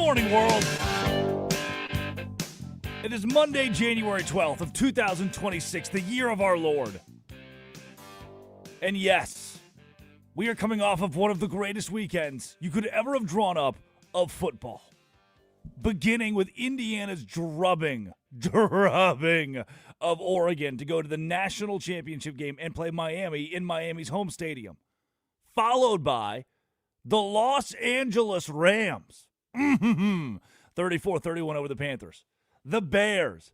morning, world. It is Monday, January 12th of 2026, the year of our Lord. And yes, we are coming off of one of the greatest weekends you could ever have drawn up of football. Beginning with Indiana's drubbing of Oregon to go to the national championship game and play Miami in Miami's home stadium. Followed by the Los Angeles Rams. 34-31 over the Panthers. The Bears.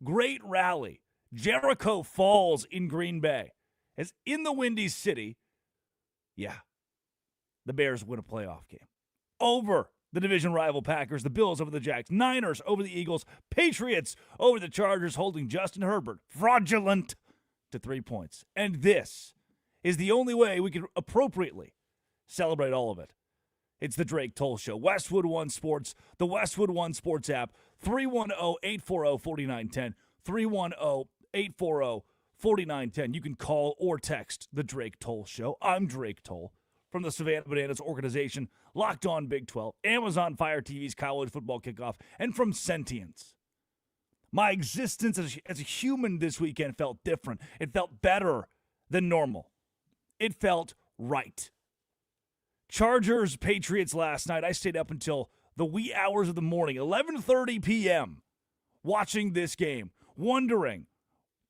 Great rally. Jericho Falls in Green Bay. As in the Windy City, the Bears win a playoff game. Over the division rival Packers, the Bills over the Jags, Niners over the Eagles, Patriots over the Chargers, holding Justin Herbert fraudulent to 3 points. And this is the only way we can appropriately celebrate all of it. It's the Drake Toll Show. Westwood One Sports, the Westwood One Sports app, 310-840-4910, 310-840-4910. You can call or text the Drake Toll Show. I'm Drake Toll from the Savannah Bananas organization, Locked On Big 12, Amazon Fire TV's college football kickoff, and from Sentience. My existence as a human this weekend felt different. It felt better than normal. It felt right. Chargers, Patriots last night. I stayed up until the wee hours of the morning, 11:30 p.m., watching this game, wondering,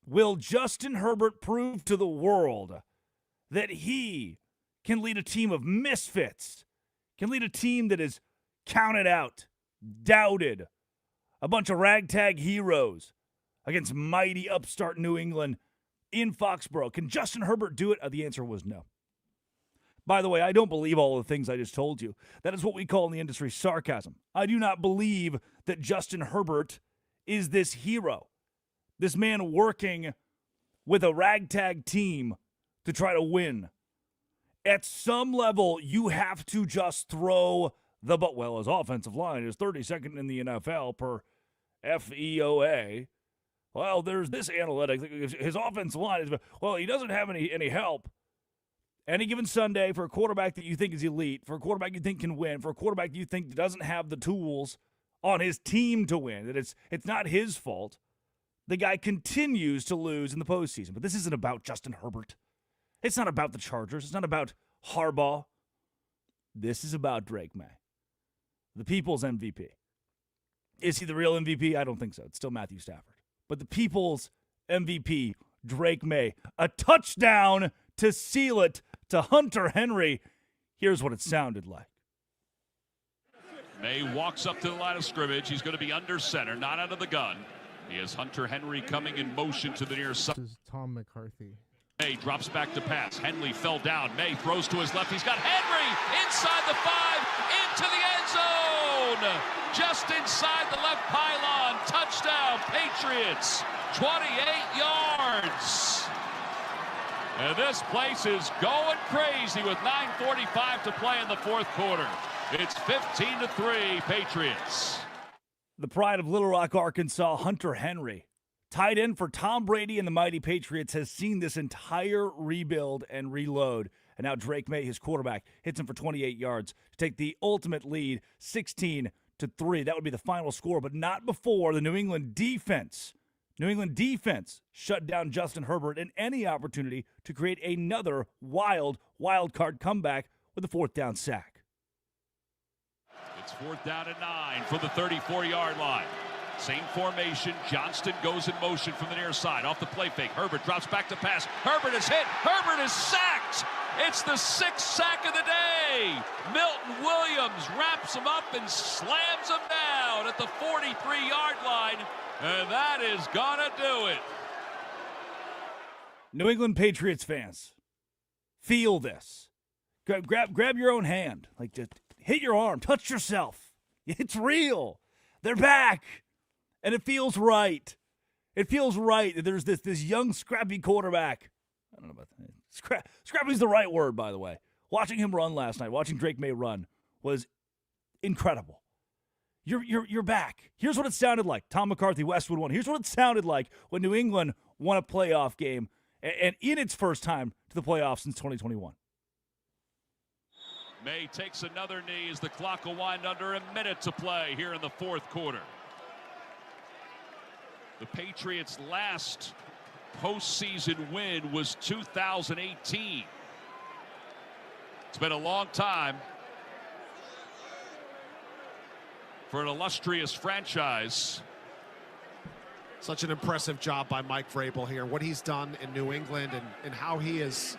will Justin Herbert prove to the world that he can lead a team of misfits, can lead a team that is counted out, doubted, a bunch of ragtag heroes against mighty upstart New England in Foxborough? Can Justin Herbert do it? The answer was no. By the way, I don't believe all the things I just told you. That is what we call in the industry sarcasm. I do not believe that Justin Herbert is this hero, this man working with a ragtag team to try to win. At some level, you have to just throw the ball. Well, his offensive line is 32nd in the NFL per FEOA. Well, there's this analytic. His offensive line is, well, he doesn't have any help. Any given Sunday, for a quarterback that you think is elite, for a quarterback you think can win, for a quarterback you think doesn't have the tools on his team to win, that it's not his fault, the guy continues to lose in the postseason. But this isn't about Justin Herbert. It's not about the Chargers. It's not about Harbaugh. This is about Drake Maye, the people's MVP. Is he the real MVP? I don't think so. It's still Matthew Stafford. But the people's MVP, Drake Maye, a touchdown to seal it to Hunter Henry. Here's what it sounded like. Maye walks up to the line of scrimmage. He's going to be under center, not out of the gun. He has Hunter Henry coming in motion to the near side. This is Tom McCarthy. Maye drops back to pass. Henley fell down. Maye throws to his left. He's got Henry inside the 5, into the end zone. Just inside the left pylon. Touchdown, Patriots. 28 yards. And this place is going crazy with 9:45 to play in the fourth quarter. It's 15-3 Patriots. The pride of Little Rock, Arkansas, Hunter Henry, tight end for Tom Brady and the mighty Patriots, has seen this entire rebuild and reload. And now Drake Maye, his quarterback, hits him for 28 yards to take the ultimate lead, 16-3. That would be the final score, but not before the New England defense shut down Justin Herbert and any opportunity to create another wild card comeback with a fourth down sack. It's 4th down and 9 for the 34-yard line. Same formation. Johnston goes in motion from the near side. Off the play fake. Herbert drops back to pass. Herbert is hit. Herbert is sacked. It's the 6th sack of the day. Milton Williams wraps him up and slams him down at the 43-yard line. And that is gonna do it. New England Patriots fans, feel this. Grab your own hand. Like, just hit your arm. Touch yourself. It's real. They're back. And it feels right. It feels right that there's this young, scrappy quarterback. I don't know about that. Scrappy's the right word, by the way. Watching him run last night, watching Drake Maye run, was incredible. You're back. Here's what it sounded like. Tom McCarthy, Westwood One. Here's what it sounded like when New England won a playoff game, and in its first time to the playoffs since 2021. Maye takes another knee as the clock will wind under a minute to play here in the fourth quarter. The Patriots' last postseason win was 2018. It's been a long time for an illustrious franchise. Such an impressive job by Mike Vrabel here. What he's done in New England and how he has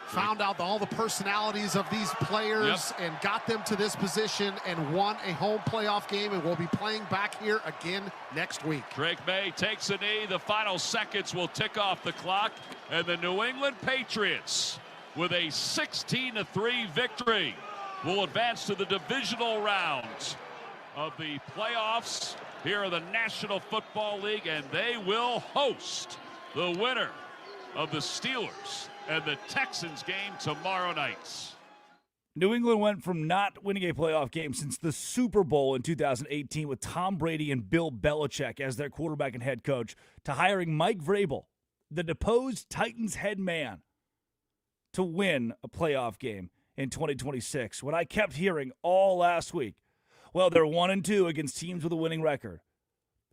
found out all the personalities of these players and got them to this position and won a home playoff game, and will be playing back here again next week. Drake Maye takes a knee. The final seconds will tick off the clock, and the New England Patriots, with a 16-3 victory, will advance to the divisional round of the playoffs here in the National Football League, and they will host the winner of the Steelers and the Texans game tomorrow night. New England went from not winning a playoff game since the Super Bowl in 2018 with Tom Brady and Bill Belichick as their quarterback and head coach, to hiring Mike Vrabel, the deposed Titans head man, to win a playoff game in 2026. When I kept hearing all last week, well, they're 1-2 against teams with a winning record.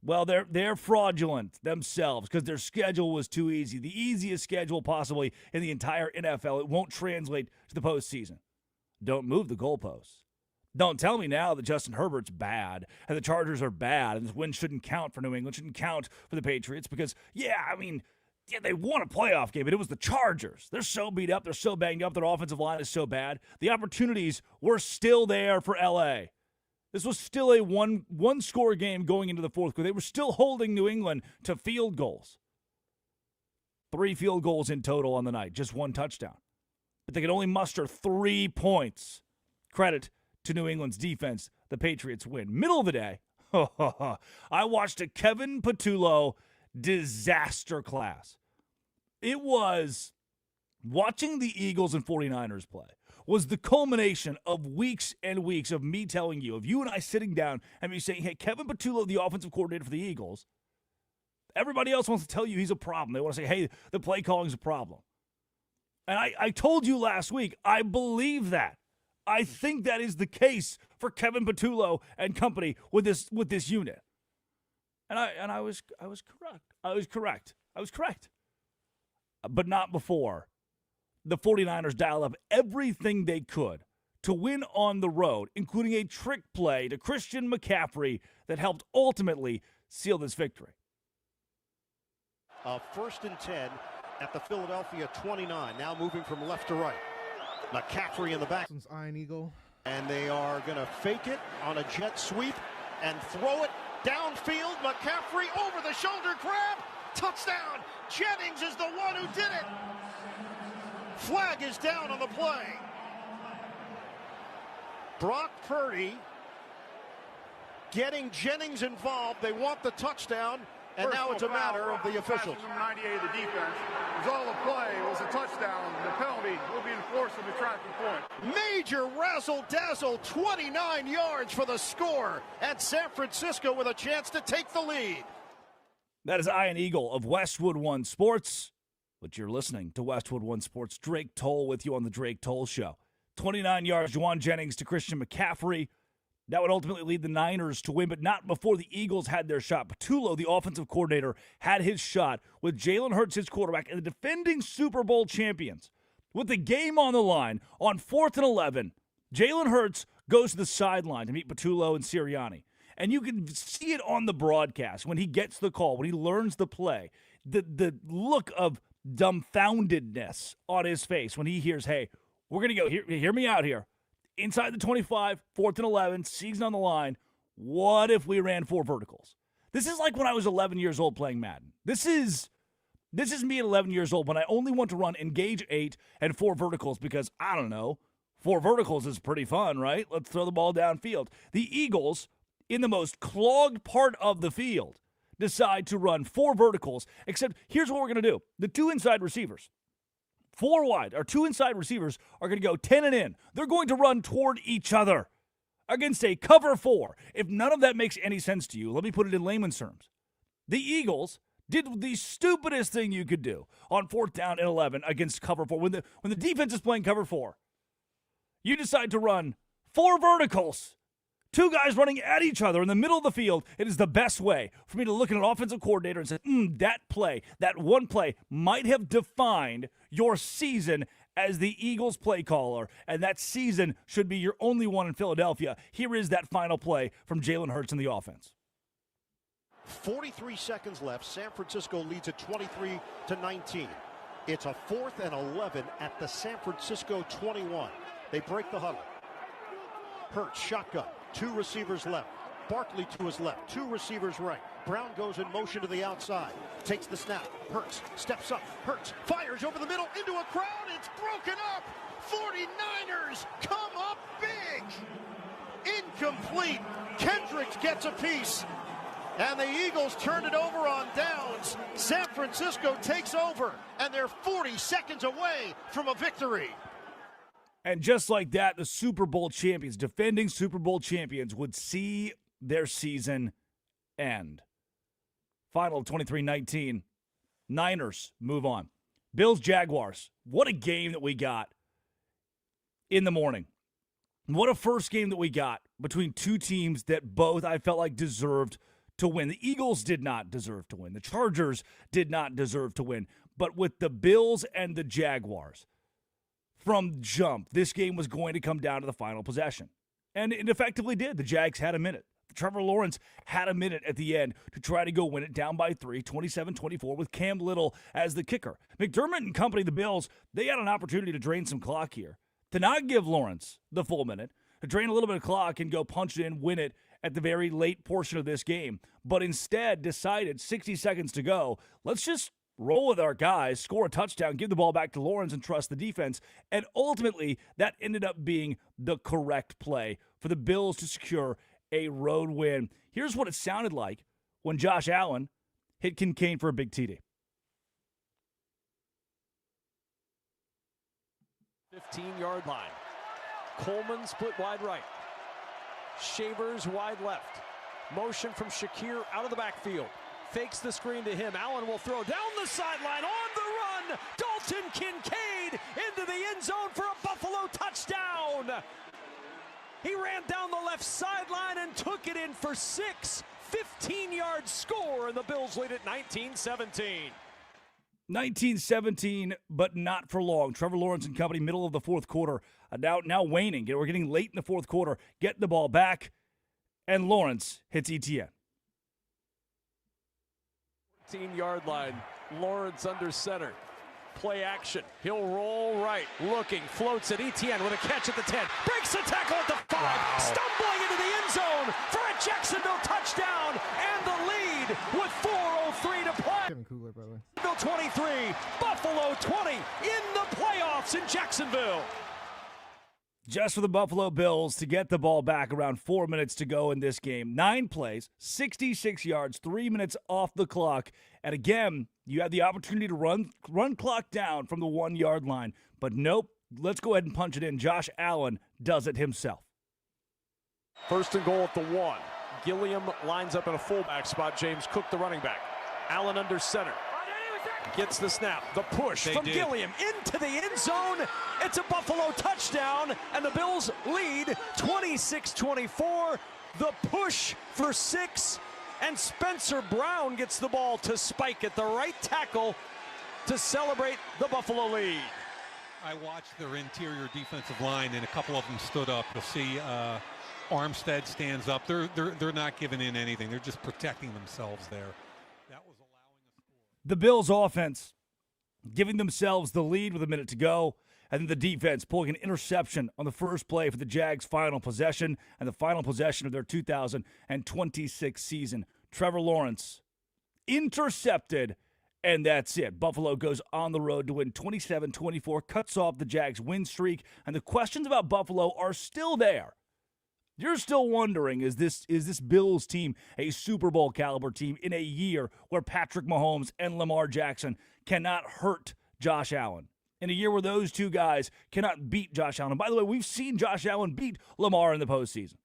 Well, they're fraudulent themselves because their schedule was too easy. The easiest schedule possibly in the entire NFL. It won't translate to the postseason. Don't move the goalposts. Don't tell me now that Justin Herbert's bad and the Chargers are bad and this win shouldn't count for New England, shouldn't count for the Patriots because, they won a playoff game, but it was the Chargers. They're so beat up. They're so banged up. Their offensive line is so bad. The opportunities were still there for L.A. This was still a one-score game going into the fourth quarter. They were still holding New England to field goals. 3 field goals in total on the night, just 1 touchdown. But they could only muster 3 points. Credit to New England's defense. The Patriots win. Middle of the day, I watched a Kevin Patullo disaster class. It was watching the Eagles and 49ers play was the culmination of weeks and weeks of me telling you, of you and I sitting down and me saying, hey, Kevin Patullo, the offensive coordinator for the Eagles, everybody else wants to tell you he's a problem. They want to say, hey, the play calling is a problem. And I told you last week, I believe that. I think that is the case for Kevin Patullo and company with this unit. And I was correct. I was correct. But not before the 49ers dialed up everything they could to win on the road, including a trick play to Christian McCaffrey that helped ultimately seal this victory. 1st and 10 at the Philadelphia 29. Now moving from left to right. McCaffrey in the back. Iron Eagle. And they are going to fake it on a jet sweep and throw it downfield. McCaffrey over the shoulder grab. Touchdown. Jennings is the one who did it. Flag is down on the play. Brock Purdy getting Jennings involved. They want the touchdown, and now it's a matter of the officials. From 98 of the defense. It was all a play. It was a touchdown. The penalty will be enforced at the tracking point. Major razzle-dazzle, 29 yards for the score, and San Francisco with a chance to take the lead. That is Iron Eagle of Westwood One Sports. But you're listening to Westwood One Sports. Drake Toll with you on the Drake Toll Show. 29 yards, Juwan Jennings to Christian McCaffrey. That would ultimately lead the Niners to win, but not before the Eagles had their shot. Patullo, the offensive coordinator, had his shot with Jalen Hurts, his quarterback, and the defending Super Bowl champions. With the game on the line, on 4th and 11, Jalen Hurts goes to the sideline to meet Patullo and Sirianni. And you can see it on the broadcast when he gets the call, when he learns the play, the look of dumbfoundedness on his face when he hears, hey, we're going to go, hear me out here. Inside the 25, 4th and 11, season on the line. What if we ran 4 verticals? This is like when I was 11 years old playing Madden. This is me at 11 years old when I only want to run engage 8 and 4 verticals because, I don't know, 4 verticals is pretty fun, right? Let's throw the ball downfield. The Eagles, in the most clogged part of the field, decide to run 4 verticals, except here's what we're going to do. The 2 inside receivers, 4 wide, our 2 inside receivers are going to go 10 and in. They're going to run toward each other against a cover 4. If none of that makes any sense to you, let me put it in layman's terms. The Eagles did the stupidest thing you could do on 4th down and 11 against cover 4. When the defense is playing cover 4, you decide to run 4 verticals. 2 guys running at each other in the middle of the field. It is the best way for me to look at an offensive coordinator and say, that play, that one play might have defined your season as the Eagles play caller, and that season should be your only one in Philadelphia. Here is that final play from Jalen Hurts in the offense. 43 seconds left. San Francisco leads at 23-19. It's a 4th and 11 at the San Francisco 21. They break the huddle. Hurts, shotgun. 2 receivers left. Barkley to his left. 2 receivers right. Brown goes in motion to the outside. Takes the snap. Hurts steps up. Hurts fires over the middle into a crowd. It's broken up. 49ers come up big. Incomplete. Kendricks gets a piece. And the Eagles turn it over on downs. San Francisco takes over. And they're 40 seconds away from a victory. And just like that, the Super Bowl champions, defending Super Bowl champions, would see their season end. Final 23-19. Niners move on. Bills, Jaguars. What a game that we got in the morning. What a first game that we got between 2 teams that both I felt like deserved to win. The Eagles did not deserve to win. The Chargers did not deserve to win. But with the Bills and the Jaguars, from jump, this game was going to come down to the final possession. And it effectively did. The Jags had a minute. Trevor Lawrence had a minute at the end to try to go win it down by 3, 27-24, with Cam Little as the kicker. McDermott and company, the Bills, they had an opportunity to drain some clock here, to not give Lawrence the full minute, to drain a little bit of clock and go punch it in, win it at the very late portion of this game, but instead decided 60 seconds to go, let's just roll with our guys, score a touchdown, give the ball back to Lawrence, and trust the defense. And ultimately, that ended up being the correct play for the Bills to secure a road win. Here's what it sounded like when Josh Allen hit Kincaid for a big TD. 15-yard line. Coleman split wide right. Shavers wide left. Motion from Shakir out of the backfield. Fakes the screen to him. Allen will throw down the sideline on the run. Dalton Kincaid into the end zone for a Buffalo touchdown. He ran down the left sideline and took it in for 6. 15-yard score, and the Bills lead at 19-17. 19-17, but not for long. Trevor Lawrence and company, middle of the fourth quarter, now waning. We're getting late in the fourth quarter. Get the ball back, and Lawrence hits ETN. 14-yard line. Lawrence under center. Play action. He'll roll right. Looking. Floats at ETN with a catch at the 10. Breaks the tackle at the 5. Wow. Stumbling into the end zone for a Jacksonville touchdown. And the lead with 4:03 to play. Kevin Kugler, by the way. Jacksonville 23. Buffalo 20 in the playoffs in Jacksonville. Just for the Buffalo Bills to get the ball back, around 4 minutes to go in this game. 9 plays, 66 yards, 3 minutes off the clock. And again, you have the opportunity to run clock down from the 1-yard line. But nope, let's go ahead and punch it in. Josh Allen does it himself. First and goal at the 1. Gilliam lines up in a fullback spot. James Cook, the running back. Allen under center. Gets the snap. The push from Gilliam into the end zone. It's a Buffalo touchdown, and the Bills lead 26-24. The push for 6, and Spencer Brown gets the ball to Spike at the right tackle to celebrate the Buffalo lead. I watched their interior defensive line, and a couple of them stood up. You'll see Armstead stands up. They're not giving in anything. They're just protecting themselves there. That was allowing a score. The Bills' offense giving themselves the lead with a minute to go, and then the defense pulling an interception on the first play for the Jags' final possession and the final possession of their 2026 season. Trevor Lawrence intercepted, and that's it. Buffalo goes on the road to win 27-24, cuts off the Jags' win streak, and the questions about Buffalo are still there. You're still wondering, is this Bills team a Super Bowl caliber team in a year where Patrick Mahomes and Lamar Jackson cannot hurt Josh Allen? In a year where those two guys cannot beat Josh Allen. And by the way, we've seen Josh Allen beat Lamar in the postseason.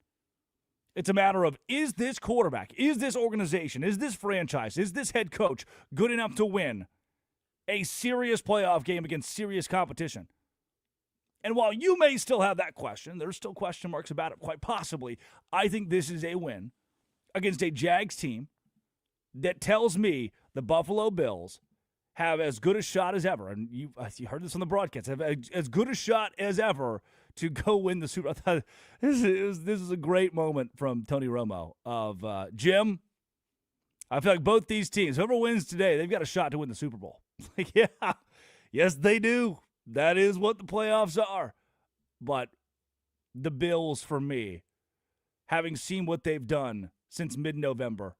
It's a matter of, is this quarterback, is this organization, is this franchise, is this head coach good enough to win a serious playoff game against serious competition? And while you may still have that question, there's still question marks about it, quite possibly. I think this is a win against a Jags team that tells me the Buffalo Bills have as good a shot as ever, and you heard this on the broadcast, have as good a shot as ever to go win the Super Bowl. I thought this is a great moment from Tony Romo of Jim. I feel like both these teams, whoever wins today, they've got a shot to win the Super Bowl. Like, yeah, yes, they do. That is what the playoffs are. But the Bills, for me, having seen what they've done since mid-November,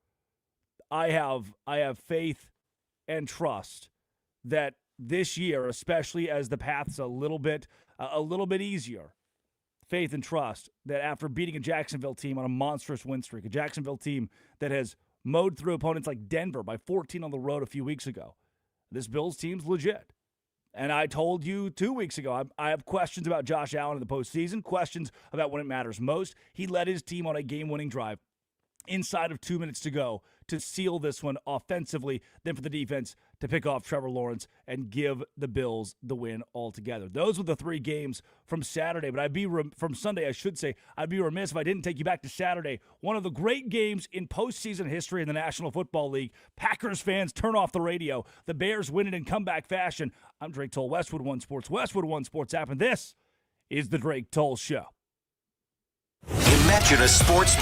I have faith and trust that this year, especially as the path's a little bit easier, faith and trust that after beating a Jacksonville team on a monstrous win streak, a Jacksonville team that has mowed through opponents like Denver by 14 on the road a few weeks ago, this Bills team's legit. And I told you 2 weeks ago, I have questions about Josh Allen in the postseason, questions about when it matters most. He led his team on a game-winning drive inside of 2 minutes to go to seal this one offensively, then for the defense to pick off Trevor Lawrence and give the Bills the win altogether. Those were the 3 games from Saturday, but from Sunday, I should say. I'd be remiss if I didn't take you back to Saturday. One of the great games in postseason history in the National Football League. Packers fans turn off the radio. The Bears win it in comeback fashion. I'm Drake Toll, Westwood One Sports, Westwood One Sports app, and this is the Drake Toll Show. Imagine a sports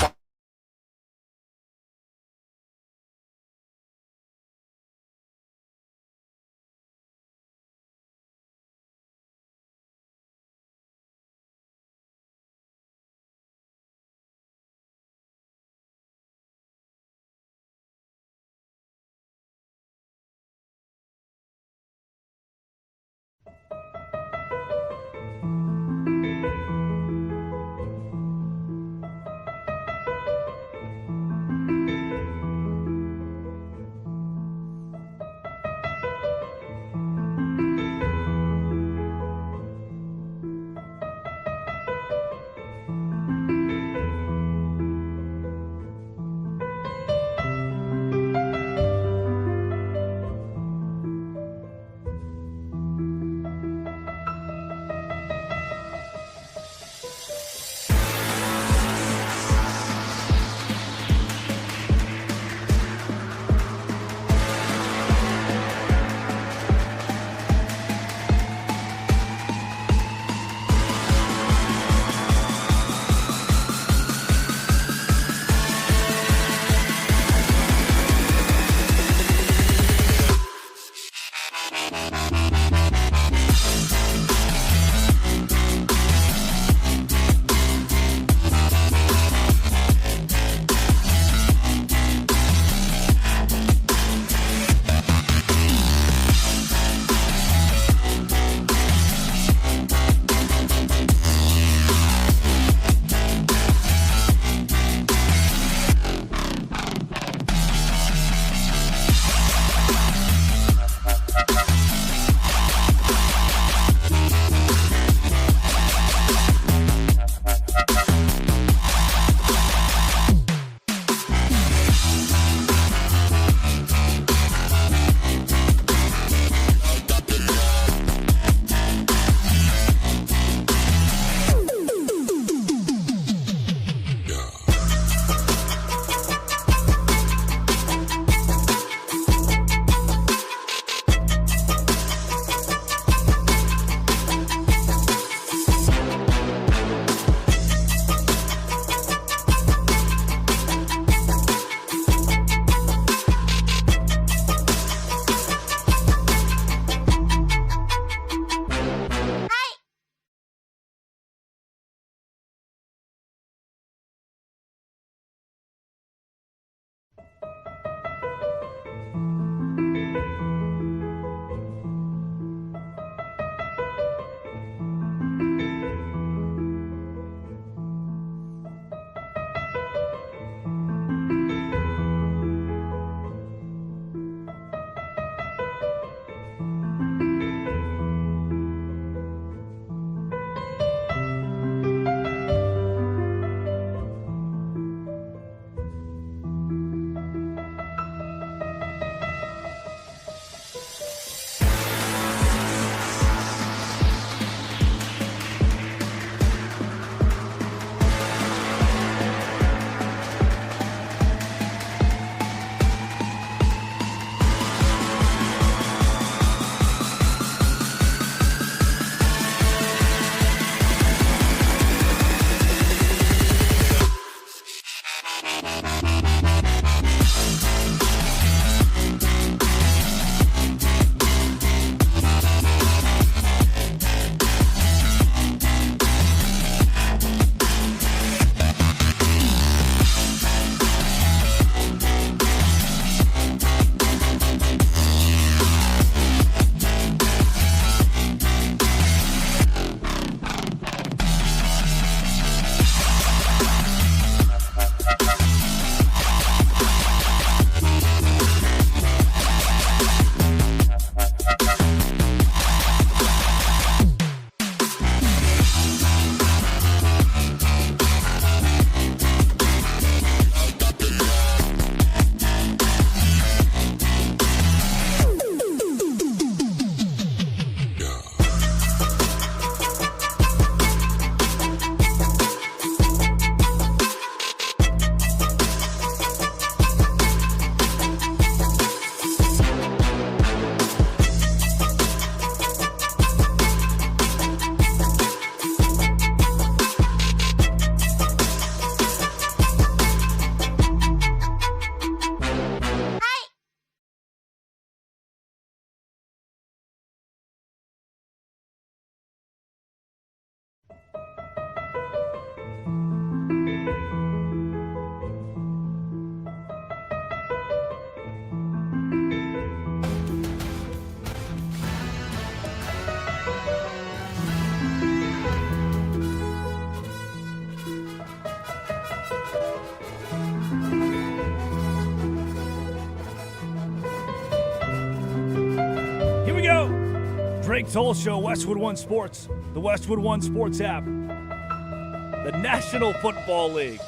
Drake Toll Show, Westwood One Sports, the Westwood One Sports app, the National Football League.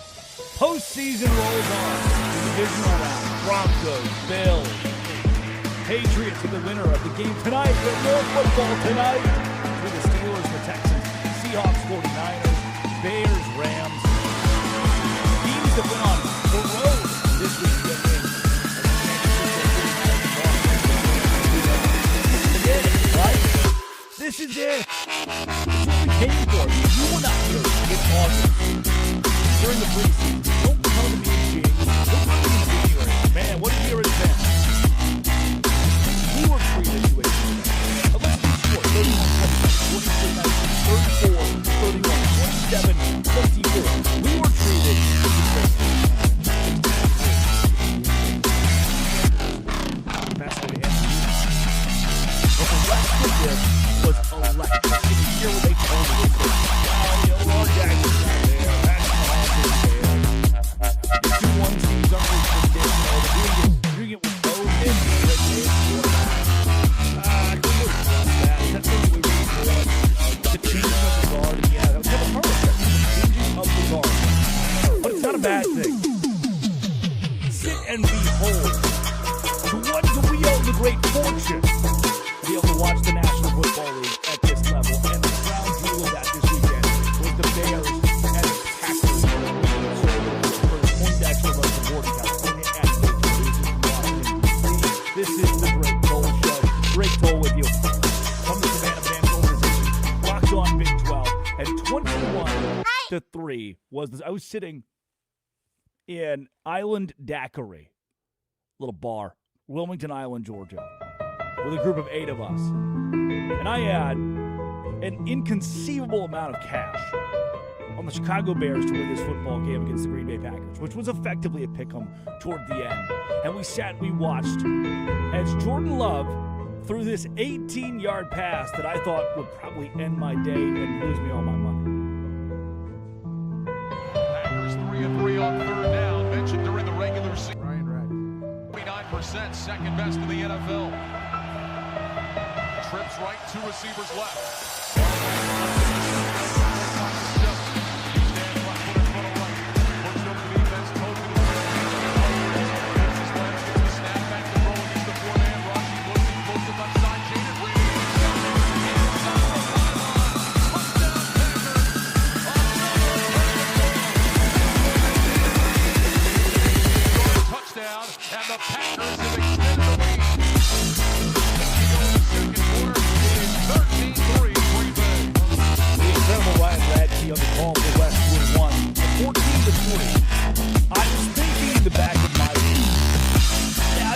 Postseason rolls on. The divisional round. Broncos, Bills, Patriots are the winner of the game tonight. There's more football tonight. Between the Steelers, the Texans, Seahawks, 49ers, Bears, Rams. Teams that went on the road this week to get wins. This is it. This is what we came for. You were not here in August during the preseason. Don't come to me in January. Don't come to me in January. Man, what a year it's been. We were treated to a let's be short. 31, 34, 31, 27, 24. We were treated to a best way to end the year. But the rest of this was electric. You can hear what they told me. Lamar Jackson's not there. Patrick Mahomes is there. The 2-1 teams aren't really traditional. They're doing it with both ends of the quarterback. I couldn't really trust that. That's what we really want. The changing of the guard. Yeah, that was kind of perfect. The changing of the guard. But it's not a bad thing. Sit and behold. To what do we owe the great fortune? To be able to watch the National Football League at this level, and the crown jewel of that this weekend was the Bears and the Packers. For the Poindexter of the Board California and this is the Drake Toll Show. Drake Toll with you from the Savannah Bananas organization, locked on Big 12, and 21-3 was this. I was sitting in Island Daiquiri, little bar, Wilmington Island, Georgia, with a group of 8 of us. And I had an inconceivable amount of cash on the Chicago Bears to win this football game against the Green Bay Packers, which was effectively a pick-em toward the end. And we sat and we watched as Jordan Love threw this 18-yard pass that I thought would probably end my day and lose me all my money. Packers 3-3 on third down. Mentioned during the regular season. Right. 29%, second best in the NFL. Trips right, 2 receivers left. Touchdown, and the Packers have extended the lead. On the call for Westwood 1, 14-20. I was thinking in the back of my head. Yeah, I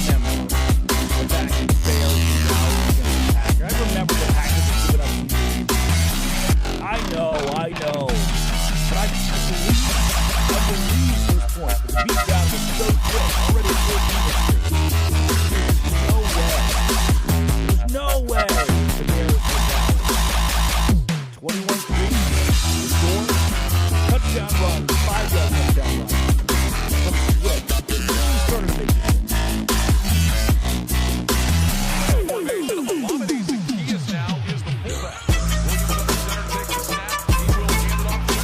remember the back in Bears and now against the Packers. I remember the Packers were giving up some leads. I know. But I believe this point. The beatdown was so quick. Already 14-3. There's no way the Bears would down. 21-3, the score, touchdown run, 5-yard touchdown run. From Swift, started making Formation of Bobby Zacchaeus now is the fullback. Williams on the center takes the snap. He will hand it off to the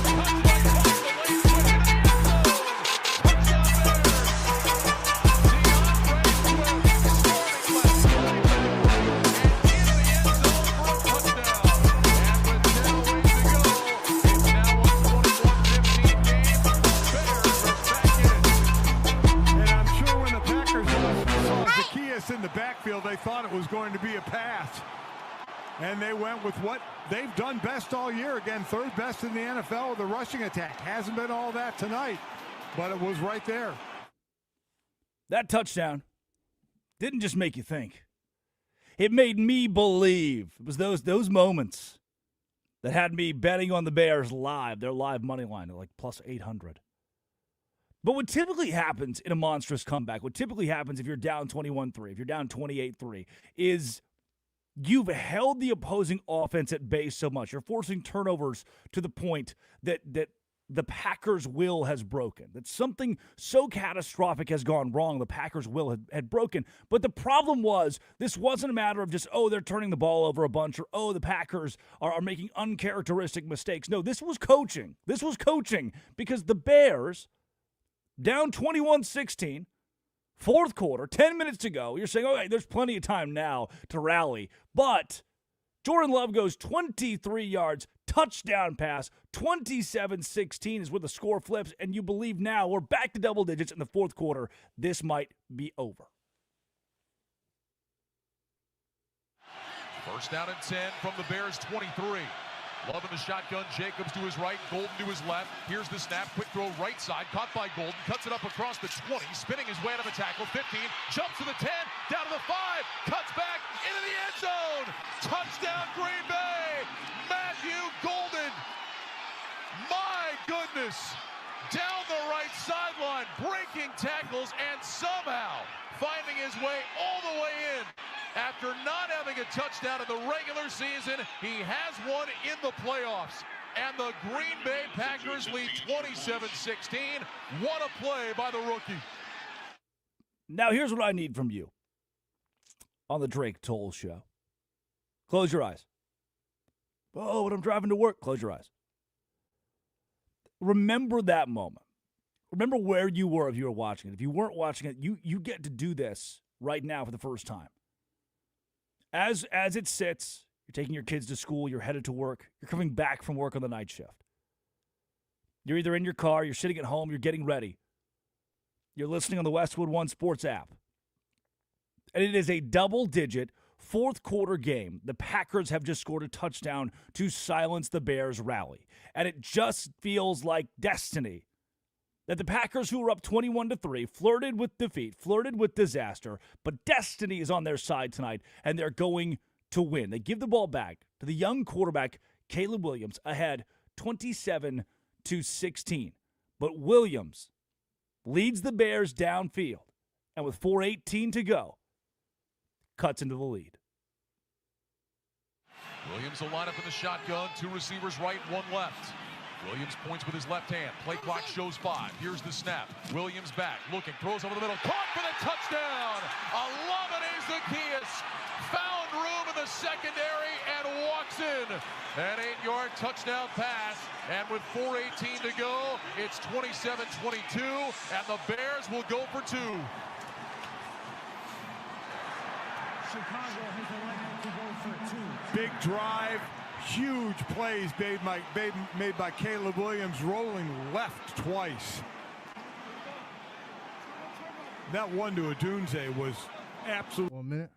in the backfield, they thought it was going to be a pass. And they went with what they've done best all year. Again, third best in the NFL with the rushing attack. Hasn't been all that tonight, but it was right there. that touchdown didn't just make you think. It made me believe. It was those moments that had me betting on the Bears live, their live money line at like plus 800. But what typically happens in a monstrous comeback, what typically happens if you're down 21-3, if you're down 28-3, is you've held the opposing offense at bay so much. You're forcing turnovers to the point that the Packers' will has broken, that something so catastrophic has gone wrong, the Packers' will had broken. But the problem was, this wasn't a matter of just, oh, they're turning the ball over a bunch, or, oh, the Packers are making uncharacteristic mistakes. No, this was coaching. This was coaching because the Bears, down 21-16, fourth quarter, 10 minutes to go, you're saying, okay, there's plenty of time now to rally. But Jordan Love goes 23 yards, touchdown pass, 27-16 is where the score flips, and you believe now we're back to double digits in the fourth quarter. This might be over. First down and 10 from the Bears 23. Love in the shotgun, Jacobs to his right, Golden to his left. Here's the snap, quick throw right side, caught by Golden, cuts it up across the 20, spinning his way out of the tackle, 15, jumps to the 10, down to the 5, cuts back into the end zone. Touchdown Green Bay, Matthew Golden. My goodness, down the right sideline, breaking tackles and somehow finding his way all the way in. After not having a touchdown in the regular season, he has one in the playoffs. And the Green Bay Packers lead 27-16. What a play by the rookie. Now, here's what I need from you on the Drake Toll Show. Close your eyes. Oh, when I'm driving to work, close your eyes. Remember that moment. Remember where you were if you were watching it. If you weren't watching it, you get to do this right now for the first time. As it sits, you're taking your kids to school, you're headed to work, you're coming back from work on the night shift. You're either in your car, you're sitting at home, you're getting ready. You're listening on the Westwood One Sports app. And it is a double-digit fourth quarter game. The Packers have just scored a touchdown to silence the Bears' rally. And it just feels like destiny that the Packers, who were up 21-3, flirted with defeat, flirted with disaster, but destiny is on their side tonight, and they're going to win. They give the ball back to the young quarterback, Caleb Williams, ahead 27-16. But Williams leads the Bears downfield, and with 4:18 to go, cuts into the lead. Williams will line up in the shotgun, two receivers right, one left. Williams points with his left hand. Play clock shows 5. Here's the snap. Williams back, looking, throws over the middle. Caught for the touchdown! Olamide Zaccheaus found room in the secondary and walks in. An 8-yard touchdown pass. And with 4:18 to go, it's 27-22, and the Bears will go for 2. Chicago has elected to go for 2. Big drive. Huge plays made by Caleb Williams, rolling left twice. That one to Odunze was absolutely. 1 minute.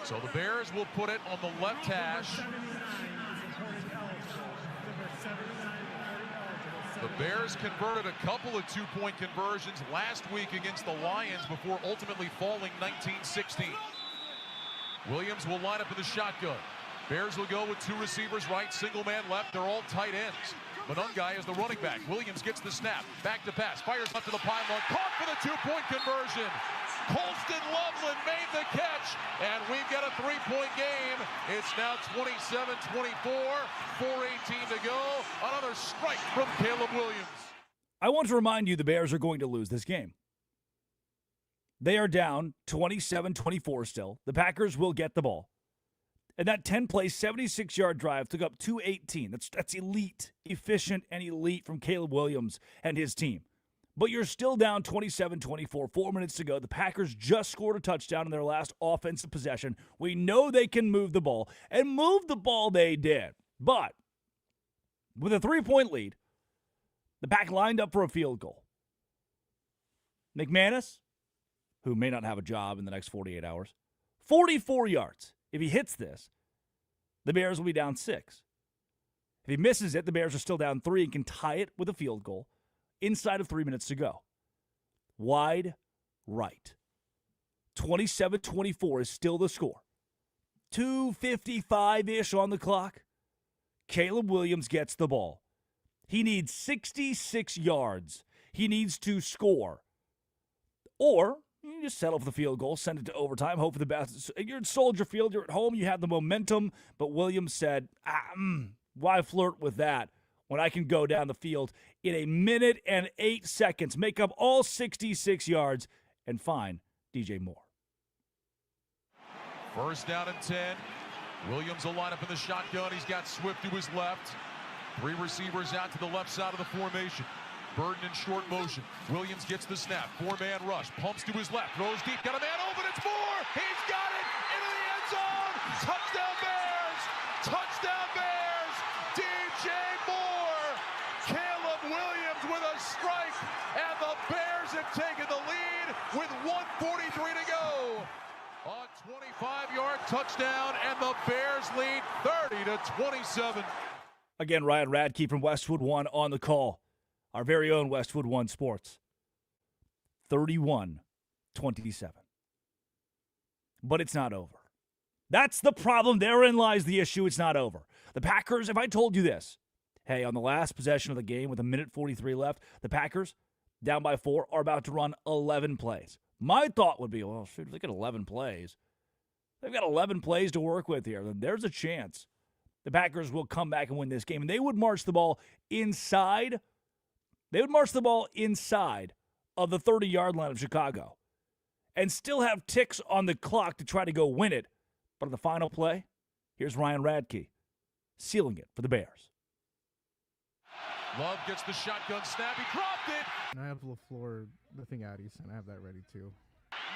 So the Bears will put it on the left hash. The Bears converted a couple of two-point conversions last week against the Lions before ultimately falling 19-16. Williams will line up in the shotgun. Bears will go with two receivers right, single man left. They're all tight ends. Monungai is the running back. Williams gets the snap. Back to pass. Fires up to the pylon. Caught for the two-point conversion. Colston Loveland made the catch. And we've got a three-point game. It's now 27-24. 4:18 to go. Another strike from Caleb Williams. I want to remind you the Bears are going to lose this game. They are down 27-24 still. The Packers will get the ball. And that 10-play, 76-yard drive took up 2:18. That's elite, efficient, and elite from Caleb Williams and his team. But you're still down 27-24, 4 minutes to go. The Packers just scored a touchdown in their last offensive possession. We know they can move the ball, and move the ball they did. But with a 3-point lead, the Pack lined up for a field goal. McManus, who may not have a job in the next 48 hours, 44 yards. If he hits this, the Bears will be down 6. If he misses it, the Bears are still down 3 and can tie it with a field goal inside of 3 minutes to go. Wide right. 27-24 is still the score. 2:55-ish on the clock. Caleb Williams gets the ball. He needs 66 yards. He needs to score. Or you just settle for the field goal, send it to overtime, hope for the best. You're in Soldier Field, you're at home, you have the momentum. But Williams said, why flirt with that when I can go down the field in 1 minute and 8 seconds, make up all 66 yards, and find DJ Moore. First down and 10. Williams will line up in the shotgun. He's got Swift to his left. 3 receivers out to the left side of the formation. Burden in short motion. Williams gets the snap. 4-man rush. Pumps to his left. Throws deep. Got a man open. It's Moore. He's got it into the end zone. Touchdown Bears. Touchdown Bears. DJ Moore. Caleb Williams with a strike. And the Bears have taken the lead with 1:43 to go. A 25-yard touchdown, and the Bears lead 30-27. Again, Ryan Radke from Westwood One on the call. Our very own Westwood One Sports. 31-27. But it's not over. That's the problem. Therein lies the issue. It's not over. The Packers, if I told you this, hey, on the last possession of the game with 1:43 left, the Packers, down by 4, are about to run 11 plays. My thought would be, well, shoot, if they get 11 plays, they've got 11 plays to work with here. Then there's a chance the Packers will come back and win this game. And they would march the ball inside. They would march the ball inside of the 30-yard line of Chicago and still have ticks on the clock to try to go win it. But on the final play, here's Ryan Radke sealing it for the Bears. Love gets the shotgun snap. He dropped it. And I have LaFleur the thing out East, and I have that ready too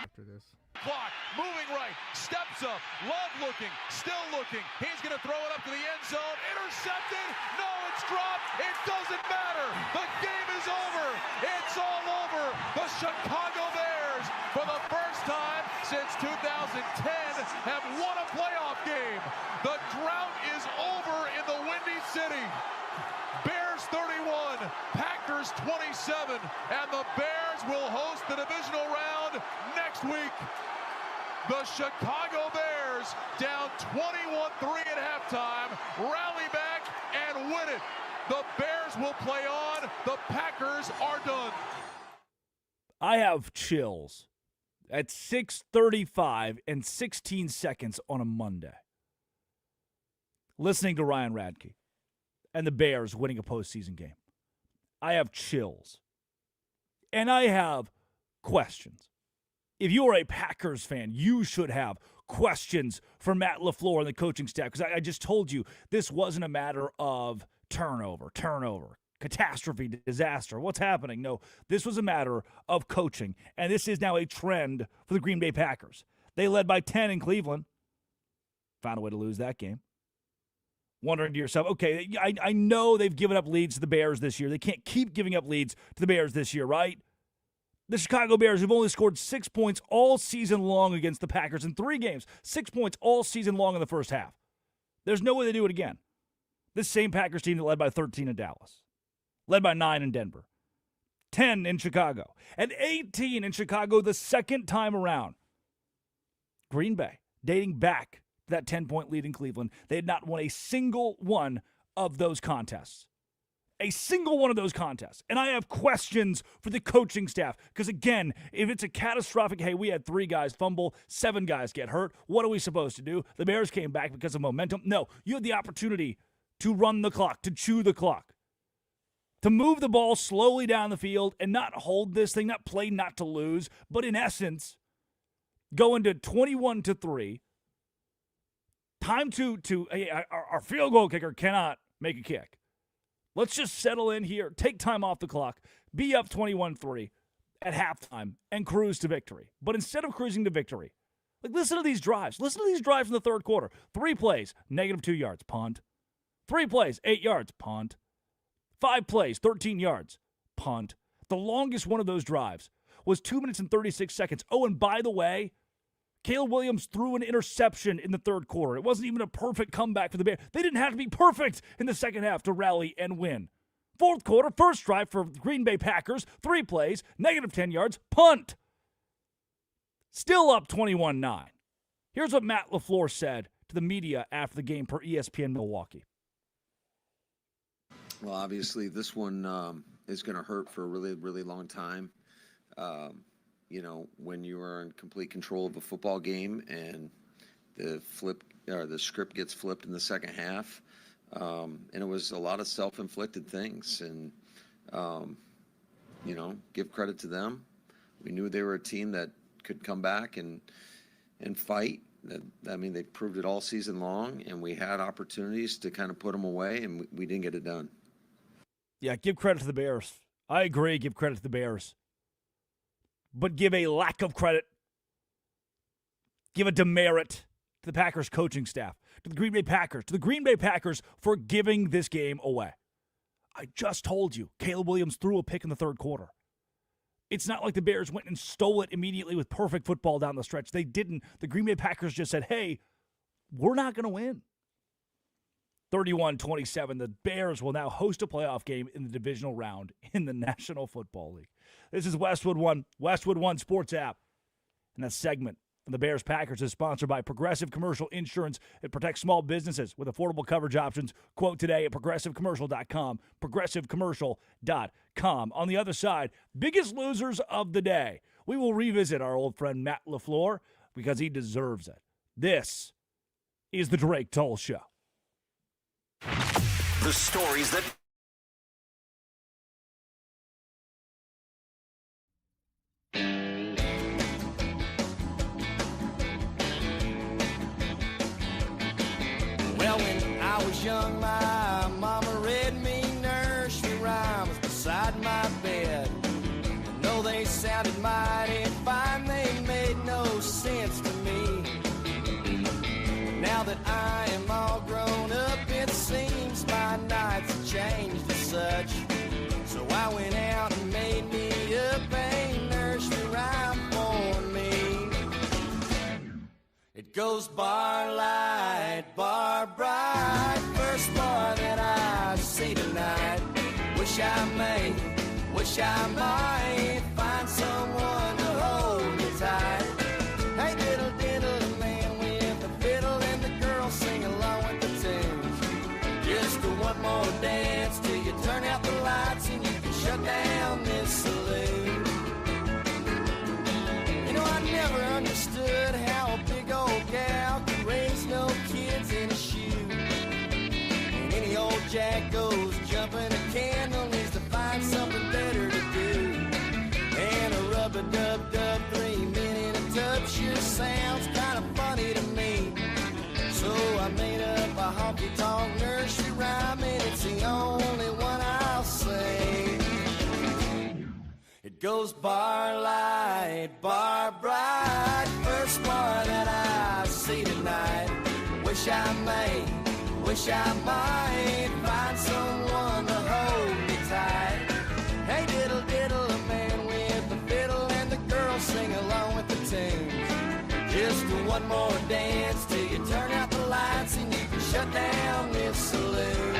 after this. Clock moving right. Steps up. Love looking. Still looking. He's going to throw it up to the end zone. Intercepted. No, it's dropped. It doesn't matter. The game is over. It's all over. The Chicago Bears, for the first time since 2010, have won a playoff game. The drought is over in the Windy City. Bears 31, Packers 27, and the Bears will host the divisional round next week. The Chicago Bears, down 21-3 at halftime, rally back and win it. The Bears will play on. The Packers are done. I have chills at 6:35 and 16 seconds on a Monday, listening to Ryan Radke and the Bears winning a postseason game. I have chills. And I have questions. If you are a Packers fan, you should have questions for Matt LaFleur and the coaching staff, because I just told you this wasn't a matter of turnover, catastrophe, disaster. What's happening? No, this was a matter of coaching. And this is now a trend for the Green Bay Packers. They led by 10 in Cleveland. Found a way to lose that game. Wondering to yourself, okay, I know they've given up leads to the Bears this year. They can't keep giving up leads to the Bears this year, right? The Chicago Bears have only scored 6 points all season long against the Packers in 3 games. 6 points all season long in the first half. There's no way they do it again. This same Packers team that led by 13 in Dallas, led by 9 in Denver, 10 in Chicago, and 18 in Chicago the second time around. Green Bay, dating back that 10-point lead in Cleveland, they had not won a single one of those contests. A single one of those contests. And I have questions for the coaching staff. Because again, if it's a catastrophic, hey, we had 3 guys fumble, 7 guys get hurt, what are we supposed to do? The Bears came back because of momentum. No, you had the opportunity to run the clock, to chew the clock, to move the ball slowly down the field and not hold this thing, not play not to lose, but in essence, go into 21-3. Time to hey, our field goal kicker cannot make a kick. Let's just settle in here, take time off the clock, be up 21-3 at halftime, and cruise to victory. But instead of cruising to victory, like listen to these drives. Listen to these drives in the third quarter. 3 plays, -2 yards, punt. 3 plays, 8 yards, punt. 5 plays, 13 yards, punt. The longest one of those drives was 2 minutes and 36 seconds. Oh, and by the way, Caleb Williams threw an interception in the third quarter. It wasn't even a perfect comeback for the Bears. They didn't have to be perfect in the second half to rally and win. Fourth quarter, first drive for Green Bay Packers, 3 plays, -10 yards, punt. Still up 21-9. Here's what Matt LaFleur said to the media after the game per ESPN Milwaukee. Well, obviously, this one is going to hurt for a really, really long time. You know, when you are in complete control of a football game and the script gets flipped in the second half, And it was a lot of self-inflicted things. And, give credit to them. We knew they were a team that could come back and fight. They proved it all season long, and we had opportunities to kind of put them away, and we didn't get it done. Yeah, give credit to the Bears. I agree, give credit to the Bears. But give a lack of credit, give a demerit to the Packers coaching staff, to the Green Bay Packers for giving this game away. I just told you, Caleb Williams threw a pick in the third quarter. It's not like the Bears went and stole it immediately with perfect football down the stretch. They didn't. The Green Bay Packers just said, hey, we're not going to win. 31-27, the Bears will now host a playoff game in the divisional round in the National Football League. This is Westwood One Sports app. And that segment of the Bears Packers is sponsored by Progressive Commercial Insurance. It protects small businesses with affordable coverage options. Quote today at progressivecommercial.com, progressivecommercial.com. On the other side, biggest losers of the day. We will revisit our old friend Matt LaFleur because he deserves it. This is the Drake Toll Show. The stories that well, when I was young, my mama read me nursery rhymes beside my bed. And though they sounded mighty fine, they made no sense to me. Now that I am all grown up, it seems my nights have changed as such. So I went out and made me up a nursery rhyme for me. It goes bar light, bar bright, first bar that I see tonight. Wish I might find someone to hold me tight. Hey, diddle, diddle, the man with the fiddle and the girl sing along with the tunes. Just one more dance till you turn out the lights and you can shut down this saloon. You know, I never understood how a big old gal could raise no kids in a shoe. And any old jack goes jumping a candle needs to find something better to do. And a rub-a-dub-dub 3 minute a tub sure sounds kind of funny to me. So I made up a honky-tonk nursery rhyme, and it's the only one I'll sing. It goes bar light, bar bright, first bar that I see tonight. Wish I might find someone to hold me tight. Hey, diddle, diddle, the man with the fiddle and the girl sing along with the tunes. Just one more dance till you turn out the lights and you can shut down this saloon.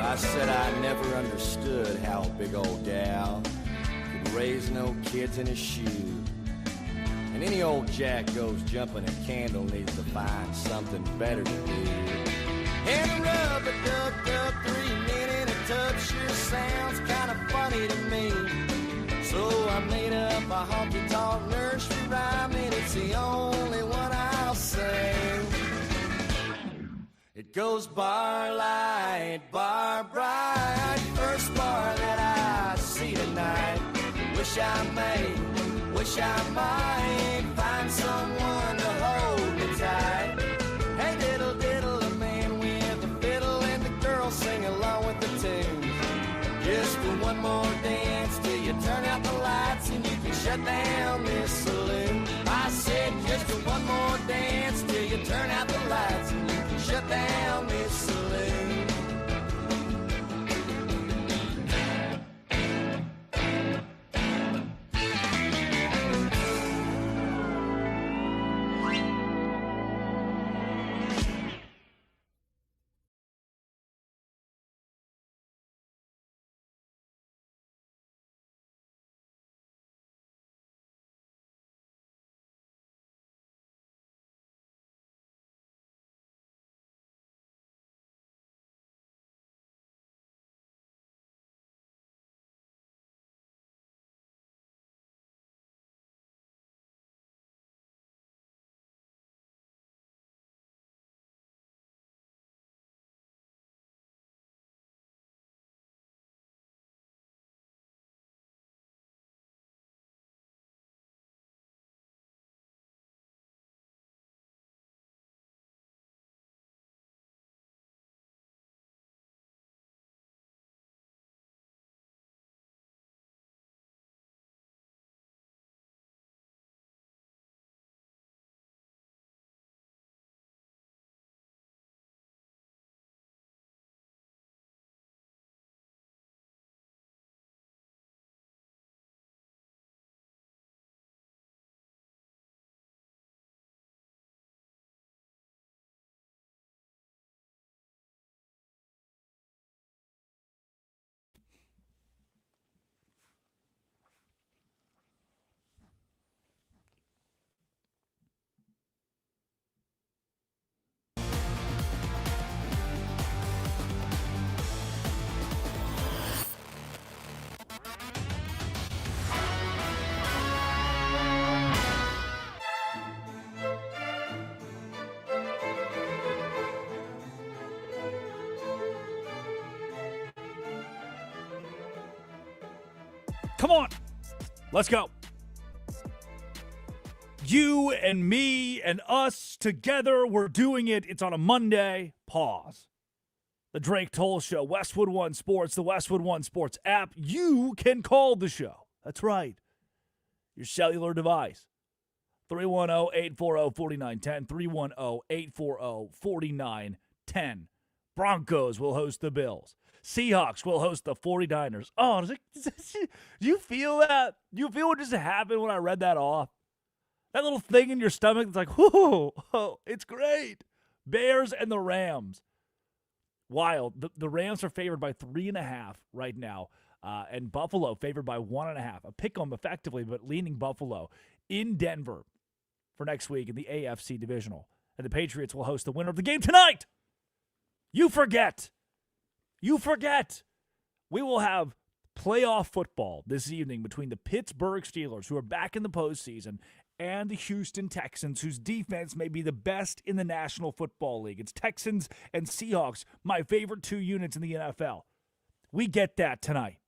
I said I never understood how a big old gal could raise no kids in a shoe. And any old jack goes jumping a candle needs to find something better to do. And a rub-a-dub-dub 3 minute a tub sure sounds kind of funny to me. So I made up a honky-tonk nursery rhyme, and it's the only one I'll sing. It goes bar light, bar bright, first bar that I see tonight. Wish I might find someone to hold me tight. Hey, diddle, diddle, the man with the fiddle and the girl sing along with the tunes. Just one more dance till you turn out the lights and you can shut down this saloon. I said just one more dance till you turn out the lights and you can shut down this saloon. Come on. Let's go. You and me and us together, we're doing it. It's on a Monday. Pause. The Drake Toll Show, Westwood One Sports, the Westwood One Sports app. You can call the show. That's right. Your cellular device. 310-840-4910. 310-840-4910. Broncos will host the Bills. Seahawks will host the 49ers. Oh, do you feel that? Do you feel what just happened when I read that off? That little thing in your stomach that's like, whoo, oh, it's great. Bears and the Rams. Wild. The Rams are favored by 3.5 right now, and Buffalo favored by 1.5. A pick 'em effectively, but leaning Buffalo in Denver for next week in the AFC Divisional. And the Patriots will host the winner of the game tonight. You forget. You forget. We will have playoff football this evening between the Pittsburgh Steelers, who are back in the postseason, and the Houston Texans, whose defense may be the best in the National Football League. It's Texans and Seahawks, my favorite two units in the NFL. We get that tonight.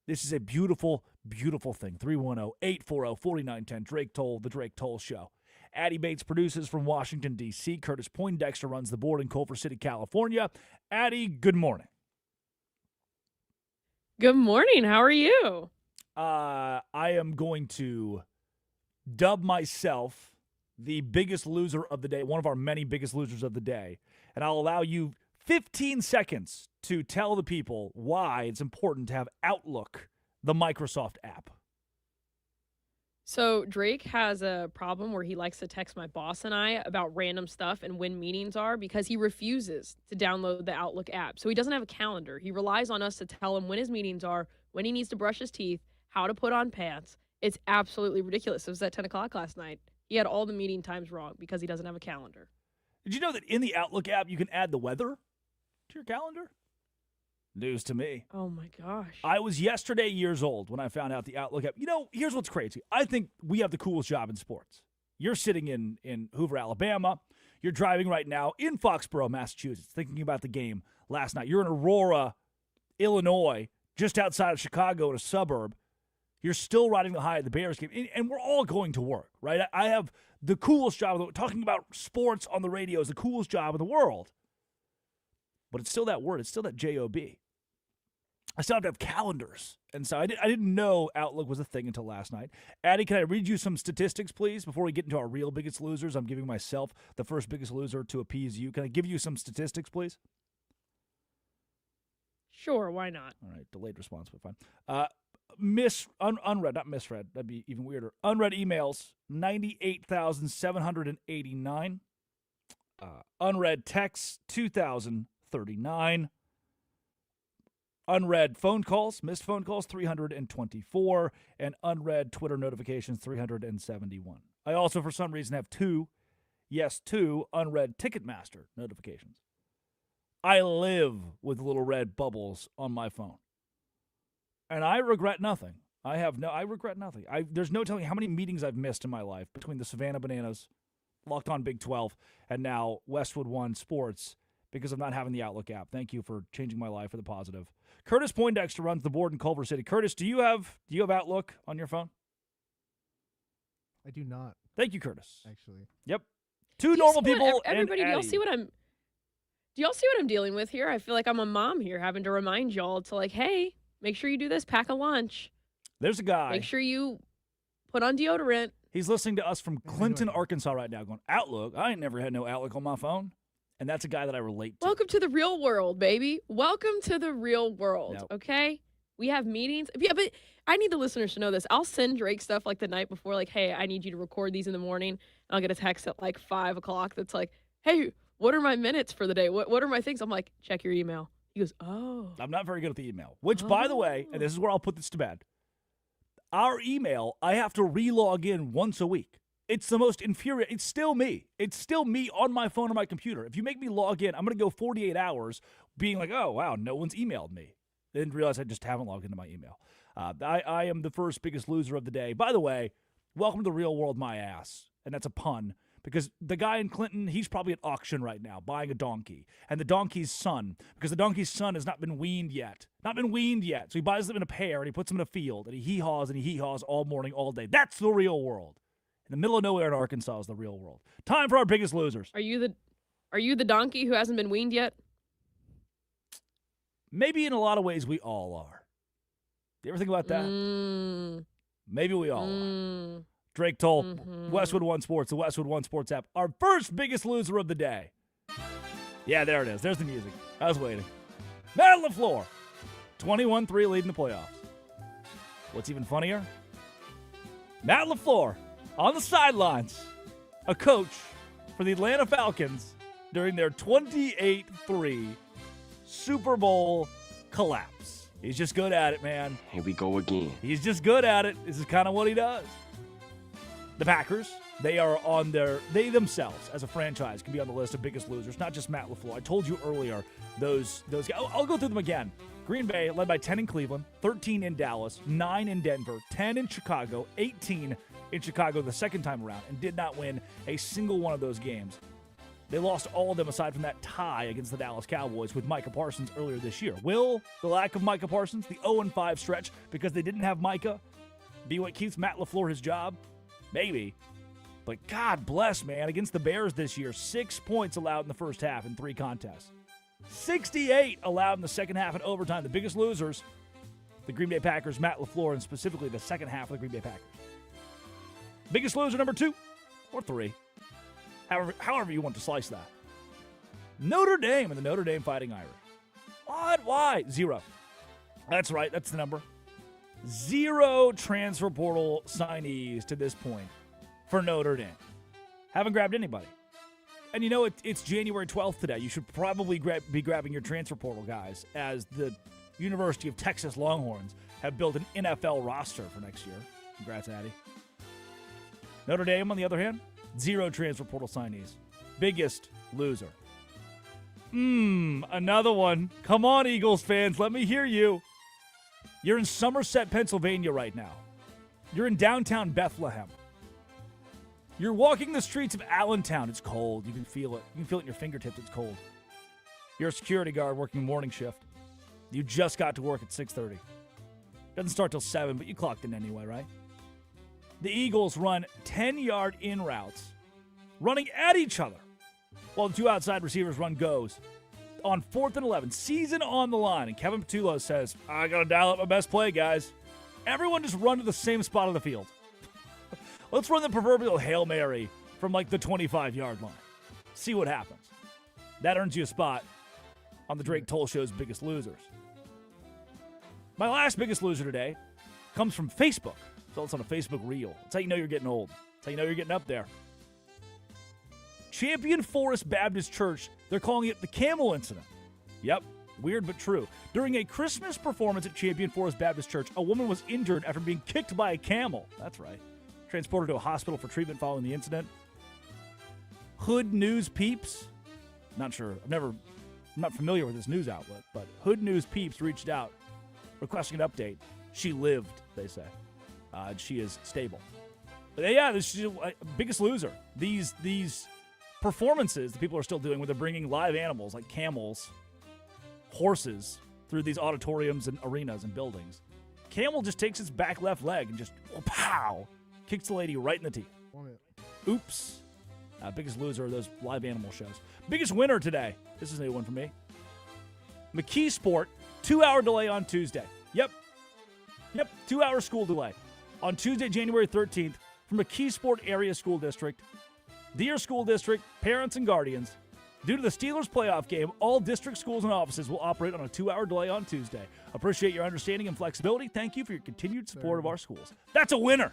This is a beautiful, beautiful thing. 310-840-4910. Drake Toll, the Drake Toll Show. Addie Bates produces from Washington, D.C. Curtis Poindexter runs the board in Culver City, California. Addie, good morning. Good morning. How are you? I am going to dub myself the biggest loser of the day, one of our many biggest losers of the day, and I'll allow you 15 seconds to tell the people why it's important to have Outlook, the Microsoft app. So Drake has a problem where he likes to text my boss and I about random stuff and when meetings are because he refuses to download the Outlook app. So he doesn't have a calendar. He relies on us to tell him when his meetings are, when he needs to brush his teeth, how to put on pants. It's absolutely ridiculous. It was at 10 o'clock last night. He had all the meeting times wrong because he doesn't have a calendar. Did you know that in the Outlook app you can add the weather to your calendar? News to me. Oh, my gosh. I was yesterday years old when I found out the Outlook app. You know, here's what's crazy. I think we have the coolest job in sports. You're sitting in Hoover, Alabama. You're driving right now in Foxborough, Massachusetts, thinking about the game last night. You're in Aurora, Illinois, just outside of Chicago in a suburb. You're still riding the high of the Bears game, and we're all going to work, right? I have the coolest job. Talking about sports on the radio is the coolest job in the world. But it's still that word. It's still that J-O-B. I still have to have calendars. And so I didn't know Outlook was a thing until last night. Addie, can I read you some statistics, please, before we get into our real biggest losers? I'm giving myself the first biggest loser to appease you. Can I give you some statistics, please? Sure, why not? All right, delayed response, but fine. Unread, not misread. That'd be even weirder. Unread emails, 98,789. Unread texts, 2,039. Unread phone calls, missed phone calls, 324. And unread Twitter notifications, 371. I also, for some reason, have two unread Ticketmaster notifications. I live with little red bubbles on my phone. And I regret nothing. I regret nothing. There's no telling how many meetings I've missed in my life between the Savannah Bananas, Locked On Big 12, and now Westwood One Sports because of not having the Outlook app. Thank you for changing my life for the positive. Curtis Poindexter runs the board in Culver City. Curtis, do you have Outlook on your phone? I do not. Thank you, Curtis. Actually. Yep. Two normal people. Everybody, and do y'all Addie. see what I'm dealing with here? I feel like I'm a mom here having to remind y'all to hey, make sure you do this, pack a lunch. There's a guy. Make sure you put on deodorant. He's listening to us from Clinton, Arkansas right now going, Outlook? I ain't never had no Outlook on my phone. And that's a guy that I relate to. Welcome to the real world, baby. Welcome to the real world, Yep. okay? We have meetings. Yeah, but I need the listeners to know this. I'll send Drake stuff the night before, hey, I need you to record these in the morning. And I'll get a text at 5 o'clock that's hey, what are my minutes for the day? What are my things? I'm like, check your email. He goes, oh. I'm not very good at the email, which, by the way, and this is where I'll put this to bed, our email, I have to re-log in once a week. It's the most infuriating. It's still me. It's still me on my phone or my computer. If you make me log in, I'm going to go 48 hours being oh, wow, no one's emailed me. Didn't realize I just haven't logged into my email. I am the first biggest loser of the day. By the way, welcome to the real world, my ass. And that's a pun. because the guy in Clinton, he's probably at auction right now buying a donkey. And the donkey's son, because the donkey's son has not been weaned yet. Not been weaned yet. So he buys them in a pair and he puts them in a field and he hee-haws all morning, all day. That's the real world. In the middle of nowhere in Arkansas is the real world. Time for our biggest losers. Are you the donkey who hasn't been weaned yet? Maybe in a lot of ways we all are. Do you ever think about that? Maybe we all are. Drake Toll, Westwood One Sports, the Westwood One Sports app. Our first biggest loser of the day. Yeah, there it is. There's the music. I was waiting. Matt LaFleur, 21-3 leading the playoffs. What's even funnier? Matt LaFleur on the sidelines, a coach for the Atlanta Falcons during their 28-3 Super Bowl collapse. He's just good at it, man. Here we go again. He's just good at it. This is kind of what he does. The Packers, they themselves as a franchise can be on the list of biggest losers, not just Matt LaFleur. I told you earlier, those guys. I'll go through them again. Green Bay led by 10 in Cleveland, 13 in Dallas, 9 in Denver, 10 in Chicago, 18 in Chicago the second time around, and did not win a single one of those games. They lost all of them aside from that tie against the Dallas Cowboys with Micah Parsons earlier this year. Will the lack of Micah Parsons, the 0-5 stretch because they didn't have Micah, be what keeps Matt LaFleur his job? Maybe. But God bless, man. Against the Bears this year, 6 points allowed in the first half in 3 contests. 68 allowed in the second half and overtime. The biggest losers, the Green Bay Packers, Matt LaFleur, and specifically the second half of the Green Bay Packers. Biggest loser number 2 or 3. However you want to slice that. Notre Dame and the Notre Dame Fighting Irish. Why? 0. That's right. That's the number. 0 transfer portal signees to this point for Notre Dame. Haven't grabbed anybody. And you know, it's January 12th today. You should probably be grabbing your transfer portal guys, as the University of Texas Longhorns have built an NFL roster for next year. Congrats, Addy. Notre Dame, on the other hand, 0 transfer portal signees. Biggest loser. Another one. Come on, Eagles fans. Let me hear you. You're in Somerset, Pennsylvania right now. You're in downtown Bethlehem. You're walking the streets of Allentown. It's cold. You can feel it. You can feel it in your fingertips. It's cold. You're a security guard working morning shift. You just got to work at 6:30. Doesn't start till 7, but you clocked in anyway, right? The Eagles run 10-yard in routes, running at each other, while the 2 outside receivers run goes. On 4th and 11, season on the line, and Kevin Patullo says, I got to dial up my best play, guys. Everyone just run to the same spot on the field. Let's run the proverbial Hail Mary from like the 25-yard line. See what happens. That earns you a spot on the Drake Toll Show's Biggest Losers. My last biggest loser today comes from Facebook. So it's on a Facebook reel. That's how you know you're getting old. That's how you know you're getting up there. Champion Forest Baptist Church, they're calling it the Camel Incident. Yep, weird but true. During a Christmas performance at Champion Forest Baptist Church, a woman was injured after being kicked by a camel. That's right. Transported to a hospital for treatment following the incident. Hood News Peeps, not sure. I'm not familiar with this news outlet, but Hood News Peeps reached out requesting an update. She lived, they say. She is stable. But yeah, this is biggest loser. These performances that people are still doing where they're bringing live animals like camels, horses through these auditoriums and arenas and buildings. Camel just takes its back left leg and just pow, kicks the lady right in the teeth. Oops. Biggest loser of those live animal shows. Biggest winner today. This is a new one for me. McKee Sport, 2-hour delay on Tuesday. Yep, 2-hour school delay. On Tuesday, January 13th, from a McKeesport Area School District, Deer School District, parents and guardians. Due to the Steelers playoff game, all district schools and offices will operate on a 2-hour delay on Tuesday. Appreciate your understanding and flexibility. Thank you for your continued support of our schools. That's a winner.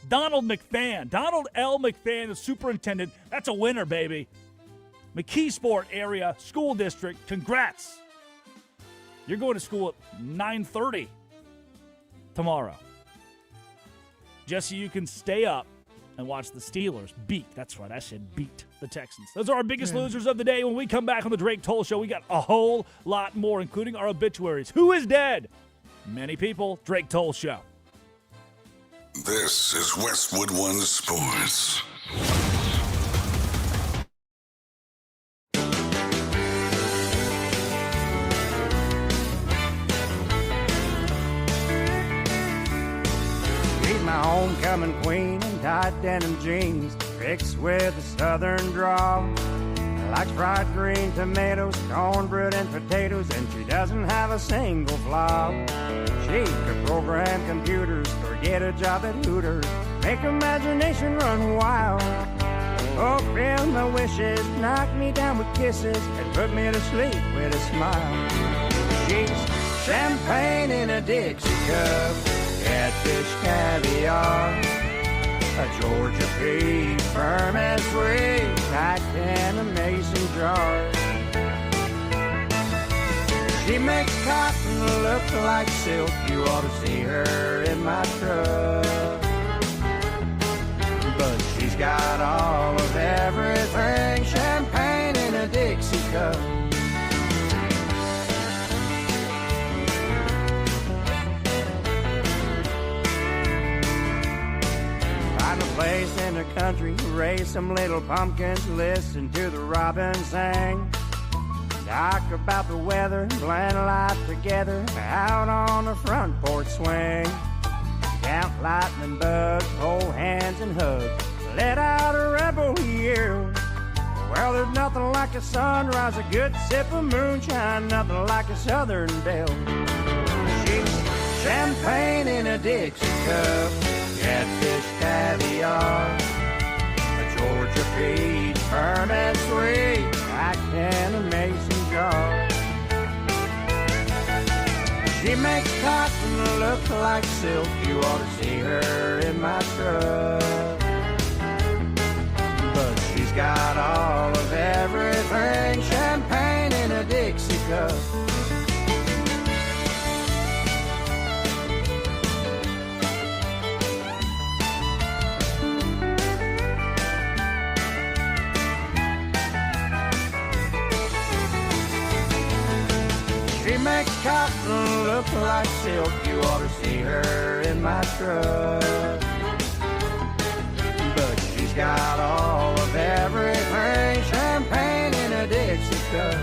Donald L. McFan, the superintendent. That's a winner, baby. McKeesport Area School District, congrats. You're going to school at 9:30 tomorrow, just so you can stay up and watch the Steelers beat. That's right, I said beat the Texans. Those are our biggest losers of the day. When we come back on the Drake Toll Show, we got a whole lot more, including our obituaries. Who is dead? Many people. Drake Toll Show. This is Westwood One Sports. my homecoming queen in tight denim jeans, mixed with a southern drawl. Likes fried green tomatoes, cornbread, and potatoes, and she doesn't have a single flaw. She could program computers or get a job at Hooters, make imagination run wild. Fulfill my wishes, knock me down with kisses, and put me to sleep with a smile. She's champagne in a Dixie cup, catfish caviar, a Georgia peach, firm and sweet, packed in a mason jar. She makes cotton look like silk, you ought to see her in my truck. But she's got all of everything, champagne in a Dixie cup. Find a place in the country, raise some little pumpkins, listen to the robins sing. Talk about the weather, blend life together, out on the front porch swing. Count lightning bugs, hold hands and hug, let out a rebel yell. Well, there's nothing like a sunrise, a good sip of moonshine, nothing like a southern belle. She's champagne in a Dixie cup, catfish caviar, a Georgia peach, firm and sweet, packed in a mason jar. She makes cotton look like silk, you ought to see her in my truck. But she's got all of everything, champagne in a Dixie cup. She makes cotton look like silk, you ought to see her in my truck. But she's got all of everything, champagne in a Dixie cup.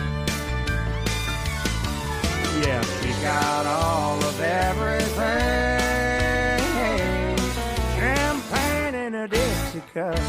Yeah, she's got all of everything, champagne in a Dixie cup.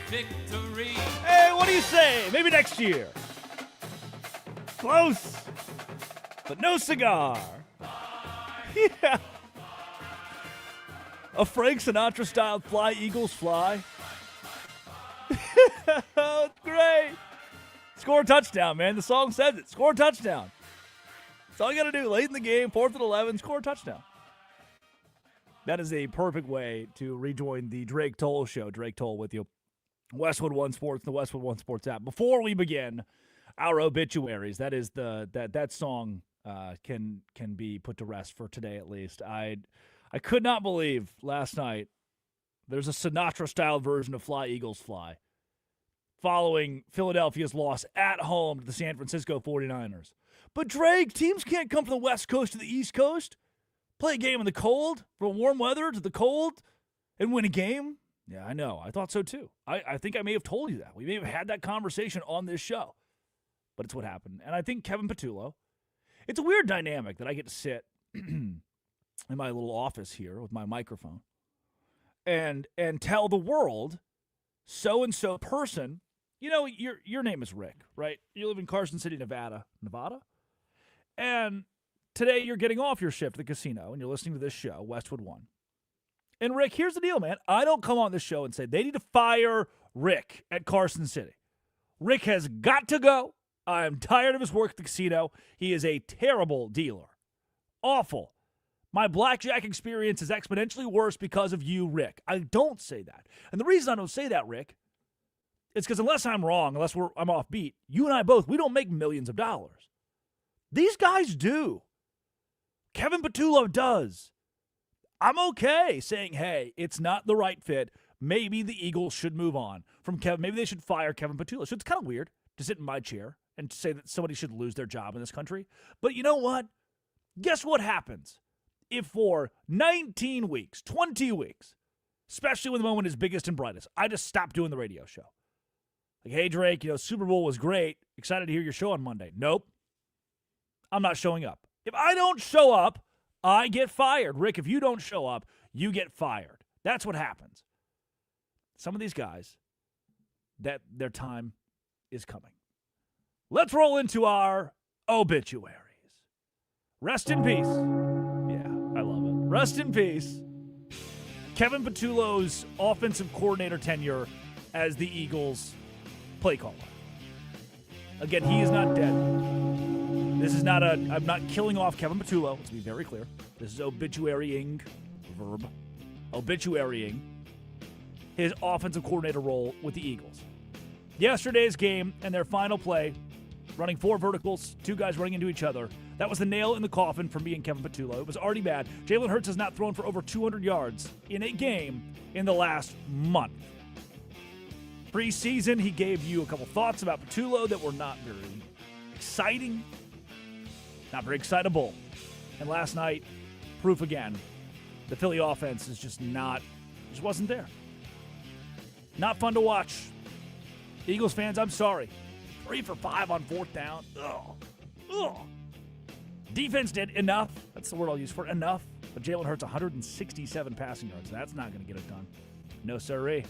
victory. Hey, what do you say? Maybe next year. Close, but no cigar. Yeah. A Frank Sinatra-style Fly Eagles Fly. Oh, it's great. Score a touchdown, man. The song says it. Score a touchdown. That's all you got to do. Late in the game, 4th and 11, score a touchdown. That is a perfect way to rejoin the Drake Toll Show. Drake Toll with you. Westwood One Sports, the Westwood One Sports app. Before we begin our obituaries, that is that song can be put to rest for today at least. I could not believe last night there's a Sinatra-style version of Fly Eagles Fly following Philadelphia's loss at home to the San Francisco 49ers. But Drake, teams can't come from the West Coast to the East Coast, play a game in the cold, from warm weather to the cold, and win a game? Yeah, I know. I thought so too. I think I may have told you that. We may have had that conversation on this show. But it's what happened. And I think Kevin Patullo, it's a weird dynamic that I get to sit in my little office here with my microphone and tell the world, so-and-so person, you know, your name is Rick, right? You live in Carson City, Nevada. And today you're getting off your shift at the casino and you're listening to this show, Westwood One. And Rick, here's the deal, man. I don't come on this show and say they need to fire Rick at Carson City. Rick has got to go. I am tired of his work at the casino. He is a terrible dealer. Awful. My blackjack experience is exponentially worse because of you, Rick. I don't say that. And the reason I don't say that, Rick, is because unless I'm wrong, unless I'm off beat, you and I both, we don't make millions of dollars. These guys do. Kevin Patullo does. I'm okay saying, hey, it's not the right fit. Maybe the Eagles should move on from Kevin. Maybe they should fire Kevin Patullo. So it's kind of weird to sit in my chair and say that somebody should lose their job in this country. But you know what? Guess what happens if for 19 weeks, 20 weeks, especially when the moment is biggest and brightest, I just stop doing the radio show? Like, hey, Drake, you know, Super Bowl was great. Excited to hear your show on Monday. Nope. I'm not showing up. If I don't show up, I get fired. Rick, if you don't show up, you get fired. That's what happens. Some of these guys, that their time is coming. Let's roll into our obituaries. Rest in peace. Yeah, I love it. Rest in peace. Kevin Patullo's offensive coordinator tenure as the Eagles play caller. Again, he is not dead. This is not I'm not killing off Kevin Patullo. Let's be very clear. This is obituarying, verb, obituarying his offensive coordinator role with the Eagles. Yesterday's game and their final play, running 4 verticals, 2 guys running into each other. That was the nail in the coffin for me and Kevin Patullo. It was already bad. Jalen Hurts has not thrown for over 200 yards in a game in the last month. Preseason, he gave you a couple thoughts about Patullo that were not very exciting, not very excitable. And last night, proof again, the Philly offense is just wasn't there. Not fun to watch. Eagles fans, I'm sorry. 3 for 5 on 4th down. Ugh. Defense did enough. That's the word I'll use for enough. But Jalen Hurts 167 passing yards. That's not going to get it done. No sirree.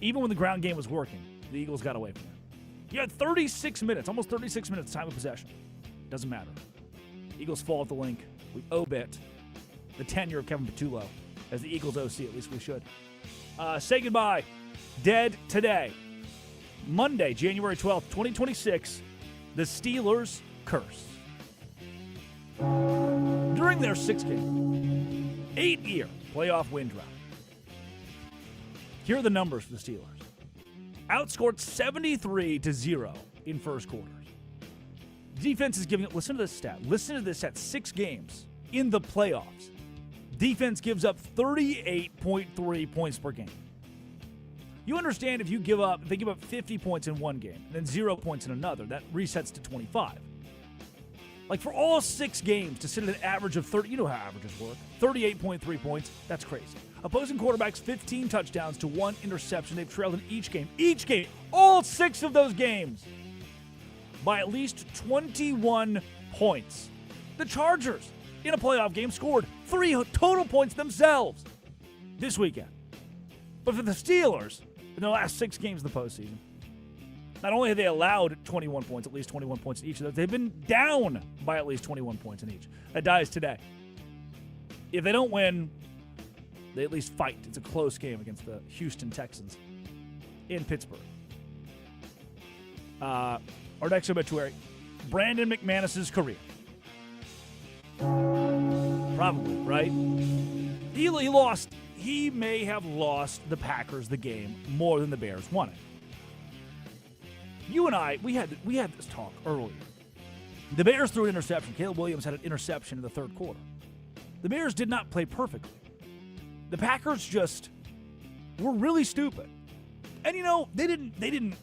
Even when the ground game was working, the Eagles got away from it. You had 36 minutes, almost 36 minutes time of possession. Doesn't matter. Eagles fall at the link. We obit the tenure of Kevin Patullo as the Eagles OC. At least we should. Say goodbye. Dead today. Monday, January 12th, 2026, the Steelers curse. During their 6-game, 8-year playoff win drought. Here are the numbers for the Steelers. Outscored 73-0 in first quarters. Defense is giving up, listen to this stat. Listen to this at 6 games in the playoffs. Defense gives up 38.3 points per game. You understand if they give up 50 points in one game and then 0 points in another, that resets to 25. Like for all 6 games to sit at an average of 30, you know how averages work, 38.3 points, that's crazy. Opposing quarterbacks 15 touchdowns to 1 interception. They've trailed in each game, all 6 of those games by at least 21 points. The Chargers in a playoff game scored 3 total points themselves this weekend. But for the Steelers, in the last 6 games of the postseason, not only have they allowed 21 points, at least 21 points in each of those, they've been down by at least 21 points in each. That dies today. If they don't win, they at least fight. It's a close game against the Houston Texans in Pittsburgh. Our next obituary, Brandon McManus's career. Probably, right? He lost. He may have lost the Packers the game more than the Bears won it. You and I, we had this talk earlier. The Bears threw an interception. Caleb Williams had an interception in the third quarter. The Bears did not play perfectly. The Packers just were really stupid. And they didn't.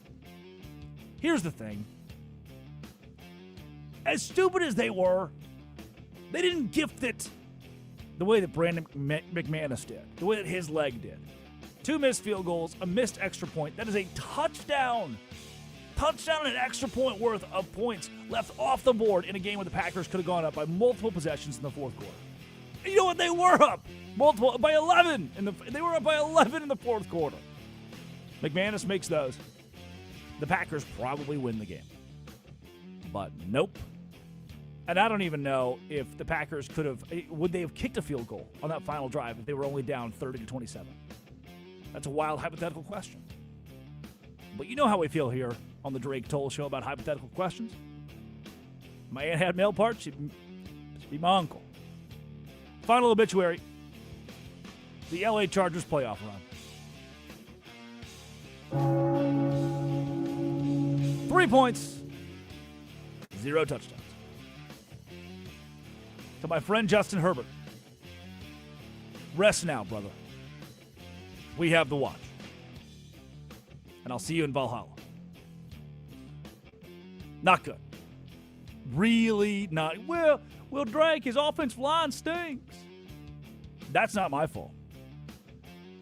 Here's the thing. As stupid as they were, they didn't gift it the way that Brandon McManus did, the way that his leg did. 2 missed field goals, a missed extra point. That is a touchdown. Touchdown and an extra point worth of points left off the board in a game where the Packers could have gone up by multiple possessions in the fourth quarter. And you know what? They were up by 11. They were up by 11 in the fourth quarter. McManus makes those. The Packers probably win the game. But nope. And I don't even know if the Packers would they have kicked a field goal on that final drive if they were only down 30-27? That's a wild hypothetical question. But you know how we feel here on the Drake Toll Show about hypothetical questions. My aunt had male parts, she'd be my uncle. Final obituary, the LA Chargers playoff run. 3 points, 0 touchdowns. To my friend Justin Herbert, rest now, brother. We have the watch. And I'll see you in Valhalla. Not good. Really not. Well, Drake, his offensive line stinks. That's not my fault.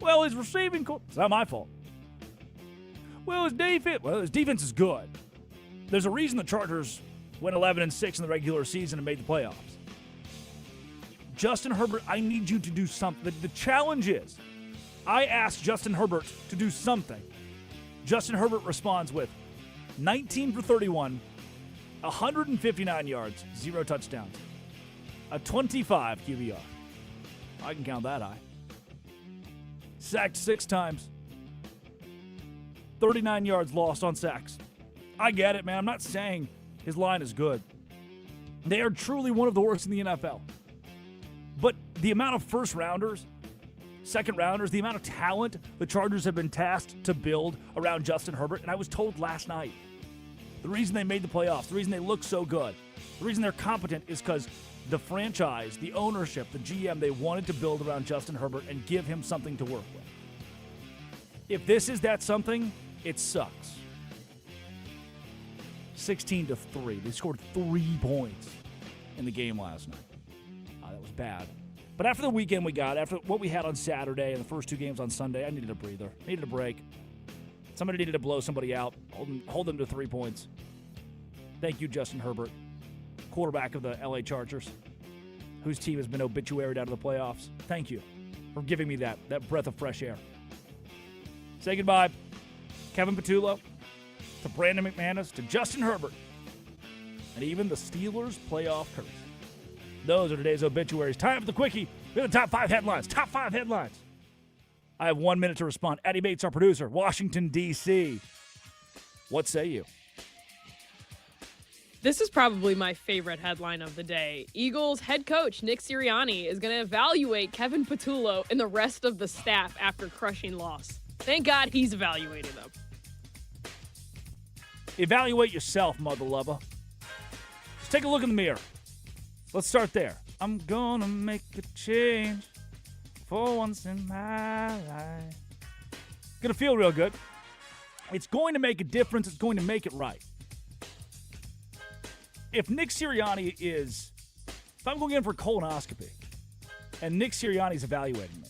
Well, his receiving core, it's not my fault. Well, his defense is good. There's a reason the Chargers went 11-6 in the regular season and made the playoffs. Justin Herbert, I need you to do something. The challenge is, I asked Justin Herbert to do something. Justin Herbert responds with 19 for 31, 159 yards, 0 touchdowns, a 25 QBR. I can count that high. Sacked 6 times, 39 yards lost on sacks. I get it, man. I'm not saying his line is good. They are truly one of the worst in the NFL. But the amount of first rounders, second rounders, the amount of talent the Chargers have been tasked to build around Justin Herbert, and I was told last night, the reason they made the playoffs, the reason they look so good, the reason they're competent is because the franchise, the ownership, the GM, they wanted to build around Justin Herbert and give him something to work with. If this is that something, it sucks. 16-3. They scored 3 points in the game last night. That was bad. But after the weekend we got, after what we had on Saturday and the first 2 games on Sunday, I needed a breather. I needed a break. Somebody needed to blow somebody out, hold them to 3 points. Thank you, Justin Herbert, quarterback of the LA Chargers, whose team has been obituaried out of the playoffs. Thank you for giving me that breath of fresh air. Say goodbye, Kevin Patullo, to Brandon McManus, to Justin Herbert, and even the Steelers' playoff curse. Those are today's obituaries. Time for the quickie. We have the top 5 headlines. Top 5 headlines. I have 1 minute to respond. Eddie Bates, our producer, Washington, D.C. What say you? This is probably my favorite headline of the day. Eagles head coach Nick Sirianni is going to evaluate Kevin Patullo and the rest of the staff after crushing loss. Thank God he's evaluating them. Evaluate yourself, mother lover. Just take a look in the mirror. Let's start there. I'm gonna make a change for once in my life. Gonna feel real good. It's going to make a difference. It's going to make it right. If Nick Sirianni if I'm going in for colonoscopy and Nick Sirianni's evaluating me,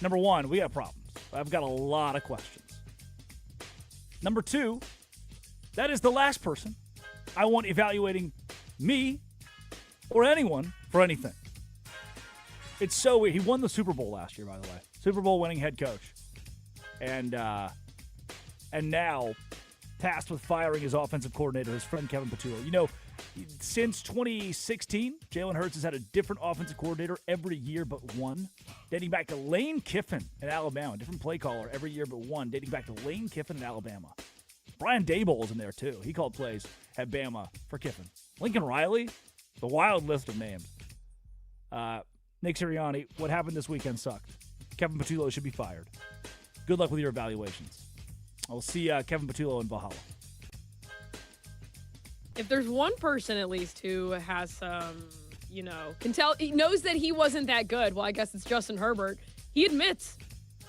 number 1, we got problems. I've got a lot of questions. Number 2, that is the last person I want evaluating me or anyone for anything. It's so weird. He won the Super Bowl last year, by the way. Super Bowl winning head coach. and now tasked with firing his offensive coordinator, his friend Kevin Patullo. You know, since 2016, Jalen Hurts has had a different offensive coordinator every year but one, dating back to Lane Kiffin in Alabama. Different play caller every year but one, dating back to Lane Kiffin in Alabama. Brian Daboll is in there, too. He called plays at Bama for Kiffin. Lincoln Riley, the wild list of names. Nick Sirianni, what happened this weekend sucked. Kevin Patullo should be fired. Good luck with your evaluations. I'll see Kevin Patullo in Valhalla. If there's one person at least who has some, can tell, he knows that he wasn't that good. Well, I guess it's Justin Herbert. He admits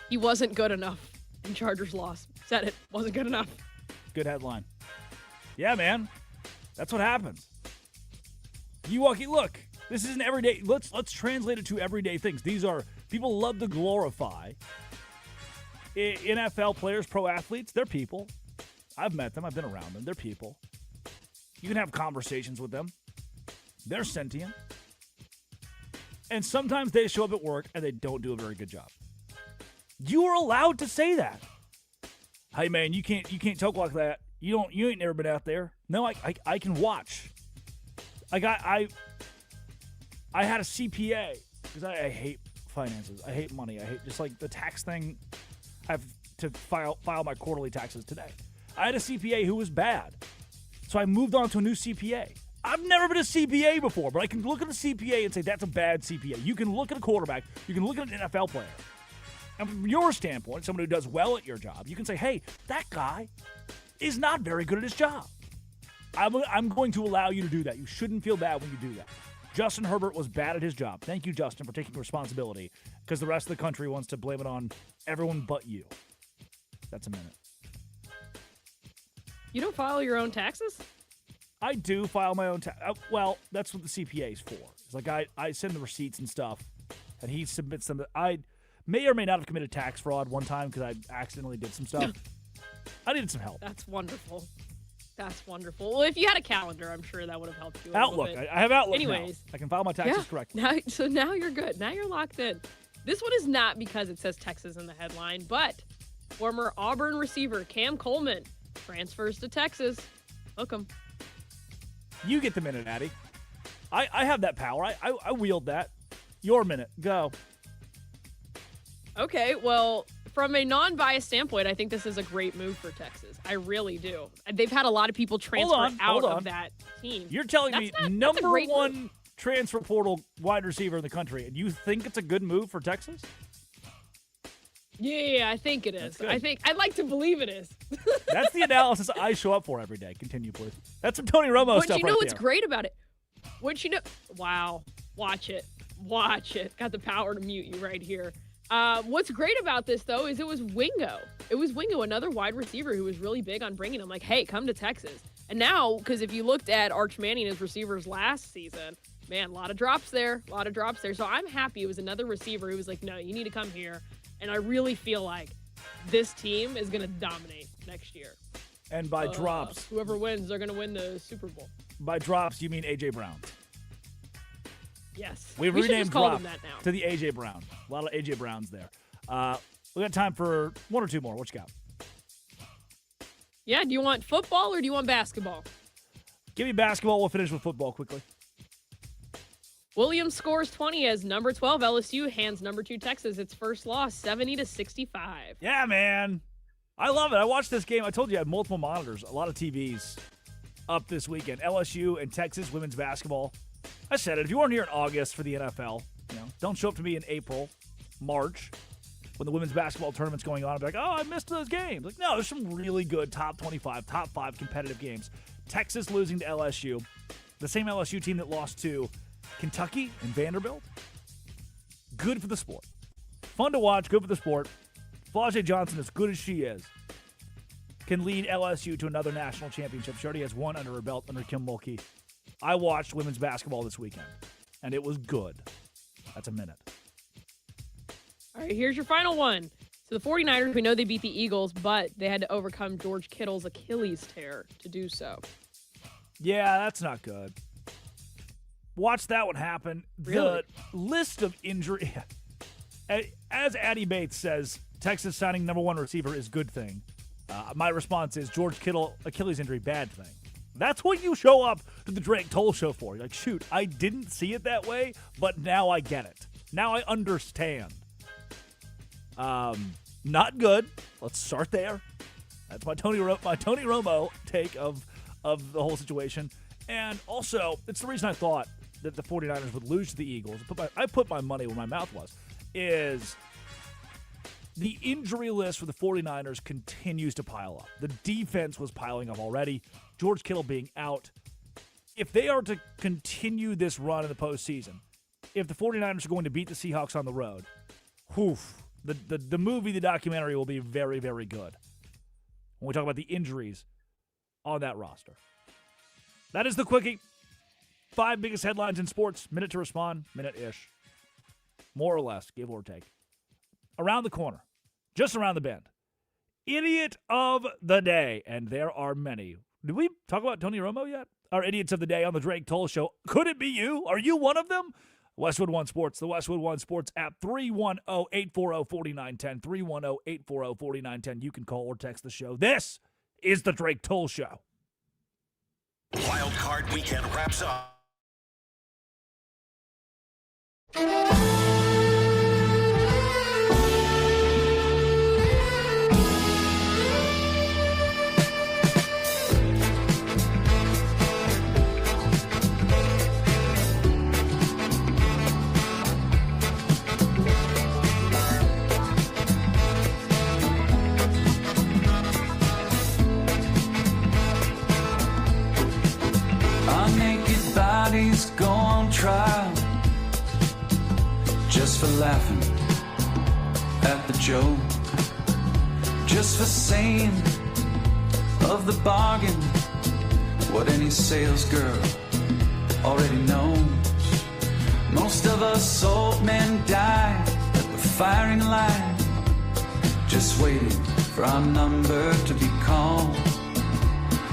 he wasn't good enough in Chargers loss. Said it. Wasn't good enough. Good headline. Yeah, man. That's what happens. Look, this is an everyday. Let's translate it to everyday things. These are, people love to glorify NFL players, pro athletes. They're people. I've met them. I've been around them. They're people. You can have conversations with them. They're sentient. And sometimes they show up at work and they don't do a very good job. You are allowed to say that. Hey man, you can't talk like that. You ain't never been out there. No, I can watch. I had a CPA because I hate finances. I hate money. I hate just like the tax thing. I have to file my quarterly taxes today. I had a CPA who was bad. So I moved on to a new CPA. I've never been a CPA before, but I can look at a CPA and say that's a bad CPA. You can look at a quarterback. You can look at an NFL player. And from your standpoint, someone who does well at your job, you can say, hey, that guy is not very good at his job. I'm going to allow you to do that. You shouldn't feel bad when you do that. Justin Herbert was bad at his job. Thank you, Justin, for taking responsibility because the rest of the country wants to blame it on everyone but you. That's a minute. You don't file your own taxes? I do file my own well, that's what the CPA is for. It's like I send the receipts and stuff, and he submits them. I may or may not have committed tax fraud one time because I accidentally did some stuff. I needed some help. That's wonderful. That's wonderful. Well, if you had a calendar, I'm sure that would have helped you a Outlook. little bit. I have Outlook. Anyways. Now. I can file my taxes correctly. Now you're good. Now you're locked in. This one is not because it says Texas in the headline, but former Auburn receiver Cam Coleman transfers to Texas. Hook 'em. You get the minute, Addy. I have that power. I wield that. Your minute. Go. Okay, well, from a non-biased standpoint, I think this is a great move for Texas. I really do. They've had a lot of people transfer out of that team. You're telling me number one transfer portal wide receiver in the country, and you think it's a good move for Texas? Yeah, I think it is. I'd like to believe it is. That's the analysis I show up for every day. Continue, please. That's some Tony Romo stuff. But you know what's great about it? Wow. Watch it. Got the power to mute you right here. What's great about this, though, is it was Wingo. It was Wingo, another wide receiver who was really big on bringing him. Like, hey, come to Texas. And now, because if you looked at Arch Manning as receivers last season, man, a lot of drops there. So I'm happy it was another receiver who was like, no, you need to come here. And I really feel like this team is going to dominate next year. And by drops, whoever wins, they're going to win the Super Bowl. By drops, you mean A.J. Brown. Yes. We've renamed drop to the A.J. Brown. A lot of A.J. Browns there. We got time for one or two more. What you got? Yeah, do you want football or do you want basketball? Give me basketball. We'll finish with football quickly. Williams scores 20 as number 12 LSU hands number 2 Texas its first loss, 70-65. Yeah, man. I love it. I watched this game. I told you I had multiple monitors, a lot of TVs up this weekend. LSU and Texas women's basketball. I said it. If you weren't here in August for the NFL, don't show up to me in April, March, when the women's basketball tournament's going on. I'll be like, oh, I missed those games. Like, no, there's some really good top 25, top 5 competitive games. Texas losing to LSU, the same LSU team that lost to Kentucky and Vanderbilt. Good for the sport. Fun to watch, good for the sport. Flau'jae Johnson, as good as she is, can lead LSU to another national championship. She already has one under her belt under Kim Mulkey. I watched women's basketball this weekend, and it was good. That's a minute. All right, here's your final one. So the 49ers, we know they beat the Eagles, but they had to overcome George Kittle's Achilles tear to do so. Yeah, that's not good. Watch that one happen. Really? The list of injury, as Addie Bates says, Texas signing number one receiver is good thing. My response is George Kittle, Achilles injury, bad thing. That's what you show up to the Drake Toll Show for. You're like, shoot, I didn't see it that way, but now I get it. Now I understand. Not good. Let's start there. That's my Tony Romo take of the whole situation. And also, it's the reason I thought that the 49ers would lose to the Eagles. I put my money where my mouth was. Is the injury list for the 49ers continues to pile up. The defense was piling up already. George Kittle being out. If they are to continue this run in the postseason, if the 49ers are going to beat the Seahawks on the road, the movie, the documentary will be very, very good when we talk about the injuries on that roster. That is the Quickie. 5 biggest headlines in sports. Minute to respond. Minute-ish. More or less, give or take. Around the corner. Just around the bend. Idiot of the day. And there are many. Did we talk about Tony Romo yet? Our idiots of the day on the Drake Toll Show. Could it be you? Are you one of them? Westwood One Sports, the Westwood One Sports app, 310-840-4910, 310-840-4910. You can call or text the show. This is the Drake Toll Show. Wild Card Weekend wraps up. Bodies go on trial just for laughing at the joke, just for saying of the bargain what any sales girl already knows. Most of us old men die at the firing line, just waiting for our number to be called.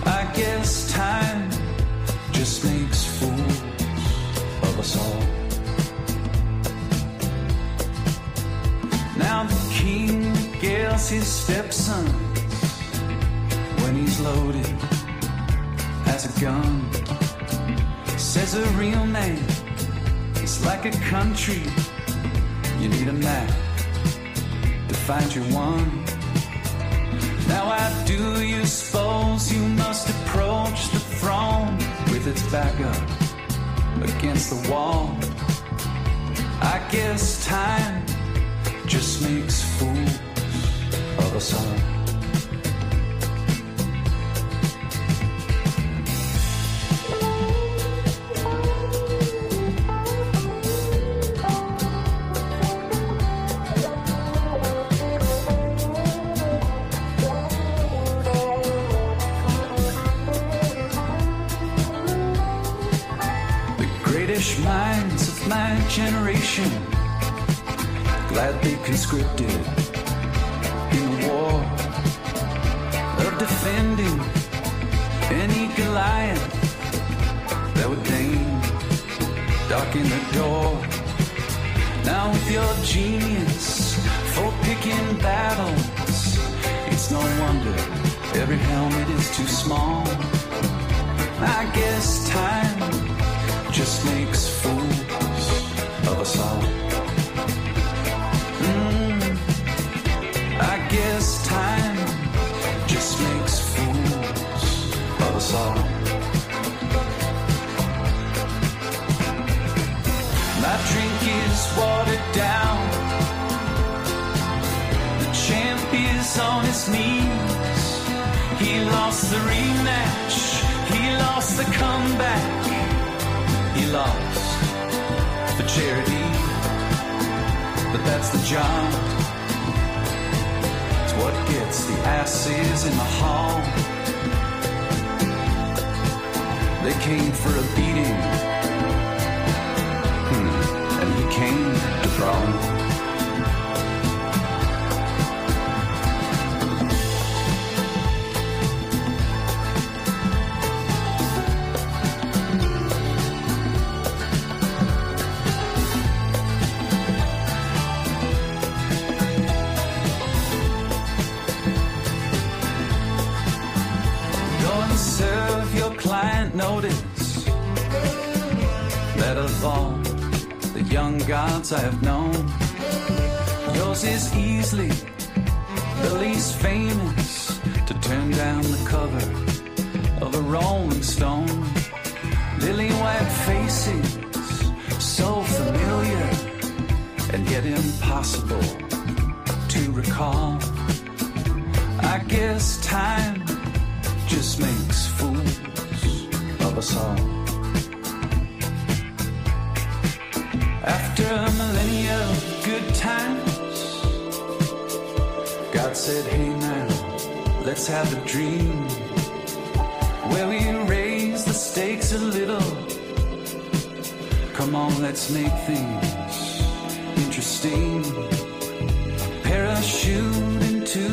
I guess time just makes fools of us all. Now the king gets his stepson when he's loaded as a gun. Says a real man is like a country. You need a map to find your one. Now how do you suppose you must approach the throne with its back up against the wall? I guess time just makes fools of us all. Minds of my generation gladly conscripted in the war of defending any Goliath that would deign darken the door. Now with your genius for picking battles, it's no wonder every helmet is too small. I guess time just makes fools of us all. I guess time just makes fools of us all. My drink is watered down. The champ is on his knees. He lost the rematch. He lost the comeback. He lost for charity, but that's the job. It's what gets the asses in the hall. They came for a beating, and he came to brawl. client notice that of all the young gods I have known, yours is easily the least famous to turn down the cover of a Rolling Stone. Lily white faces, so familiar and yet impossible to recall. I guess time just makes fools of us all. After a millennia of good times, God said, hey now, let's have a dream where we raise the stakes a little. Come on, let's make things interesting. Parachute into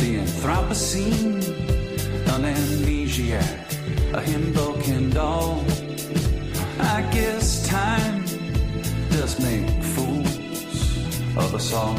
the Anthropocene, an amnesiac, a himbo and all. I guess time does make fools of us all.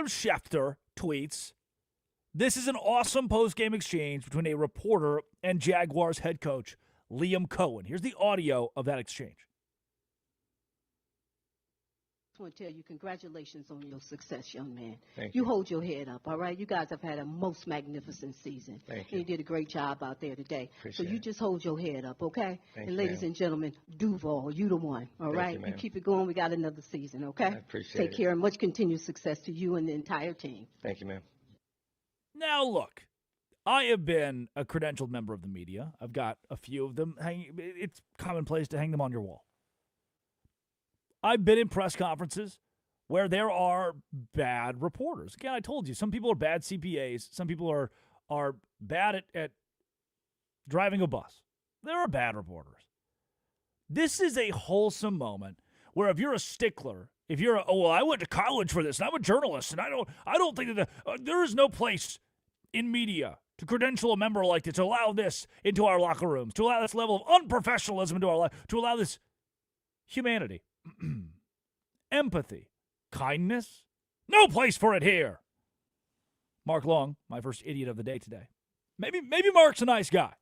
Schefter tweets, "This is an awesome post-game exchange between a reporter and Jaguars head coach Liam Cohen." Here's the audio of that exchange. I want to tell you congratulations on your success, young man. Thank you. You hold your head up, all right? You guys have had a most magnificent season. Thank you. You did a great job out there today. Appreciate so you just hold your head up, okay? Thank and you, ladies ma'am. and gentlemen, Duval, you the one, all Thank right? you, ma'am. keep it going. We got another season, okay? I appreciate Take it. care and much continued success to you and the entire team. Thank you, ma'am. Now, look, I have been a credentialed member of the media. I've got a few of them. It's commonplace to hang them on your wall. I've been in press conferences where there are bad reporters. Again, I told you, some people are bad CPAs. Some people are bad at driving a bus. There are bad reporters. This is a wholesome moment where if you're a stickler, if you're I went to college for this, and I'm a journalist, and I don't think that there is no place in media to credential a member like this, to allow this into our locker rooms, to allow this level of unprofessionalism into our life, to allow this humanity, empathy, kindness. No place for it here. Mark Long, my first idiot of the day today. Maybe Mark's a nice guy.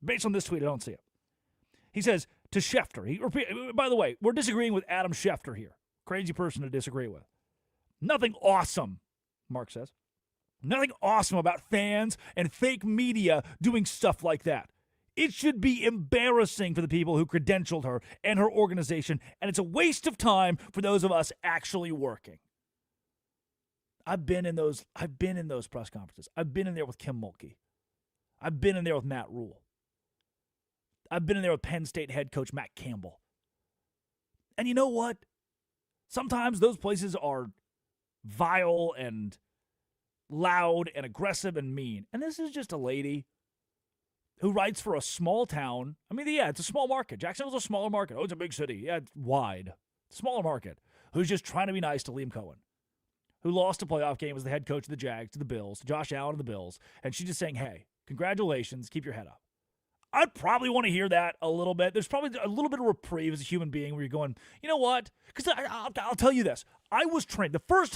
Based on this tweet, I don't see it. He says to Schefter, by the way, we're disagreeing with Adam Schefter here. Crazy person to disagree with. Nothing awesome, Mark says. Nothing awesome about fans and fake media doing stuff like that. It should be embarrassing for the people who credentialed her and her organization, and it's a waste of time for those of us actually working. I've been in those press conferences. I've been in there with Kim Mulkey. I've been in there with Matt Rule. I've been in there with Penn State head coach Matt Campbell. And you know what? Sometimes those places are vile and loud and aggressive and mean. And this is just a lady who writes for a small town. I mean, yeah, it's a small market. Jacksonville's a smaller market. Oh, it's a big city. Yeah, it's wide. Smaller market. Who's just trying to be nice to Liam Cohen, who lost a playoff game as the head coach of the Jags to the Bills, to Josh Allen and the Bills, and she's just saying, hey, congratulations, keep your head up. I'd probably want to hear that a little bit. There's probably a little bit of reprieve as a human being where you're going, you know what? Because I'll tell you this. I was trained. The first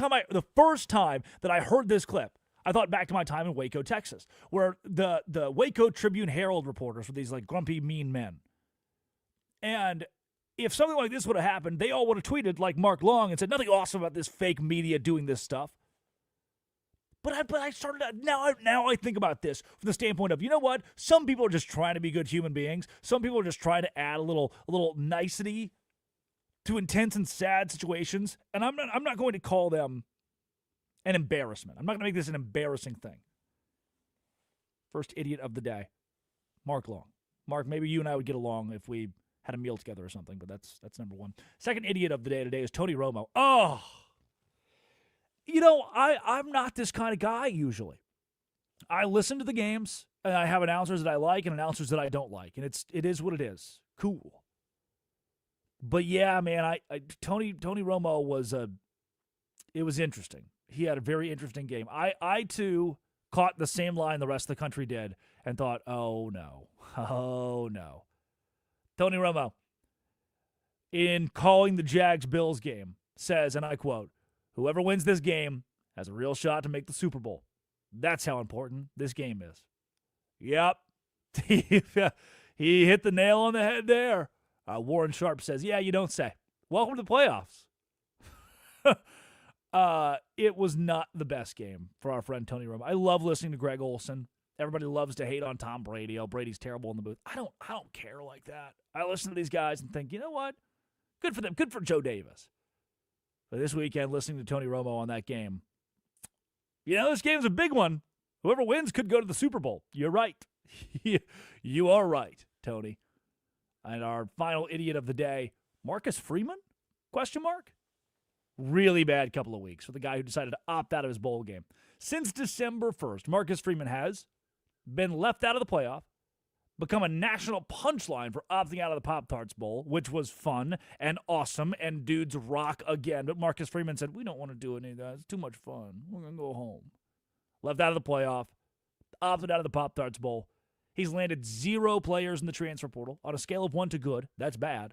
time that I heard this clip, I thought back to my time in Waco, Texas, where the Waco Tribune-Herald reporters were these like grumpy, mean men. And if something like this would have happened, they all would have tweeted like Mark Long and said, nothing awesome about this fake media doing this stuff. But I started now I think about this from the standpoint of, you know what? Some people are just trying to be good human beings. Some people are just trying to add a little nicety to intense and sad situations, and I'm not going to call them an embarrassment. I'm not going to make this an embarrassing thing. First idiot of the day, Mark Long. Mark, maybe you and I would get along if we had a meal together or something, but that's number one. Second idiot of the day today is Tony Romo. Oh. You know, I'm not this kind of guy usually. I listen to the games, and I have announcers that I like and announcers that I don't like, and it is what it is. Cool. But yeah, man, Tony Romo was it was interesting. He had a very interesting game. I too caught the same line the rest of the country did and thought, oh no. Tony Romo, in calling the Jags-Bills game, says, and I quote, whoever wins this game has a real shot to make the Super Bowl. That's how important this game is. Yep. He hit the nail on the head there. Warren Sharp says, yeah, you don't say. Welcome to the playoffs. It was not the best game for our friend Tony Romo. I love listening to Greg Olson. Everybody loves to hate on Tom Brady. Oh, Brady's terrible in the booth. I don't care like that. I listen to these guys and think, you know what? Good for them. Good for Joe Davis. But this weekend, listening to Tony Romo on that game, you know, this game's a big one. Whoever wins could go to the Super Bowl. You're right. You are right, Tony. And our final idiot of the day, Marcus Freeman? Question mark? Really bad couple of weeks for the guy who decided to opt out of his bowl game. Since December 1st, Marcus Freeman has been left out of the playoff, become a national punchline for opting out of the Pop-Tarts Bowl, which was fun and awesome, and dudes rock again. But Marcus Freeman said, we don't want to do any of that. It's too much fun. We're going to go home. Left out of the playoff, opted out of the Pop-Tarts Bowl. He's landed 0 players in the transfer portal on a scale of 1 to good. That's bad.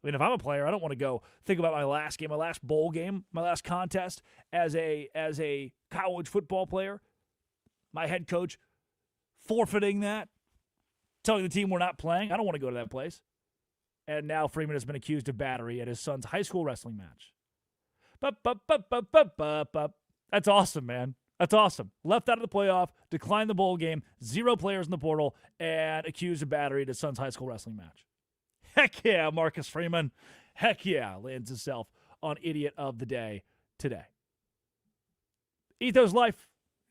I mean, if I'm a player, I don't want to go think about my last game, my last bowl game, my last contest as a college football player. My head coach forfeiting that, telling the team we're not playing. I don't want to go to that place. And now Freeman has been accused of battery at his son's high school wrestling match. That's awesome, man. That's awesome. Left out of the playoff, declined the bowl game, 0 players in the portal, and accused of battery at his son's high school wrestling match. Heck yeah, Marcus Freeman. Heck yeah, lands himself on Idiot of the Day today. Ethos Life.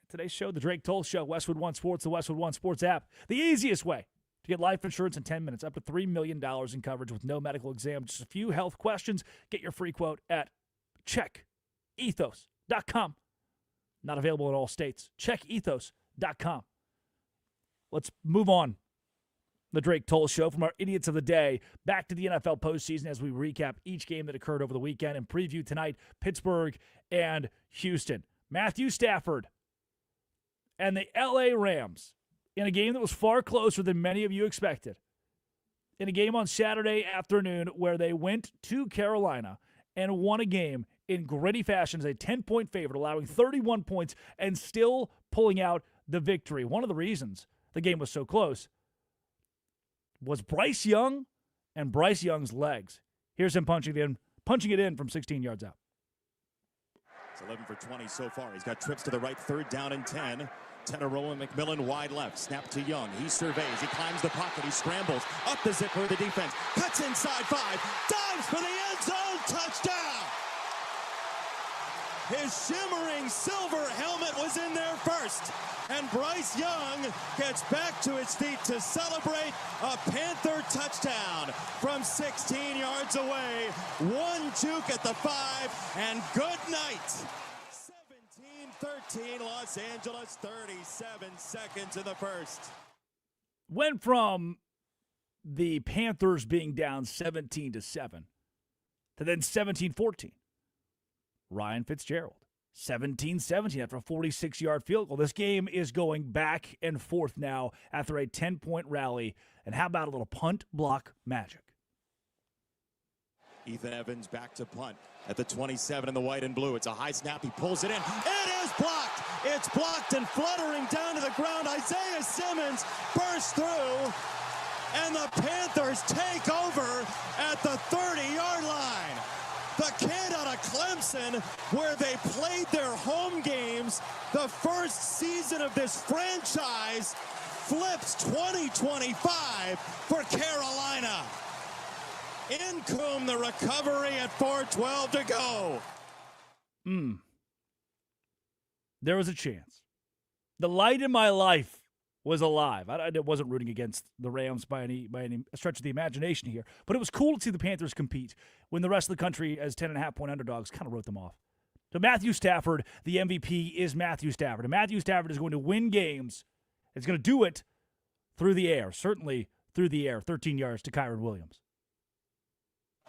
Today's show, The Drake Toll Show, Westwood One Sports, the Westwood One Sports app. The easiest way to get life insurance in 10 minutes, up to $3 million in coverage with no medical exam. Just a few health questions. Get your free quote at checkethos.com. Not available in all states. Checkethos.com. Let's move on. The Drake Toll Show, from our Idiots of the Day back to the NFL postseason as we recap each game that occurred over the weekend and preview tonight Pittsburgh and Houston. Matthew Stafford and the LA Rams in a game that was far closer than many of you expected. In a game on Saturday afternoon where they went to Carolina and won a game in gritty fashion as a 10-point favorite, allowing 31 points and still pulling out the victory. One of the reasons the game was so close was Bryce Young and Bryce Young's legs. Here's him punching it in from 16 yards out. It's 11 for 20 so far. He's got trips to the right, 3rd down and 10. Tenoroa and McMillan wide left. Snap to Young. He surveys. He climbs the pocket. He scrambles up the zipper of the defense. Cuts inside 5. Dives for the end zone. Touchdown! His shimmering silver helmet was in there first. And Bryce Young gets back to his feet to celebrate a Panther touchdown from 16 yards away. One juke at the 5, and good night. 17-13, Los Angeles, 37 seconds in the first. went from the Panthers being down 17-7 to then 17-14. Ryan Fitzgerald, 17-17 after a 46-yard field goal. This game is going back and forth now after a 10-point rally. And how about a little punt block magic? Ethan Evans back to punt at the 27 in the white and blue. It's a high snap. He pulls it in. It is blocked. It's blocked and fluttering down to the ground. Isaiah Simmons bursts through, and the Panthers take over at the 30-yard line. The kid out of Clemson, where they played their home games, the first season of this franchise, flips 20-25 for Carolina. Incombe the recovery at 4:12 to go. There was a chance. The light in my life was alive. I wasn't rooting against the Rams by any stretch of the imagination here, but it was cool to see the Panthers compete when the rest of the country, as 10.5-point underdogs, kind of wrote them off. So Matthew Stafford, the MVP, is Matthew Stafford. And Matthew Stafford is going to win games. It's going to do it through the air, certainly through the air, 13 yards to Kyren Williams.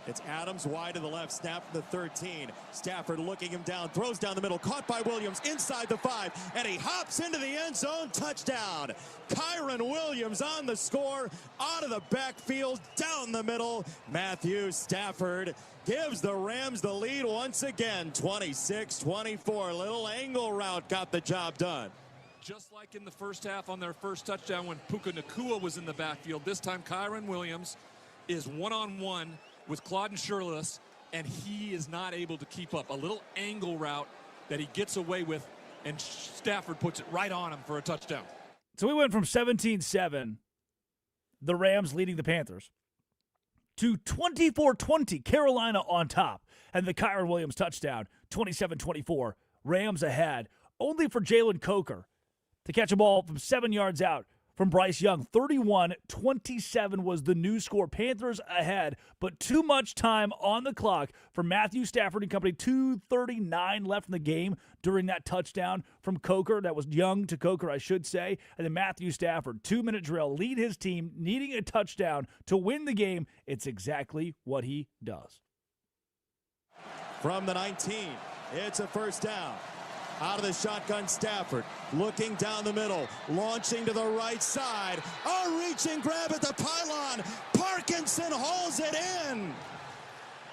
It's Adams wide to the left, snap from the 13. Stafford looking him down, throws down the middle, caught by Williams inside the 5, and he hops into the end zone, touchdown. Kyren Williams on the score, out of the backfield, down the middle. Matthew Stafford gives the Rams the lead once again, 26-24. Little angle route got the job done. Just like in the first half on their first touchdown when Puka Nacua was in the backfield, this time Kyren Williams is one-on-one with Claude Shirless, and he is not able to keep up. A little angle route that he gets away with, and Stafford puts it right on him for a touchdown. So we went from 17-7, the Rams leading the Panthers, to 24-20, Carolina on top, and the Kyren Williams touchdown, 27-24, Rams ahead, only for Jalen Coker to catch a ball from 7 yards out from Bryce Young. 31-27 was the new score. Panthers ahead, but too much time on the clock for Matthew Stafford and company. 2:39 left in the game during that touchdown from Coker. That was Young to Coker, I should say. And then Matthew Stafford, 2-minute drill, lead his team, needing a touchdown to win the game. It's exactly what he does. From the 19, it's a first down. Out of the shotgun, Stafford looking down the middle, launching to the right side. A reaching grab at the pylon. Parkinson hauls it in.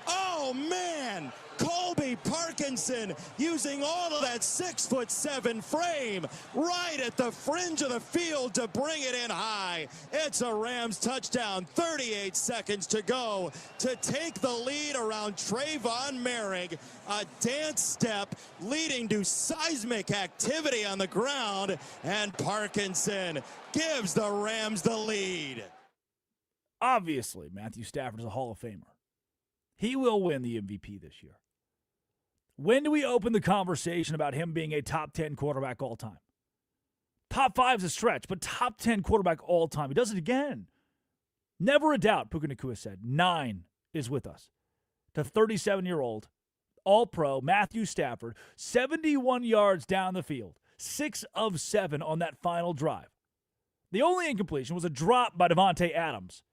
Oh, man. Colby Parkinson using all of that 6'7" frame right at the fringe of the field to bring it in high. It's a Rams touchdown. 38 seconds to go to take the lead around Trayvon Merrick. A dance step leading to seismic activity on the ground, and Parkinson gives the Rams the lead. Obviously, Matthew Stafford is a Hall of Famer. He will win the MVP this year. When do we open the conversation about him being a top 10 quarterback all time? Top 5 is a stretch, but top 10 quarterback all time. He does it again. Never a doubt, Puka Nacua said. 9 is with us. The 37-year-old, all-pro Matthew Stafford, 71 yards down the field, 6 of 7 on that final drive. The only incompletion was a drop by Devontae Adams,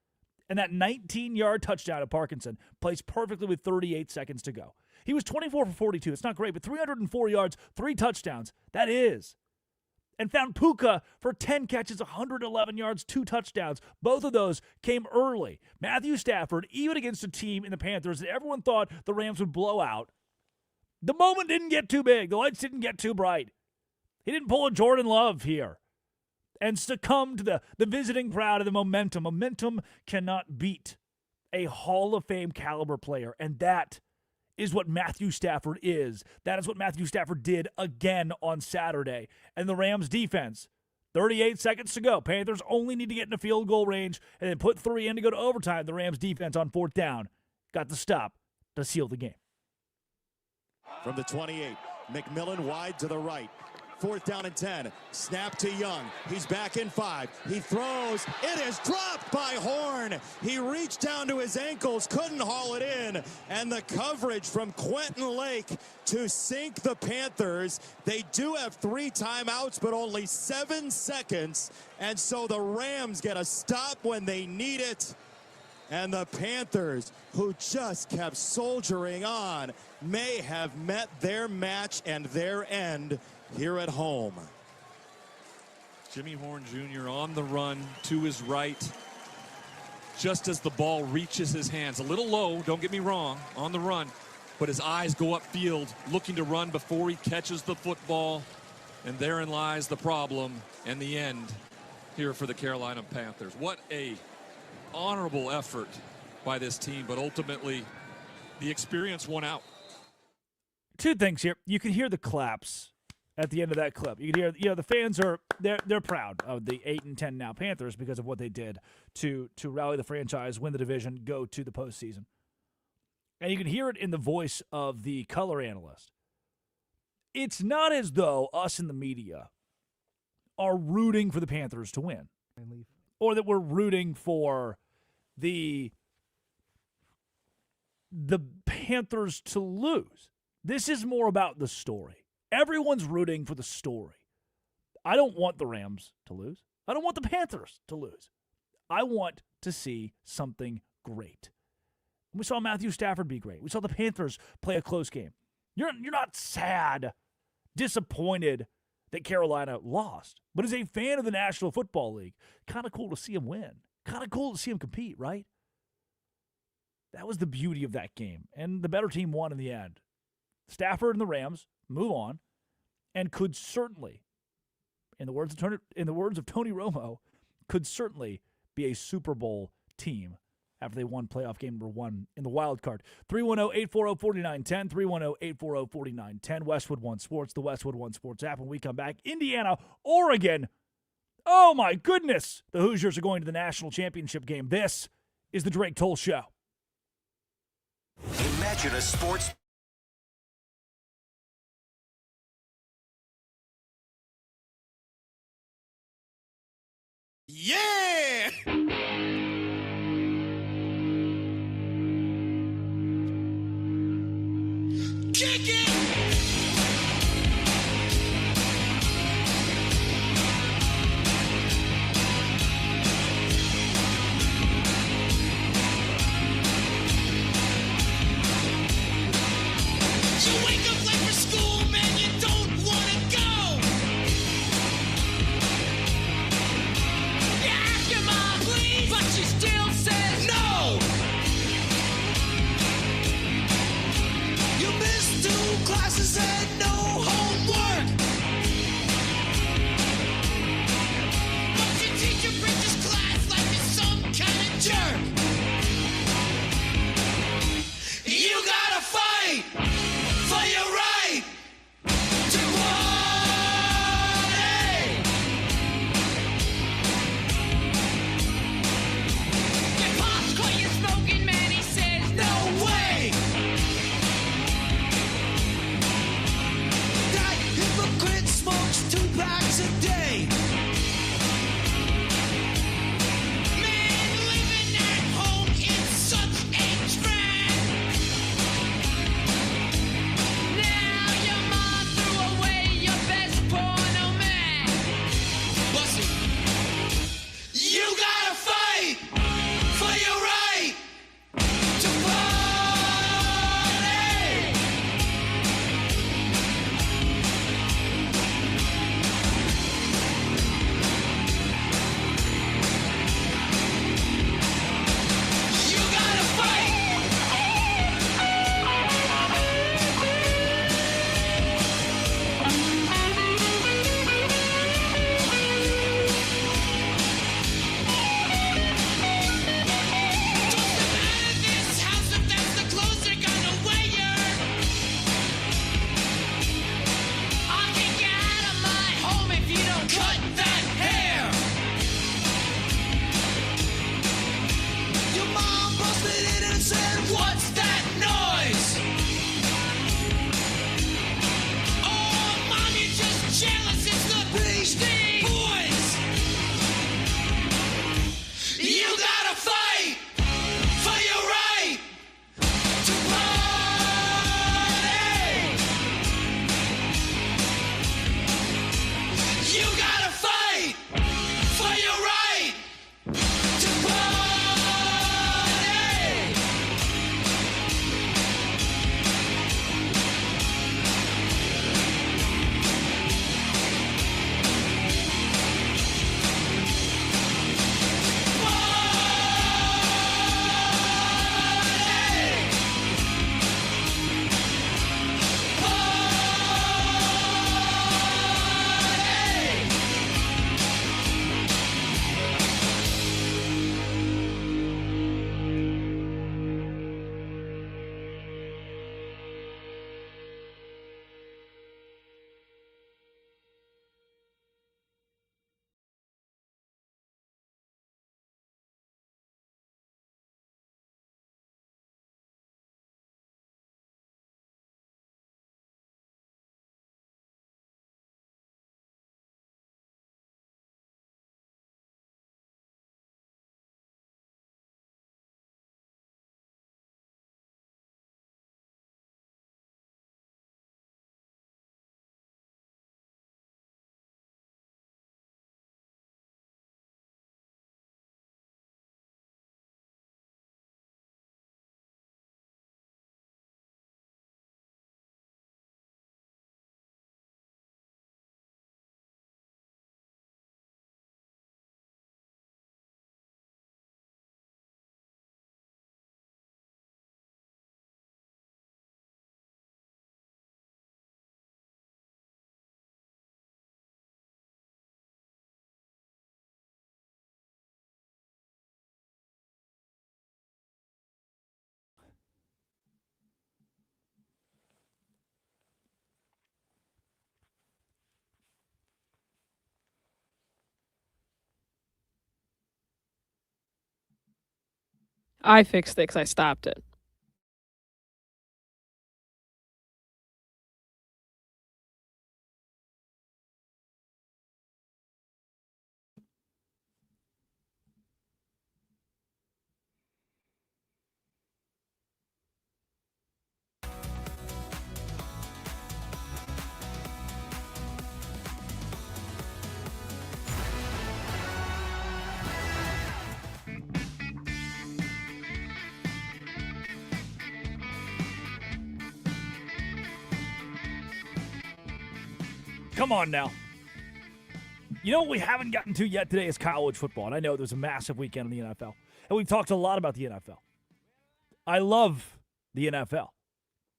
and that 19-yard touchdown to Parkinson placed perfectly with 38 seconds to go. He was 24 for 42. It's not great, but 304 yards, 3 touchdowns. That is. And found Puka for 10 catches, 111 yards, 2 touchdowns. Both of those came early. Matthew Stafford, even against a team in the Panthers that everyone thought the Rams would blow out, the moment didn't get too big. The lights didn't get too bright. He didn't pull a Jordan Love here and succumb to the visiting crowd and the momentum. Momentum cannot beat a Hall of Fame caliber player, and that is what Matthew Stafford is. That is what Matthew Stafford did again on Saturday. And the Rams defense, 38 seconds to go. Panthers only need to get in a field goal range and then put 3 in to go to overtime. The Rams defense on 4th down got the stop to seal the game. From the 28, McMillan wide to the right. 4th down and 10. Snap to Young. He's back in 5. He throws. It is dropped by Horn. He reached down to his ankles, couldn't haul it in. And the coverage from Quentin Lake to sink the Panthers. They do have 3 timeouts, but only 7 seconds. And so the Rams get a stop when they need it. And the Panthers, who just kept soldiering on, may have met their match and their end here at home. Jimmy Horn Jr. on the run to his right, just as the ball reaches his hands. A little low, don't get me wrong, on the run, but his eyes go upfield, looking to run before he catches the football. And therein lies the problem and the end here for the Carolina Panthers. What a honorable effort by this team, but ultimately the experience won out. 2 things here. You can hear the claps at the end of that clip. You can hear, the fans are they're proud of the 8-10 now Panthers because of what they did to rally the franchise, win the division, go to the postseason. And you can hear it in the voice of the color analyst. It's not as though us in the media are rooting for the Panthers to win, or that we're rooting for the Panthers to lose. This is more about the story. Everyone's rooting for the story. I don't want the Rams to lose. I don't want the Panthers to lose. I want to see something great. We saw Matthew Stafford be great. We saw the Panthers play a close game. You're not sad, disappointed that Carolina lost. But as a fan of the National Football League, kind of cool to see him win. Kind of cool to see him compete, right? That was the beauty of that game. And the better team won in the end. Stafford and the Rams move on and could certainly, in the words of Tony Romo, could certainly be a Super Bowl team after they won playoff game number 1 in the wild card. 310-840-4910, 310-840-4910, Westwood One Sports, the Westwood One Sports app. When we come back, Indiana, Oregon. Oh, my goodness. The Hoosiers are going to the national championship game. This is the Drake Toll Show. Imagine a sports... Yeah! Kick it! I fixed it because I stopped it. Come on now. You know what we haven't gotten to yet today is college football. And I know there's a massive weekend in the NFL. And we've talked a lot about the NFL. I love the NFL.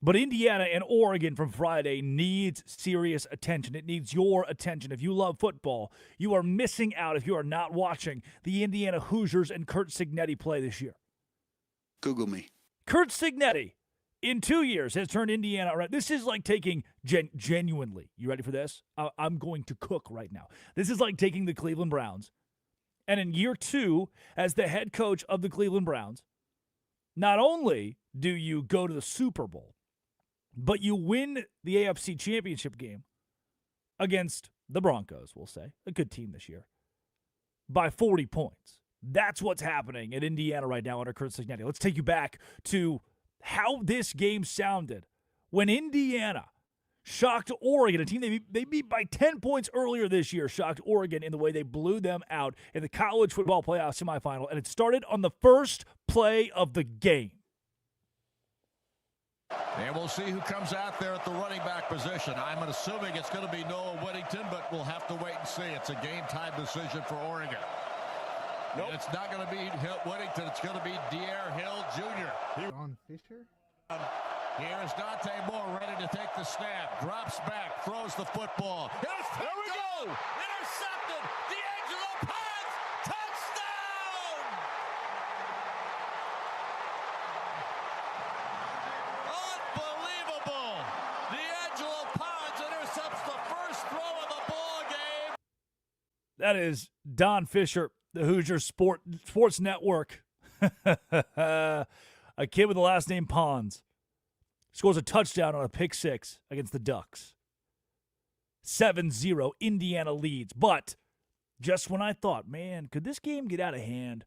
But Indiana and Oregon from Friday needs serious attention. It needs your attention. If you love football, you are missing out if you are not watching the Indiana Hoosiers and Curt Cignetti play this year. Google me. Curt Cignetti, in 2 years, has turned Indiana around. This is like taking, genuinely, you ready for this? I'm going to cook right now. This is like taking the Cleveland Browns, and in year 2, as the head coach of the Cleveland Browns, not only do you go to the Super Bowl, but you win the AFC Championship game against the Broncos, we'll say, a good team this year, by 40 points. That's what's happening in Indiana right now under Curt Cignetti. Let's take you back to how this game sounded when Indiana shocked Oregon, a team they beat by 10 points earlier this year, shocked Oregon in the way they blew them out in the college football playoff semifinal, and it started on the first play of the game. And we'll see who comes out there at the running back position. I'm assuming it's going to be Noah Whittington, but we'll have to wait and see. It's a game-time decision for Oregon. Nope. It's not going to be Whittington. It's going to be Dare Hill Jr. Don Fisher? Here is Dante Moore ready to take the snap. Drops back, throws the football. Here we go! Intercepted! D'Angelo Pons! Touchdown! Unbelievable! D'Angelo Pons intercepts the first throw of the ball game. That is Don Fisher, the Hoosier Sports Network. A kid with the last name Pons scores a touchdown on a pick six against the Ducks. 7-0, Indiana leads. But just when I thought, man, could this game get out of hand?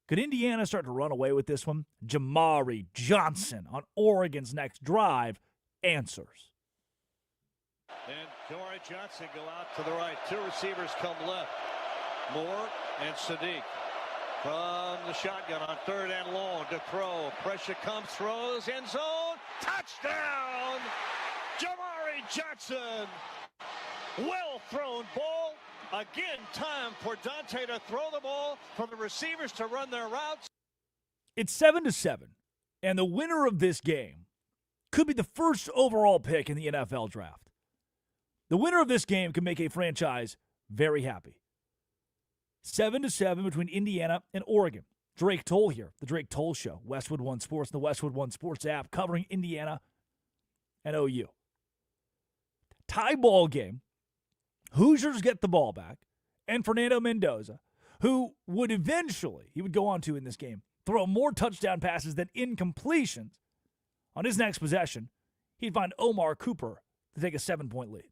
Could Indiana start to run away with this one? Jamari Johnson on Oregon's next drive answers. And Jamari Johnson go out to the right. Two receivers come left. Moore and Sadiq. From the shotgun on third and long to throw. Pressure comes, throws, end zone. Touchdown! Jamari Johnson. Well thrown ball. Again, time for Dante to throw the ball, for the receivers to run their routes. It's 7-7, and the winner of this game could be the first overall pick in the NFL draft. The winner of this game can make a franchise very happy. 7-7 between Indiana and Oregon. Drake Toll here, the Drake Toll Show, Westwood One Sports, the Westwood One Sports app, covering Indiana and OU. Tie ball game. Hoosiers get the ball back, and Fernando Mendoza, who would eventually, he would go on to in this game, throw more touchdown passes than incompletions. On his next possession, he'd find Omar Cooper to take a 7-point lead.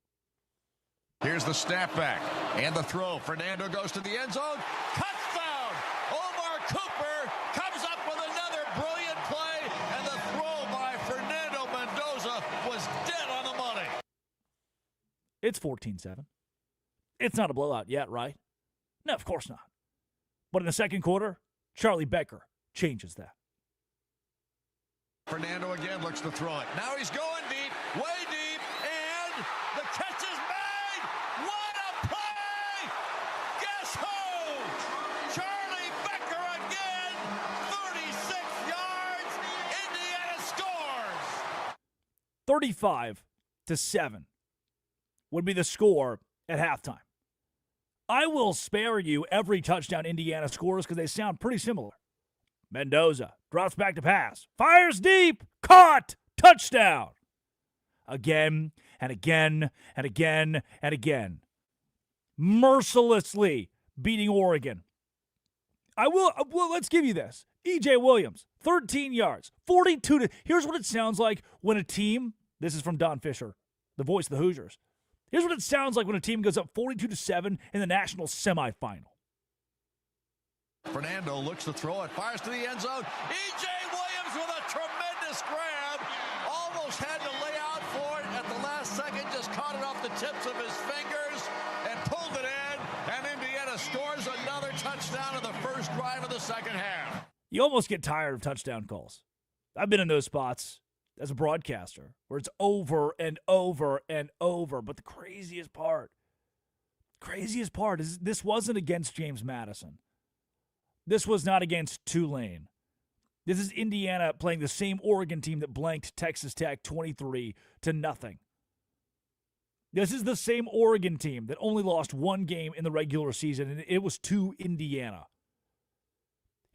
Here's the snap back and the throw. Fernando goes to the end zone. Touchdown! Omar Cooper comes up with another brilliant play, and the throw by Fernando Mendoza was dead on the money. It's 14-7. It's not a blowout yet, right? No, of course not. But in the second quarter, Charlie Becker changes that. Fernando again looks to throw it. Now he's going deep, way deep, and the catch is made! What a play! Guess who? Charlie Becker again! 36 yards! Indiana scores! 35-7 would be the score at halftime. I will spare you every touchdown Indiana scores because they sound pretty similar. Mendoza drops back to pass, fires deep, caught, touchdown. Again and again and again and again. Mercilessly beating Oregon. Well, let's give you this. E.J. Williams, 13 yards, 42 to... Here's what it sounds like when a team... This is from Don Fisher, the voice of the Hoosiers. Here's what it sounds like when a team goes up 42-7 in the national semifinal. Fernando looks to throw it, fires to the end zone. E.J. Williams with a tremendous grab. Almost had to lay out for it at the last second. Just caught it off the tips of his fingers and pulled it in. And Indiana scores another touchdown in the first drive of the second half. You almost get tired of touchdown calls. I've been in those spots as a broadcaster where it's over and over and over. But the craziest part is this wasn't against James Madison. This was not against Tulane. This is Indiana playing the same Oregon team that blanked Texas Tech 23-0. This is the same Oregon team that only lost one game in the regular season, and it was to Indiana.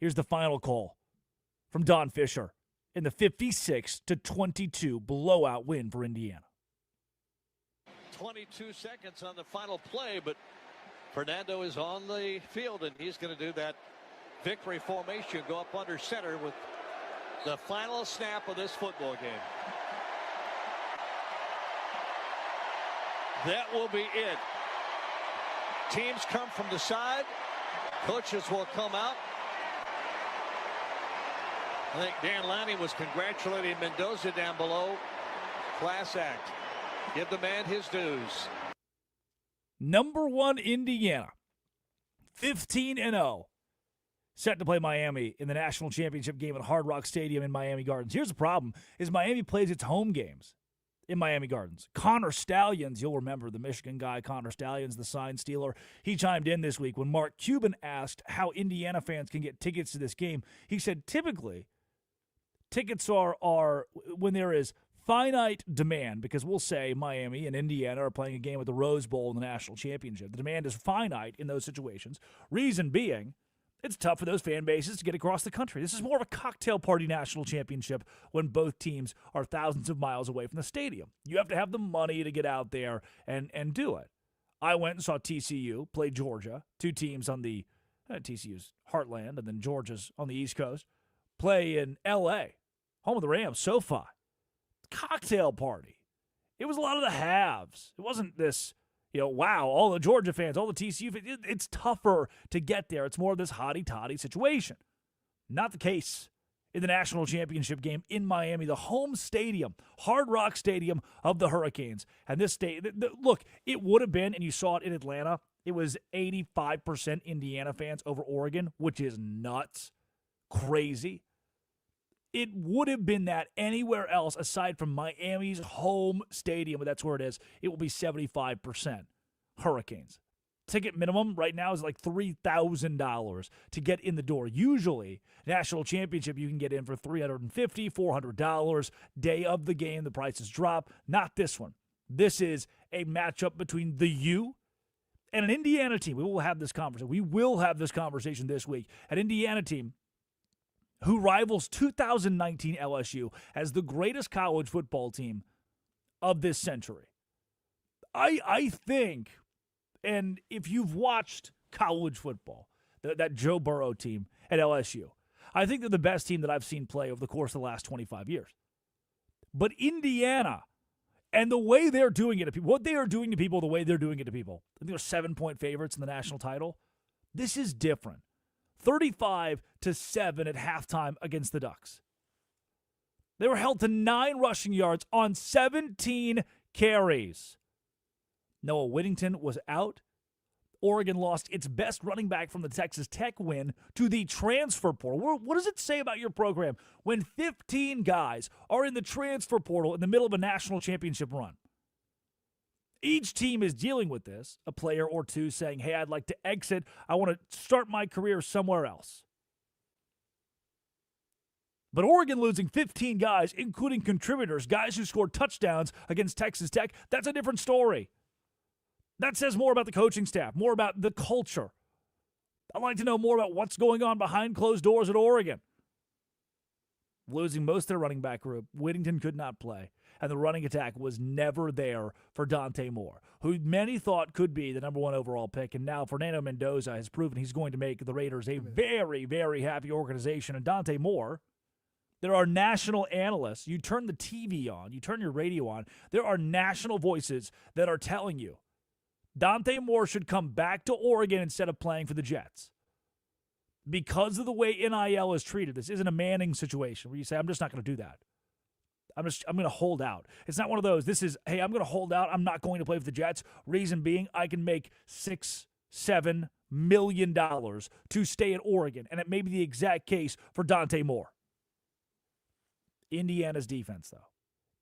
Here's the final call from Don Fisher in the 56-22 blowout win for Indiana. 22 seconds on the final play, but Fernando is on the field, and he's going to do that victory formation, go up under center with the final snap of this football game. That will be it. Teams come from the side. Coaches will come out. I think Dan Lanning was congratulating Mendoza down below. Class act. Give the man his dues. Number 1 Indiana, 15-0. Set to play Miami in the national championship game at Hard Rock Stadium in Miami Gardens. Here's the problem, is Miami plays its home games in Miami Gardens. Connor Stallions, you'll remember the Michigan guy, Connor Stallions, the sign stealer. He chimed in this week when Mark Cuban asked how Indiana fans can get tickets to this game. He said, typically, tickets are when there is finite demand, because we'll say Miami and Indiana are playing a game at the Rose Bowl in the national championship. The demand is finite in those situations. Reason being, it's tough for those fan bases to get across the country. This is more of a cocktail party national championship when both teams are thousands of miles away from the stadium. You have to have the money to get out there and do it. I went and saw TCU play Georgia, two teams on the TCU's heartland, and then Georgia's on the East Coast, play in L.A., home of the Rams, SoFi. Cocktail party. It was a lot of the halves. It wasn't this, wow, all the Georgia fans, all the TCU fans. It's tougher to get there. It's more of this hotty-toddy situation. Not the case in the national championship game in Miami, the home stadium, Hard Rock Stadium of the Hurricanes. And this look, it would have been, and you saw it in Atlanta, it was 85% Indiana fans over Oregon, which is nuts, crazy. It would have been that anywhere else aside from Miami's home stadium, but that's where it is. It will be 75% Hurricanes. Ticket minimum right now is like $3,000 to get in the door. Usually, national championship, you can get in for $350, $400. Day of the game, the prices drop. Not this one. This is a matchup between the U and an Indiana team. We will have this conversation. We will have this conversation this week. An Indiana team who rivals 2019 LSU as the greatest college football team of this century. I think, and if you've watched college football, that Joe Burrow team at LSU, I think they're the best team that I've seen play over the course of the last 25 years. But Indiana, and the way they're doing it to people, what they are doing to people, the way they're doing it to people, I think they're 7-point favorites in the national title. This is different. 35-7 at halftime against the Ducks. They were held to 9 rushing yards on 17 carries. Noah Whittington was out. Oregon lost its best running back from the Texas Tech win to the transfer portal. What does it say about your program when 15 guys are in the transfer portal in the middle of a national championship run? Each team is dealing with this, a player or two saying, hey, I'd like to exit. I want to start my career somewhere else. But Oregon losing 15 guys, including contributors, guys who scored touchdowns against Texas Tech, that's a different story. That says more about the coaching staff, more about the culture. I'd like to know more about what's going on behind closed doors at Oregon. losing most of their running back group. Whittington could not play, and the running attack was never there for Dante Moore, who many thought could be the number 1 overall pick, and now Fernando Mendoza has proven he's going to make the Raiders a very, very happy organization. And Dante Moore, there are national analysts. You turn the TV on, you turn your radio on, there are national voices that are telling you Dante Moore should come back to Oregon instead of playing for the Jets. Because of the way NIL is treated, this isn't a Manning situation where you say, I'm just not going to do that. I'm going to hold out. It's not one of those. This is, hey, I'm going to hold out. I'm not going to play for the Jets. Reason being, I can make $6-7 million to stay at Oregon. And it may be the exact case for Dante Moore. Indiana's defense, though.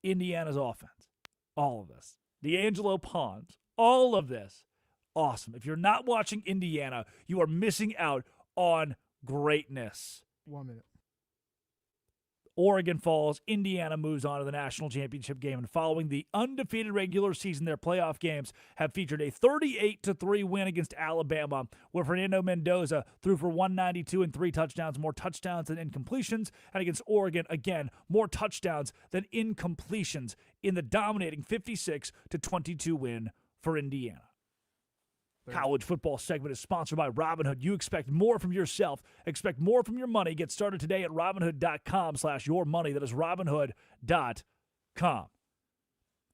Indiana's offense. All of this. D'Angelo Pons. All of this. Awesome. If you're not watching Indiana, you are missing out on greatness. 1 minute. Oregon falls. Indiana moves on to the national championship game. And following the undefeated regular season, their playoff games have featured a 38-3 win against Alabama, where Fernando Mendoza threw for 192 and 3 touchdowns, more touchdowns than incompletions. And against Oregon, again, more touchdowns than incompletions in the dominating 56-22 win for Indiana. College football segment is sponsored by Robinhood. You expect more from yourself. Expect more from your money. Get started today at Robinhood.com/yourmoney. That is Robinhood.com.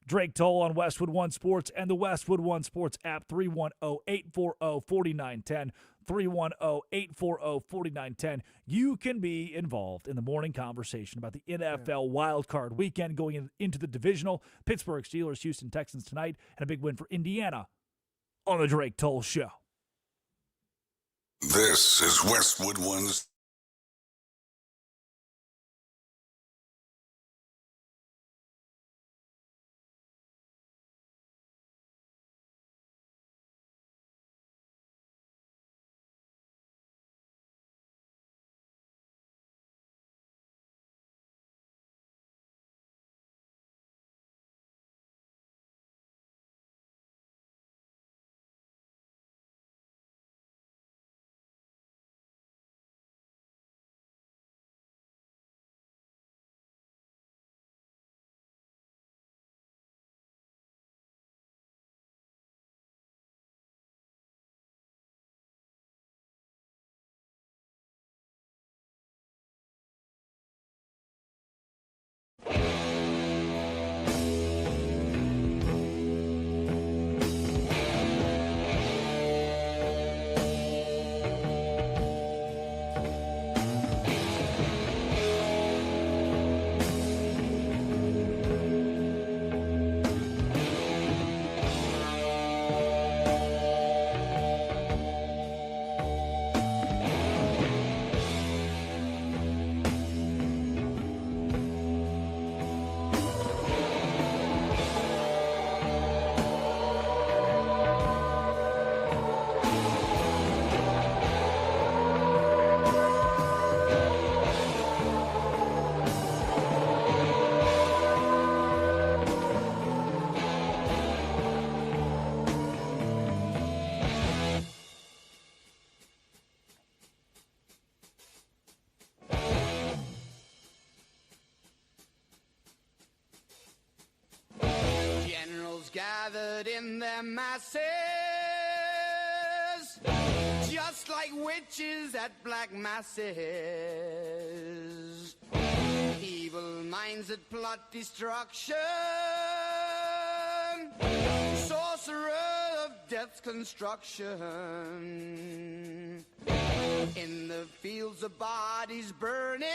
Drake Toll on Westwood One Sports and the Westwood One Sports app, 310-840-4910. 310-840-4910. You can be involved in the morning conversation about the NFL wildcard weekend going into the divisional. Pittsburgh Steelers, Houston Texans tonight, and a big win for Indiana on the Drake Toll Show. This is Westwood One's. Gathered in their masses, just like witches at black masses. Evil minds that plot destruction, sorcerer of death's construction. In the fields of bodies burning,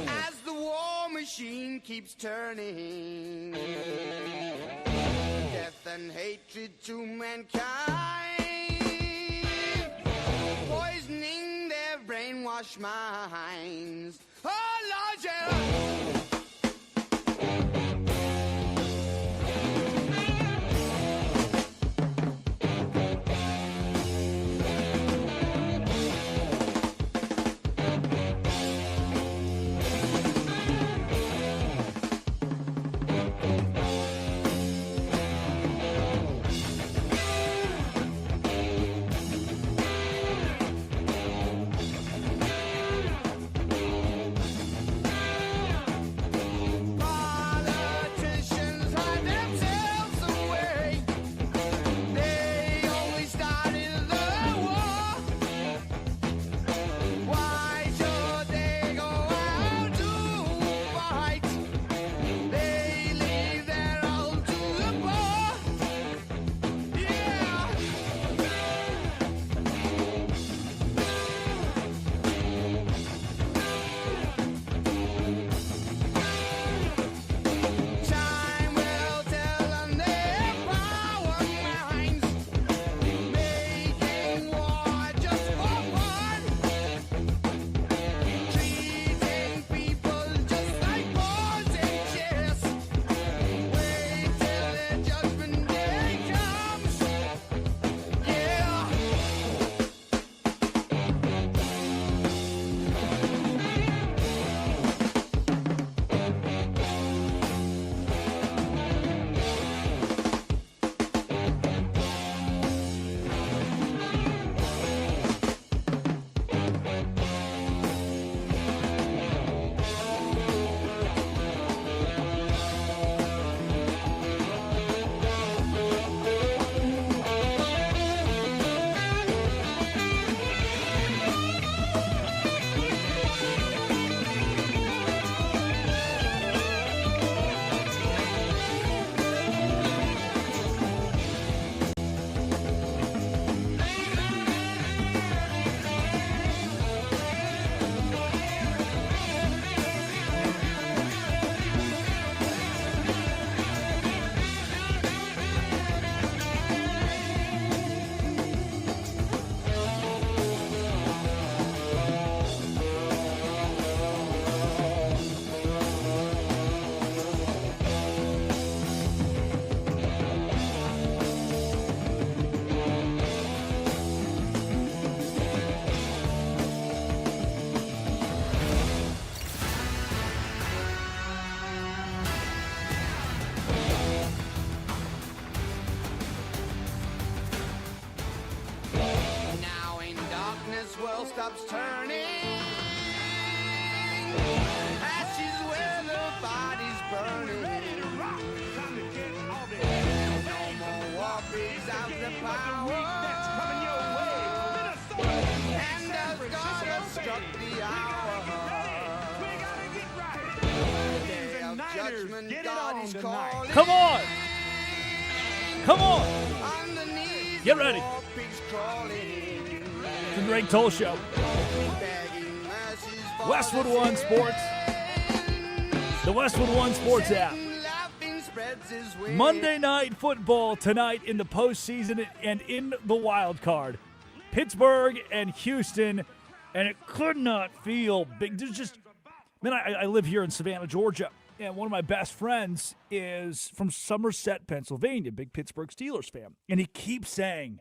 as the war machine keeps turning, death and hatred to mankind, poisoning their brainwashed minds. Oh Lord, yeah. world stops turning. Ashes where the body's burning. Ready to rock. Time to get all the no more war pigs out the power. That's coming your way. And as God has struck the hour. We gotta get right. Day of judgment, God is calling. Come on. Come on. Get ready. The Drake Toll Show. Westwood One Sports. The Westwood One Sports app. Monday Night Football tonight in the postseason and in the wild card. Pittsburgh and Houston, and it could not feel big. There's just, man, I live here in Savannah, Georgia, and one of my best friends is from Somerset, Pennsylvania, big Pittsburgh Steelers fan. And he keeps saying,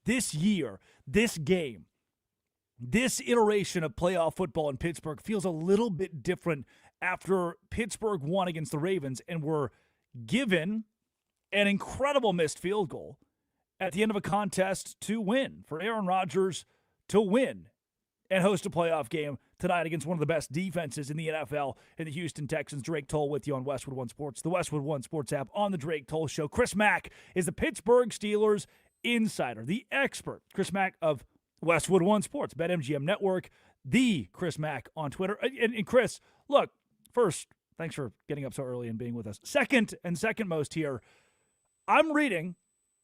this year, this game, this iteration of playoff football in Pittsburgh feels a little bit different after Pittsburgh won against the Ravens and were given an incredible missed field goal at the end of a contest to win, for Aaron Rodgers to win and host a playoff game tonight against one of the best defenses in the NFL in the Houston Texans. Drake Toll with you on Westwood One Sports, the Westwood One Sports app on the Drake Toll Show. Chris Mack is the Pittsburgh Steelers insider, the expert. Chris Mack of Westwood One Sports, BetMGM Network, the Chris Mack on Twitter. And Chris, look, first, thanks for getting up so early and being with us. Second most here, I'm reading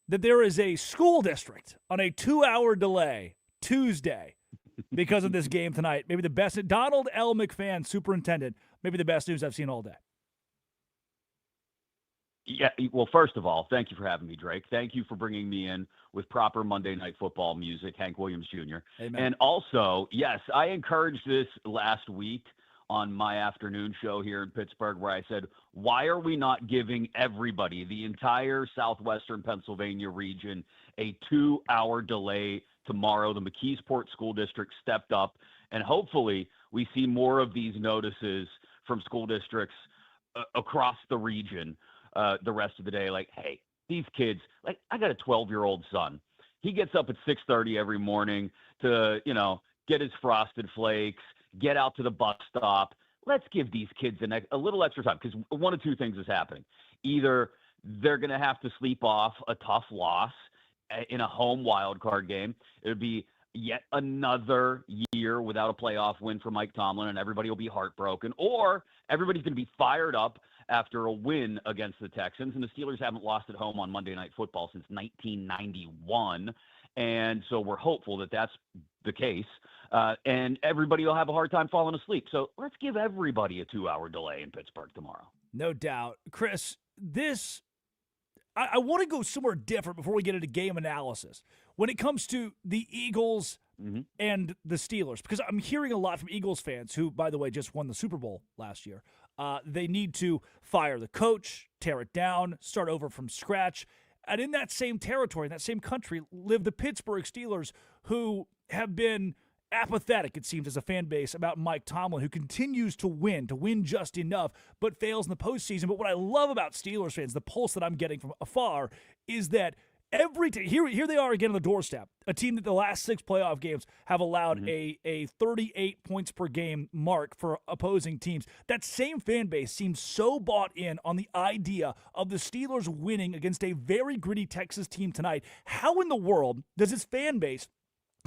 that there is a school district on a 2-hour delay Tuesday because of this game tonight. Maybe the best. Donald L. McFan, superintendent, maybe the best news I've seen all day. Yeah, well, first of all, thank you for having me, Drake. Thank you for bringing me in with proper Monday Night Football music, Hank Williams Jr. Amen. And also, yes, I encouraged this last week on my afternoon show here in Pittsburgh, where I said, why are we not giving everybody, the entire southwestern Pennsylvania region, a 2-hour delay tomorrow? The McKeesport School District stepped up, and hopefully we see more of these notices from school districts across the region the rest of the day. Like, hey, these kids, like, I got a 12-year-old son. He gets up at 6:30 every morning to, get his Frosted Flakes, get out to the bus stop. Let's give these kids a little extra time, because one of two things is happening. Either they're going to have to sleep off a tough loss in a home wild card game. It would be yet another year without a playoff win for Mike Tomlin, and everybody will be heartbroken. Or everybody's going to be fired up after a win against the Texans, and the Steelers haven't lost at home on Monday Night Football since 1991. And so we're hopeful that that's the case, and everybody will have a hard time falling asleep. So let's give everybody a 2-hour delay in Pittsburgh tomorrow. No doubt. Chris, I want to go somewhere different before we get into game analysis. When it comes to the Eagles and the Steelers, because I'm hearing a lot from Eagles fans who, by the way, just won the Super Bowl last year. They need to fire the coach, tear it down, start over from scratch. And in that same territory, in that same country, live the Pittsburgh Steelers, who have been apathetic, it seems, as a fan base about Mike Tomlin, who continues to win just enough, but fails in the postseason. But what I love about Steelers fans, the pulse that I'm getting from afar, is that here they are again on the doorstep, a team that the last 6 playoff games have allowed a 38 points per game mark for opposing teams. That same fan base seems so bought in on the idea of the Steelers winning against a very gritty Texas team tonight. How in the world does this fan base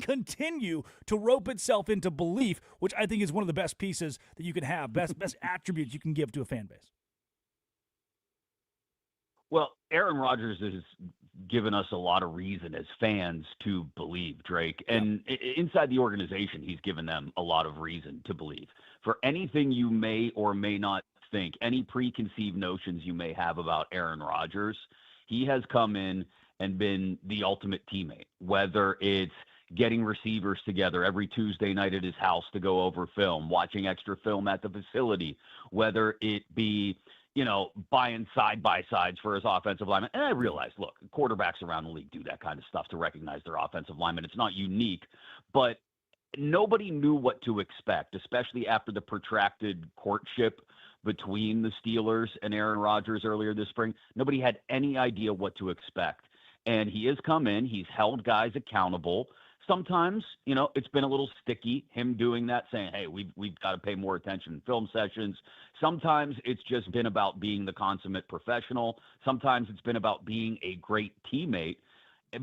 continue to rope itself into belief, which I think is one of the best pieces that you can have, best attributes you can give to a fan base? Well, Aaron Rodgers has given us a lot of reason as fans to believe, Drake. And inside the organization, he's given them a lot of reason to believe. For anything you may or may not think, any preconceived notions you may have about Aaron Rodgers, he has come in and been the ultimate teammate, whether it's getting receivers together every Tuesday night at his house to go over film, watching extra film at the facility, whether it be, buying side-by-sides for his offensive linemen. And I realize, look, quarterbacks around the league do that kind of stuff to recognize their offensive linemen. It's not unique, but nobody knew what to expect, especially after the protracted courtship between the Steelers and Aaron Rodgers earlier this spring. Nobody had any idea what to expect. And he has come in, he's held guys accountable, Sometimes, it's been a little sticky, him doing that, saying, hey, we've got to pay more attention in film sessions. Sometimes it's just been about being the consummate professional. Sometimes it's been about being a great teammate.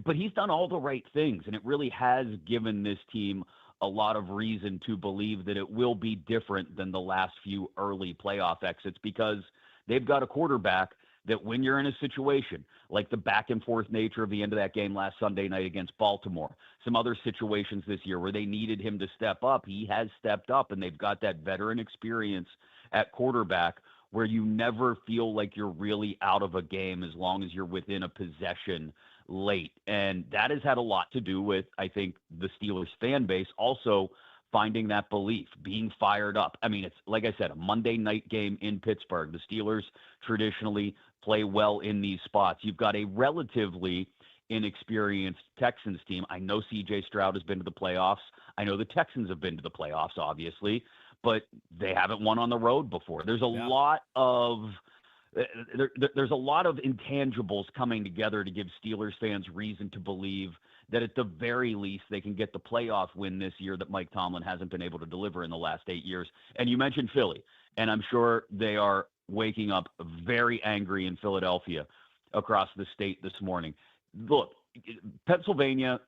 But he's done all the right things, and it really has given this team a lot of reason to believe that it will be different than the last few early playoff exits, because they've got a quarterback that when you're in a situation like the back and forth nature of the end of that game last Sunday night against Baltimore, some other situations this year where they needed him to step up, he has stepped up, and they've got that veteran experience at quarterback where you never feel like you're really out of a game as long as you're within a possession late. And that has had a lot to do with, I think, the Steelers fan base also finding that belief, being fired up. I mean, it's like I said, a Monday night game in Pittsburgh. The Steelers traditionally play well in these spots. You've got a relatively inexperienced Texans team. I know C.J. Stroud has been to the playoffs. I know the Texans have been to the playoffs, obviously, but they haven't won on the road before. There's a lot of there's a lot of intangibles coming together to give Steelers fans reason to believe that at the very least they can get the playoff win this year that Mike Tomlin hasn't been able to deliver in the last 8 years. And you mentioned Philly, and I'm sure they are waking up very angry in Philadelphia across the state this morning. Look, Pennsylvania,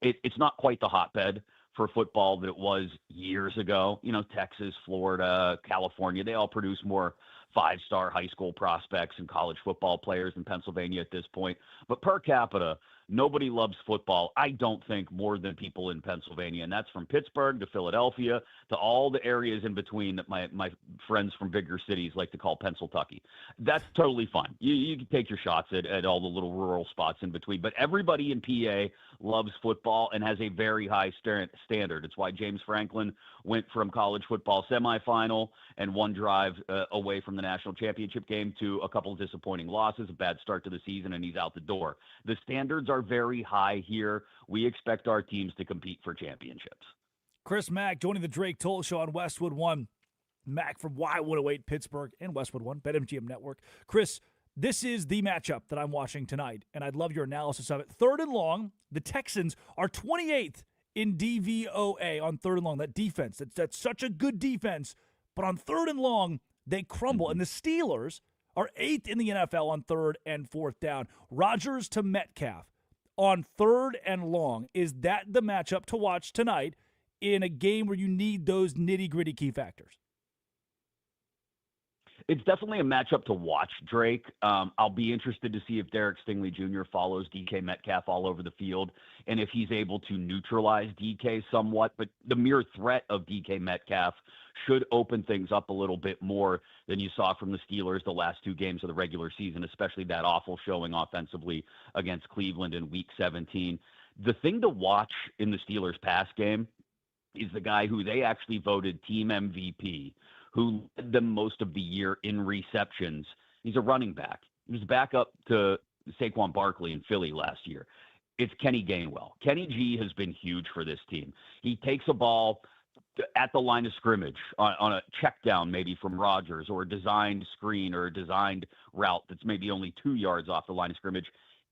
it's not quite the hotbed for football that it was years ago. Texas, Florida, California, they all produce more five-star high school prospects and college football players in Pennsylvania at this point. But per capita, nobody loves football, I don't think, more than people in Pennsylvania. And that's from Pittsburgh to Philadelphia to all the areas in between that my friends from bigger cities like to call Pennsyltucky. That's totally fine. You can take your shots at all the little rural spots in between. But everybody in PA loves football and has a very high standard. It's why James Franklin went from college football semifinal and one drive away from the national championship game to a couple of disappointing losses, a bad start to the season, and he's out the door. The standards are very high here. We expect our teams to compete for championships. Chris Mack joining the Drake Toll Show on Westwood One. Mack from Y108 Pittsburgh and Westwood One, BetMGM Network. Chris, this is the matchup that I'm watching tonight, and I'd love your analysis of it. 3rd and long, the Texans are 28th in DVOA on 3rd and long. That defense, that's such a good defense, but on 3rd and long, they crumble. And the Steelers are 8th in the NFL on 3rd and 4th down. Rodgers to Metcalf on 3rd and long. Is that the matchup to watch tonight in a game where you need those nitty-gritty key factors? It's definitely a matchup to watch, Drake. I'll be interested to see if Derek Stingley Jr. follows DK Metcalf all over the field and if he's able to neutralize DK somewhat. But the mere threat of DK Metcalf should open things up a little bit more than you saw from the Steelers the last 2 games of the regular season, especially that awful showing offensively against Cleveland in Week 17. The thing to watch in the Steelers' pass game is the guy who they actually voted team MVP, who led them most of the year in receptions. He's a running back. He was back up to Saquon Barkley in Philly last year. It's Kenny Gainwell. Kenny G has been huge for this team. He takes a ball at the line of scrimmage on a check down maybe from Rodgers, or a designed screen or a designed route that's maybe only 2 yards off the line of scrimmage,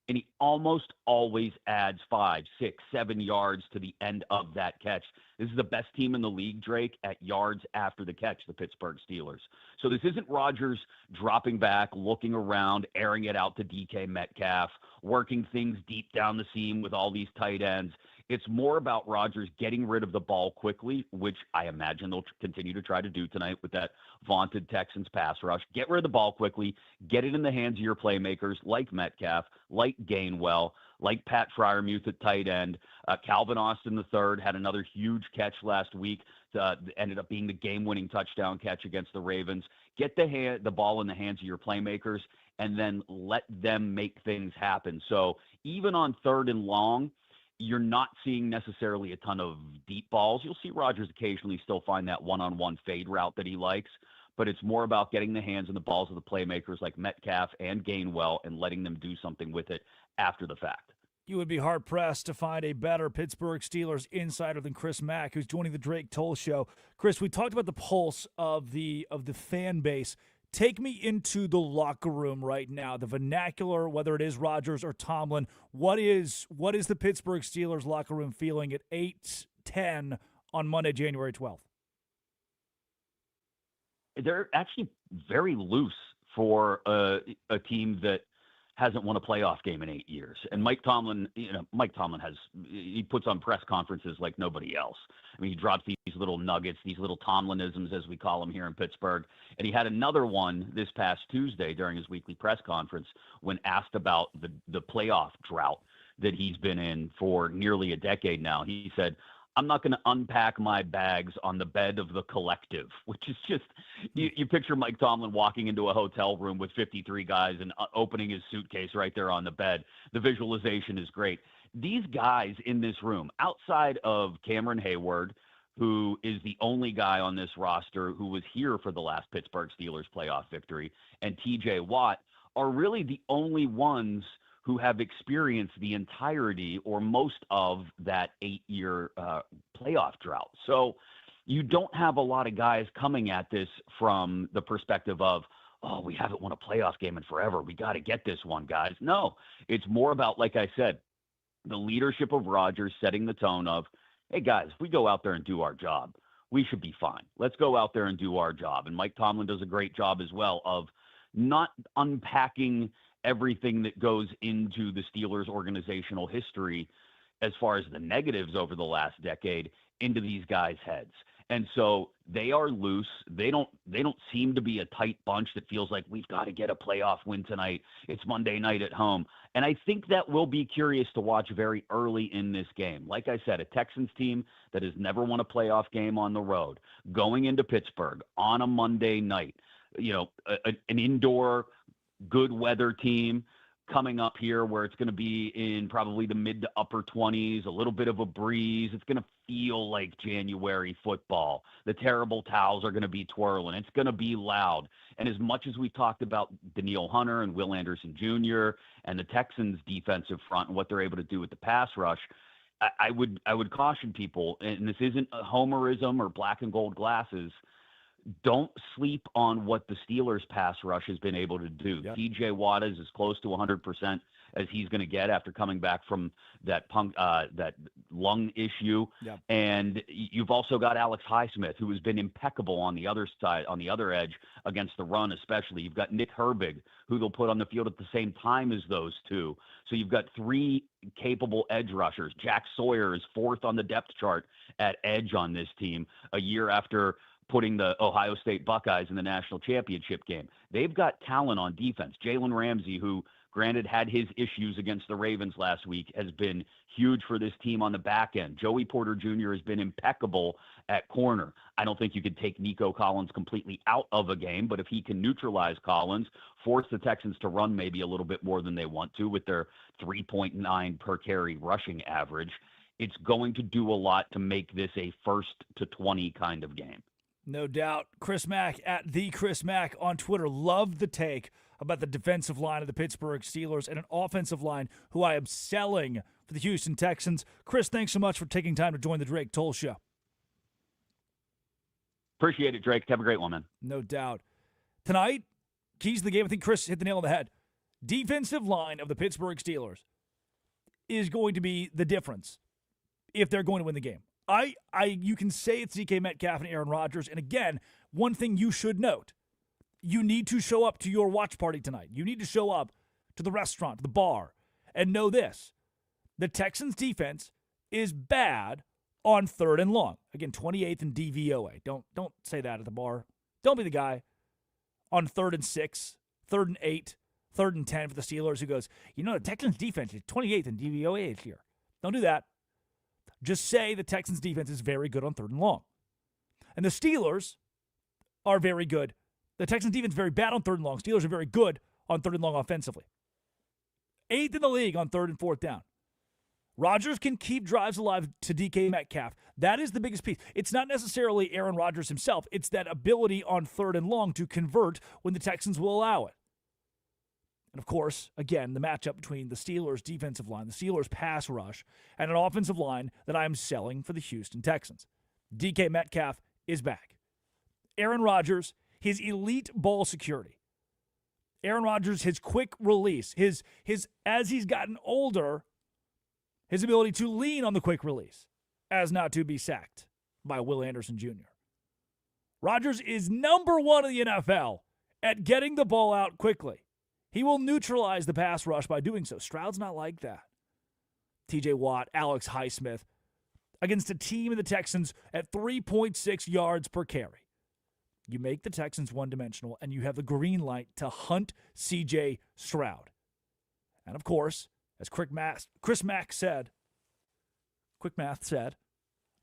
and he almost always adds 5, 6, 7 yards to the end of that catch. This is the best team in the league, Drake, at yards after the catch, the Pittsburgh Steelers. So this isn't Rodgers dropping back, looking around, airing it out to DK Metcalf, working things deep down the seam with all these tight ends. It's more about Rodgers getting rid of the ball quickly, which I imagine they'll continue to try to do tonight with that vaunted Texans pass rush. Get rid of the ball quickly, get it in the hands of your playmakers like Metcalf, like Gainwell, like Pat Freiermuth at tight end. Calvin Austin III had another huge catch last week. Ended up being the game-winning touchdown catch against the Ravens. Get the ball in the hands of your playmakers and then let them make things happen. So even on 3rd and long, you're not seeing necessarily a ton of deep balls. You'll see Rodgers occasionally still find that one-on-one fade route that he likes, but it's more about getting the hands and the balls of the playmakers like Metcalf and Gainwell and letting them do something with it after the fact. You would be hard-pressed to find a better Pittsburgh Steelers insider than Chris Mack, who's joining the Drake Toll Show. Chris, we talked about the pulse of the fan base. take me into the locker room right now, the vernacular, whether it is Rodgers or Tomlin. What is the Pittsburgh Steelers locker room feeling at 8:10 on Monday, January 12th? They're actually very loose for a team that hasn't won a playoff game in 8 years. And Mike Tomlin he puts on press conferences like nobody else. I mean, he drops these little nuggets, these little Tomlinisms, as we call them here in Pittsburgh. And he had another one this past Tuesday during his weekly press conference when asked about the playoff drought that he's been in for nearly a decade now. He said, "I'm not going to unpack my bags on the bed of the collective," which is just, you picture Mike Tomlin walking into a hotel room with 53 guys and opening his suitcase right there on the bed. The visualization is great. These guys in this room, outside of Cameron Hayward, who is the only guy on this roster who was here for the last Pittsburgh Steelers playoff victory, and TJ Watt, are really the only ones who have experienced the entirety or most of that 8-year playoff drought. So you don't have a lot of guys coming at this from the perspective of, oh, we haven't won a playoff game in forever. We got to get this one, guys. No, it's more about, like I said, the leadership of Rodgers setting the tone of, hey, guys, if we go out there and do our job, we should be fine. Let's go out there and do our job. And Mike Tomlin does a great job as well of not unpacking everything that goes into the Steelers' organizational history as far as the negatives over the last decade into these guys' heads. And so they are loose. They don't seem to be a tight bunch that feels like we've got to get a playoff win tonight. It's Monday night at home. And I think that will be curious to watch very early in this game. Like I said, a Texans team that has never won a playoff game on the road, going into Pittsburgh on a Monday night, an indoor good weather team coming up here where it's going to be in probably the mid to upper 20s, a little bit of a breeze. It's going to feel like January football. The terrible towels are going to be twirling. It's going to be loud. And as much as we've talked about Danielle Hunter and Will Anderson Jr. and the Texans defensive front and what they're able to do with the pass rush, I would caution people, and this isn't a homerism or black and gold glasses, don't sleep on what the Steelers pass rush has been able to do. Yep. TJ Watt is as close to 100% as he's going to get after coming back from that lung issue. Yep. And you've also got Alex Highsmith, who has been impeccable on the other side, on the other edge against the run especially. You've got Nick Herbig, who they'll put on the field at the same time as those two. So you've got three capable edge rushers. Jack Sawyer is fourth on the depth chart at edge on this team a year after putting the Ohio State Buckeyes in the national championship game. They've got talent on defense. Jalen Ramsey, who granted had his issues against the Ravens last week, has been huge for this team on the back end. Joey Porter Jr. has been impeccable at corner. I don't think you could take Nico Collins completely out of a game, but if he can neutralize Collins, force the Texans to run maybe a little bit more than they want to with their 3.9 per carry rushing average, it's going to do a lot to make this a 1st to 20 kind of game. No doubt. Chris Mack at the Chris Mack on Twitter. Love the take about the defensive line of the Pittsburgh Steelers and an offensive line who I am selling for the Houston Texans. Chris, thanks so much for taking time to join the Drake Toll Show. Appreciate it, Drake. Have a great one, man. No doubt. Tonight, keys to the game. I think Chris hit the nail on the head. Defensive line of the Pittsburgh Steelers is going to be the difference if they're going to win the game. You can say it's DK Metcalf and Aaron Rodgers. And again, one thing you should note, you need to show up to your watch party tonight. You need to show up to the restaurant, the bar, and know this. The Texans defense is bad on 3rd and long. Again, 28th in DVOA. Don't say that at the bar. Don't be the guy on 3rd and 6, 3rd and 8, 3rd and 10 for the Steelers who goes, the Texans defense is 28th in DVOA this year. Don't do that. Just say the Texans defense is very good on 3rd and long. And the Steelers are very good. The Texans defense is very bad on 3rd and long. Steelers are very good on 3rd and long offensively. 8th in the league on 3rd and 4th down. Rodgers can keep drives alive to DK Metcalf. That is the biggest piece. It's not necessarily Aaron Rodgers himself. It's that ability on 3rd and long to convert when the Texans will allow it. And, of course, again, the matchup between the Steelers' defensive line, the Steelers' pass rush, and an offensive line that I am selling for the Houston Texans. DK Metcalf is back. Aaron Rodgers his elite ball security. Aaron Rodgers, his quick release, his as he's gotten older, his ability to lean on the quick release as not to be sacked by Will Anderson Jr. Rodgers is number one in the NFL at getting the ball out quickly. He will neutralize the pass rush by doing so. Stroud's not like that. TJ Watt, Alex Highsmith, against a team in the Texans at 3.6 yards per carry. You make the Texans one-dimensional, and you have the green light to hunt C.J. Stroud. And, of course, as Chris Mack said, Quick Math said,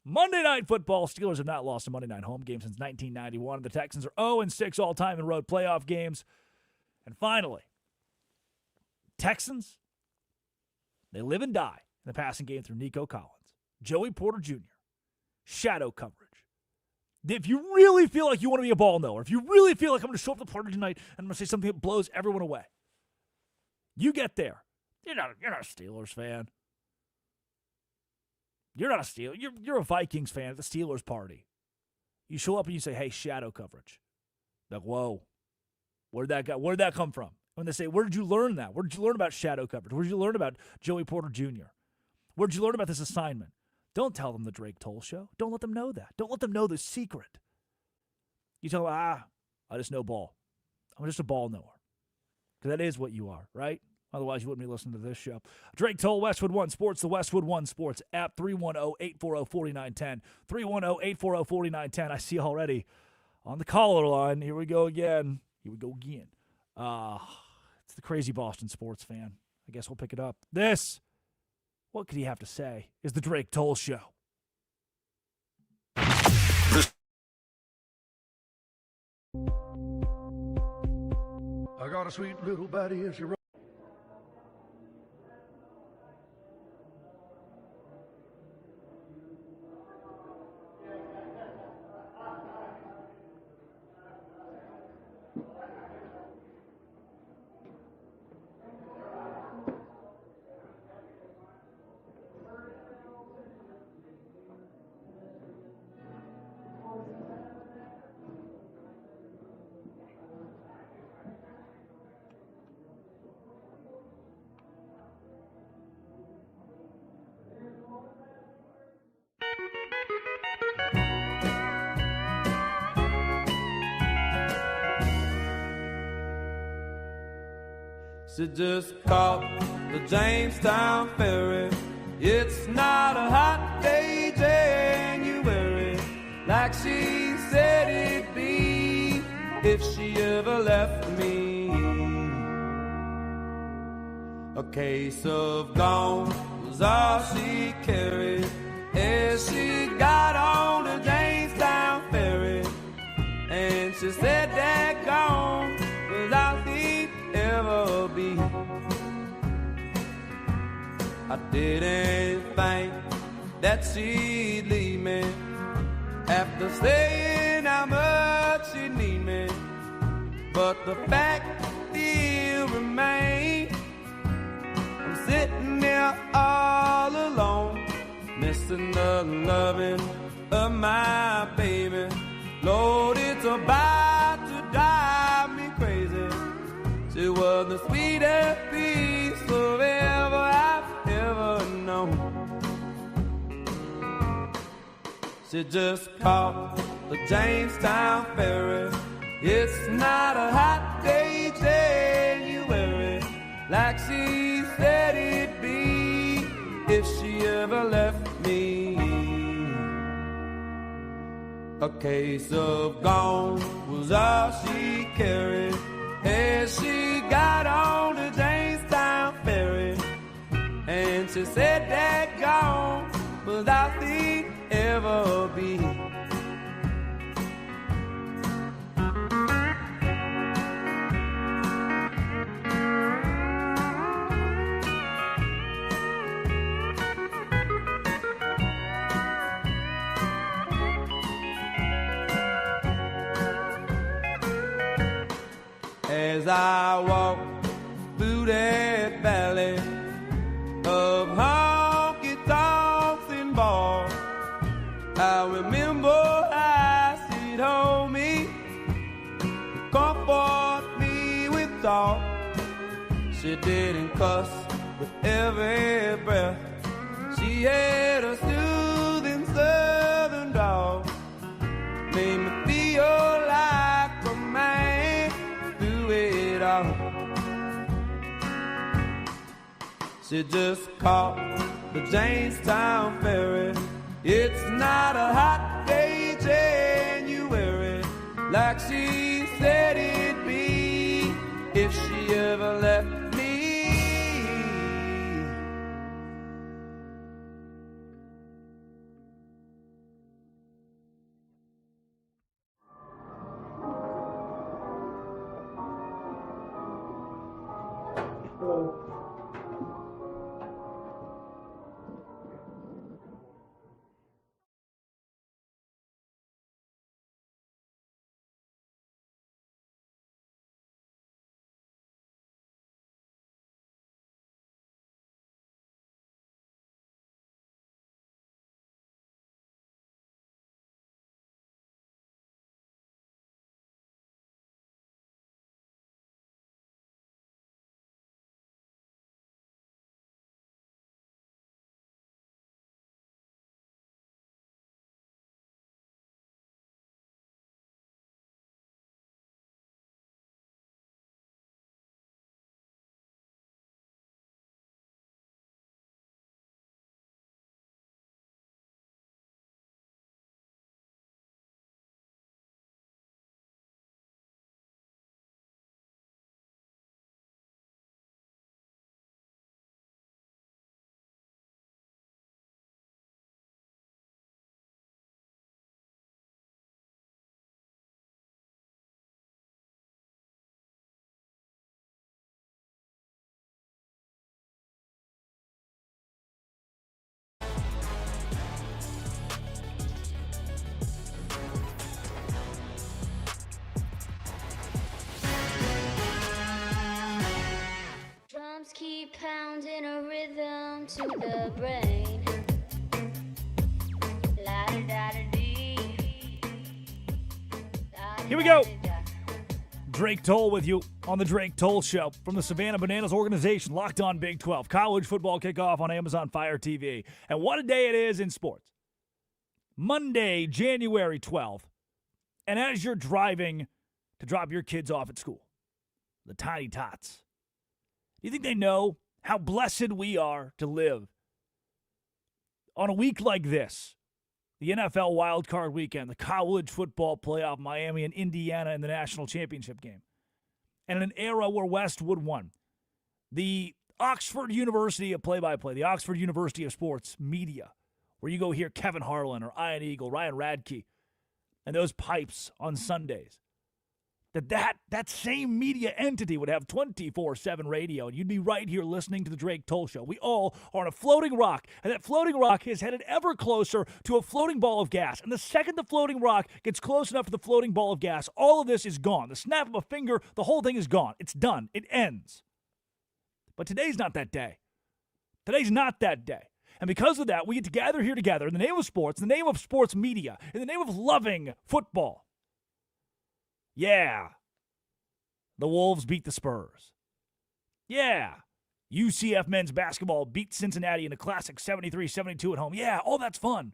Monday Night Football, Steelers have not lost a Monday night home game since 1991. The Texans are 0-6 all-time in road playoff games. And finally, Texans, they live and die in the passing game through Nico Collins, Joey Porter Jr., shadow coverage. If you really feel like you want to be a ball knower, if you really feel like I'm going to show up to the party tonight and I'm going to say something that blows everyone away, you get there. You're not a Steelers fan. You're not a Steelers. You're a Vikings fan at the Steelers party. You show up and you say, hey, shadow coverage. Like, whoa. Where'd that come from? When they say, where did you learn that? Where did you learn about shadow coverage? Where did you learn about Joey Porter Jr.? Where did you learn about this assignment? Don't tell them the Drake Toll Show. Don't let them know that. Don't let them know the secret. You tell them, I just know ball. I'm just a ball knower. Because that is what you are, right? Otherwise, you wouldn't be listening to this show. Drake Toll, Westwood One Sports, the Westwood One Sports app, 310-840-4910. 310-840-4910. I see already on the caller line. Here we go again. It's the crazy Boston sports fan. I guess we'll pick it up. This, what could he have to say, is the Drake Toll Show. I got a sweet little baddie as you roll. She just caught the Jamestown ferry. It's not a hot day, January, like she said it'd be if she ever left me. A case of gone was all she carried as she got on the Jamestown ferry. And she said that gone without the ever be. I didn't think that she'd leave me after saying how much she need me, but the fact still remains. I'm sitting there all alone, missing the loving of my baby. Lord, it's about to drive me crazy. She was the sweetest piece of ever I've ever known. She just caught the Jamestown ferry. It's not a hot day, January, like she said it'd be if she ever left me. A case of gone was all she carried as she got on the Jamestown ferry. And she said that gone without the ever be. As I walk through that valley of honky-tonks and bars, I remember how she'd hold me She didn't cuss with every breath. She had a soothing southern dog. Made me feel like a man through it all. She just caught the Jamestown ferry. It's not a hot day, January, like she said it'd be if she ever left me. Drums keep pounding a rhythm to the brain. Here we go. Drake Toll with you on the Drake Toll Show from the Savannah Bananas organization, Locked On Big 12. College football kickoff on Amazon Fire TV. And what a day it is in sports. Monday, January 12th. And as you're driving to drop your kids off at school, the tiny tots, do you think they know how blessed we are to live on a week like this? The NFL wildcard weekend, the college football playoff, Miami and Indiana in the national championship game. And in an era where Westwood won. The Oxford University of play-by-play, the Oxford University of sports media, where you go hear Kevin Harlan or Ian Eagle, Ryan Radke, and those pipes on Sundays. That same media entity would have 24/7 radio, and you'd be right here listening to the Drake Toll Show. We all are on a floating rock, and that floating rock is headed ever closer to a floating ball of gas. And the second the floating rock gets close enough to the floating ball of gas, all of this is gone. The snap of a finger, the whole thing is gone. It's done. It ends. But today's not that day. Today's not that day. And because of that, we get to gather here together in the name of sports, in the name of sports media, in the name of loving football. Yeah, the Wolves beat the Spurs. Yeah, UCF men's basketball beat Cincinnati in a classic 73-72 at home. Yeah, all that's fun.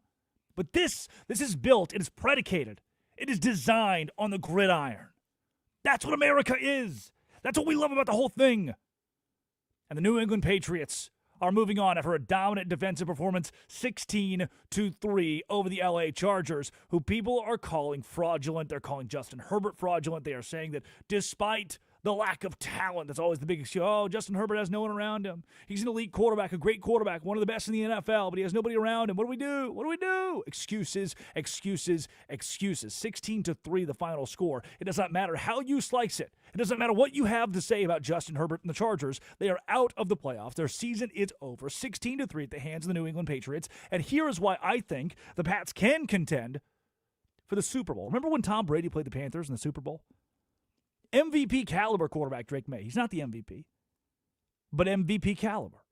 But this is built, it is predicated, it is designed on the gridiron. That's what America is. That's what we love about the whole thing. And the New England Patriots are moving on after a dominant defensive performance, 16-3 over the LA Chargers, who people are calling fraudulent. They're calling Justin Herbert fraudulent. They are saying that despite the lack of talent, that's always the big excuse. Oh, Justin Herbert has no one around him. He's an elite quarterback, a great quarterback, one of the best in the NFL, but he has nobody around him. What do we do? What do we do? Excuses, excuses, excuses. 16-3, the final score. It does not matter how you slice it. It doesn't matter what you have to say about Justin Herbert and the Chargers. They are out of the playoffs. Their season is over. 16-3 at the hands of the New England Patriots. And here is why I think the Pats can contend for the Super Bowl. Remember when Tom Brady played the Panthers in the Super Bowl? MVP caliber quarterback Drake Maye. He's not the MVP, but MVP caliber.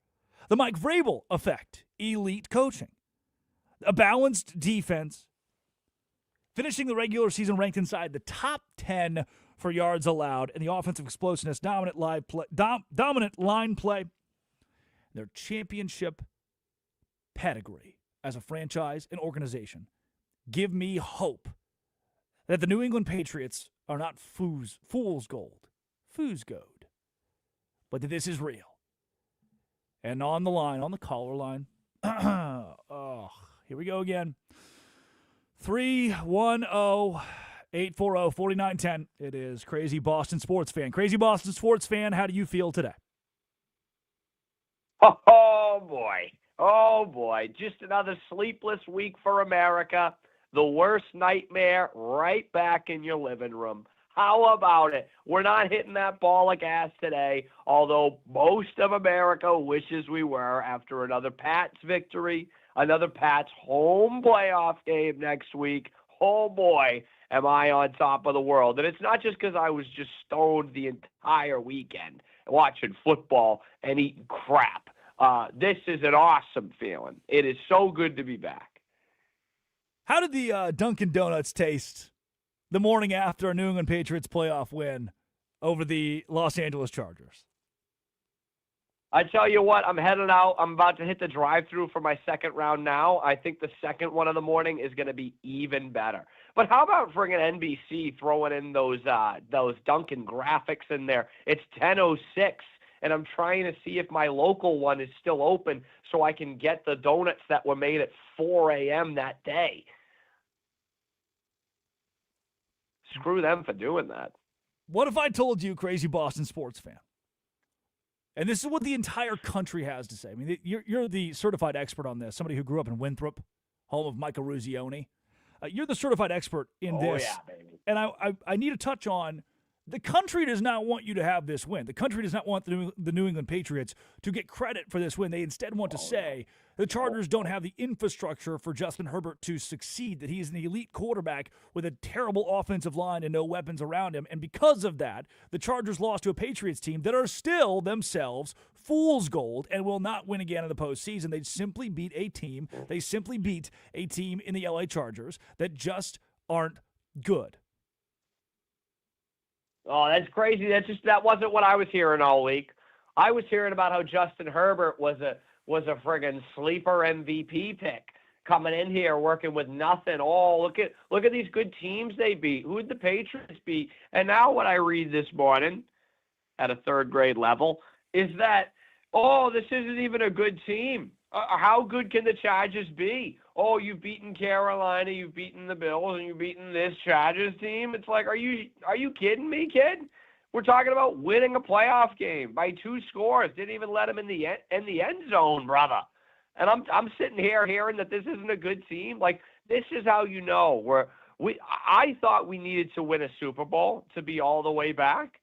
The Mike Vrabel effect, elite coaching. A balanced defense, finishing the regular season ranked inside the top 10 for yards allowed, and the offensive explosiveness, dominant line play, their championship pedigree as a franchise and organization give me hope that the New England Patriots are not fool's gold, but that this is real. And on the line, on the caller line, here we go again. 310-840-4910. It is Crazy Boston Sports Fan. Crazy Boston Sports Fan, how do you feel today? Oh, boy. Oh, boy. Just another sleepless week for America. The worst nightmare right back in your living room. How about it? We're not hitting that ball of gas today, although most of America wishes we were after another Pats victory, another Pats home playoff game next week. Oh, boy, am I on top of the world. And it's not just because I was just stoned the entire weekend watching football and eating crap. This is an awesome feeling. It is so good to be back. How did the Dunkin' Donuts taste the morning after a New England Patriots playoff win over the Los Angeles Chargers? I tell you what, I'm heading out. I'm about to hit the drive-through for my second round now. I think the second one of the morning is going to be even better. But how about friggin' NBC throwing in those Dunkin' graphics in there? It's 10:06, and I'm trying to see if my local one is still open so I can get the donuts that were made at 4 a.m. that day. Screw them for doing that. What if I told you, Crazy Boston Sports Fan, and this is what the entire country has to say. I mean, you're the certified expert on this, somebody who grew up in Winthrop, home of Michael Ruzioni. You're the certified expert in this. Oh, yeah, baby. And I need to touch on, the country does not want you to have this win. The country does not want the New England Patriots to get credit for this win. They instead want to say the Chargers don't have the infrastructure for Justin Herbert to succeed, that he's an elite quarterback with a terrible offensive line and no weapons around him. And because of that, the Chargers lost to a Patriots team that are still themselves fool's gold and will not win again in the postseason. They simply beat a team. They simply beat a team in the LA Chargers that just aren't good. Oh, that's crazy. That wasn't what I was hearing all week. I was hearing about how Justin Herbert was a friggin' sleeper MVP pick coming in here working with nothing. Oh, look at these good teams they beat. Who did the Patriots beat? And now what I read this morning at a third grade level is that, this isn't even a good team. How good can the Chargers be? Oh, you've beaten Carolina, you've beaten the Bills, and you've beaten this Chargers team. It's like, are you kidding me, kid? We're talking about winning a playoff game by 2 scores. Didn't even let them in the end zone, brother. And I'm sitting here hearing that this isn't a good team. Like, this is how you know I thought we needed to win a Super Bowl to be all the way back.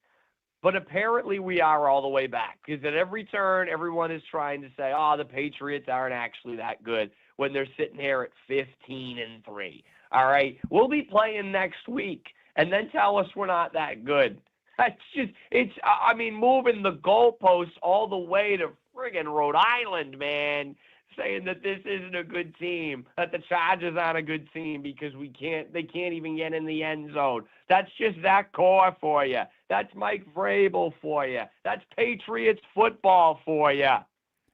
But apparently we are all the way back, because at every turn, everyone is trying to say, the Patriots aren't actually that good when they're sitting here at 15-3. All right, we'll be playing next week, and then tell us we're not that good. That's just, moving the goalposts all the way to friggin' Rhode Island, man, saying that this isn't a good team, that the Chargers aren't a good team because they can't even get in the end zone. That's just Zach Core for you. That's Mike Vrabel for you. That's Patriots football for you.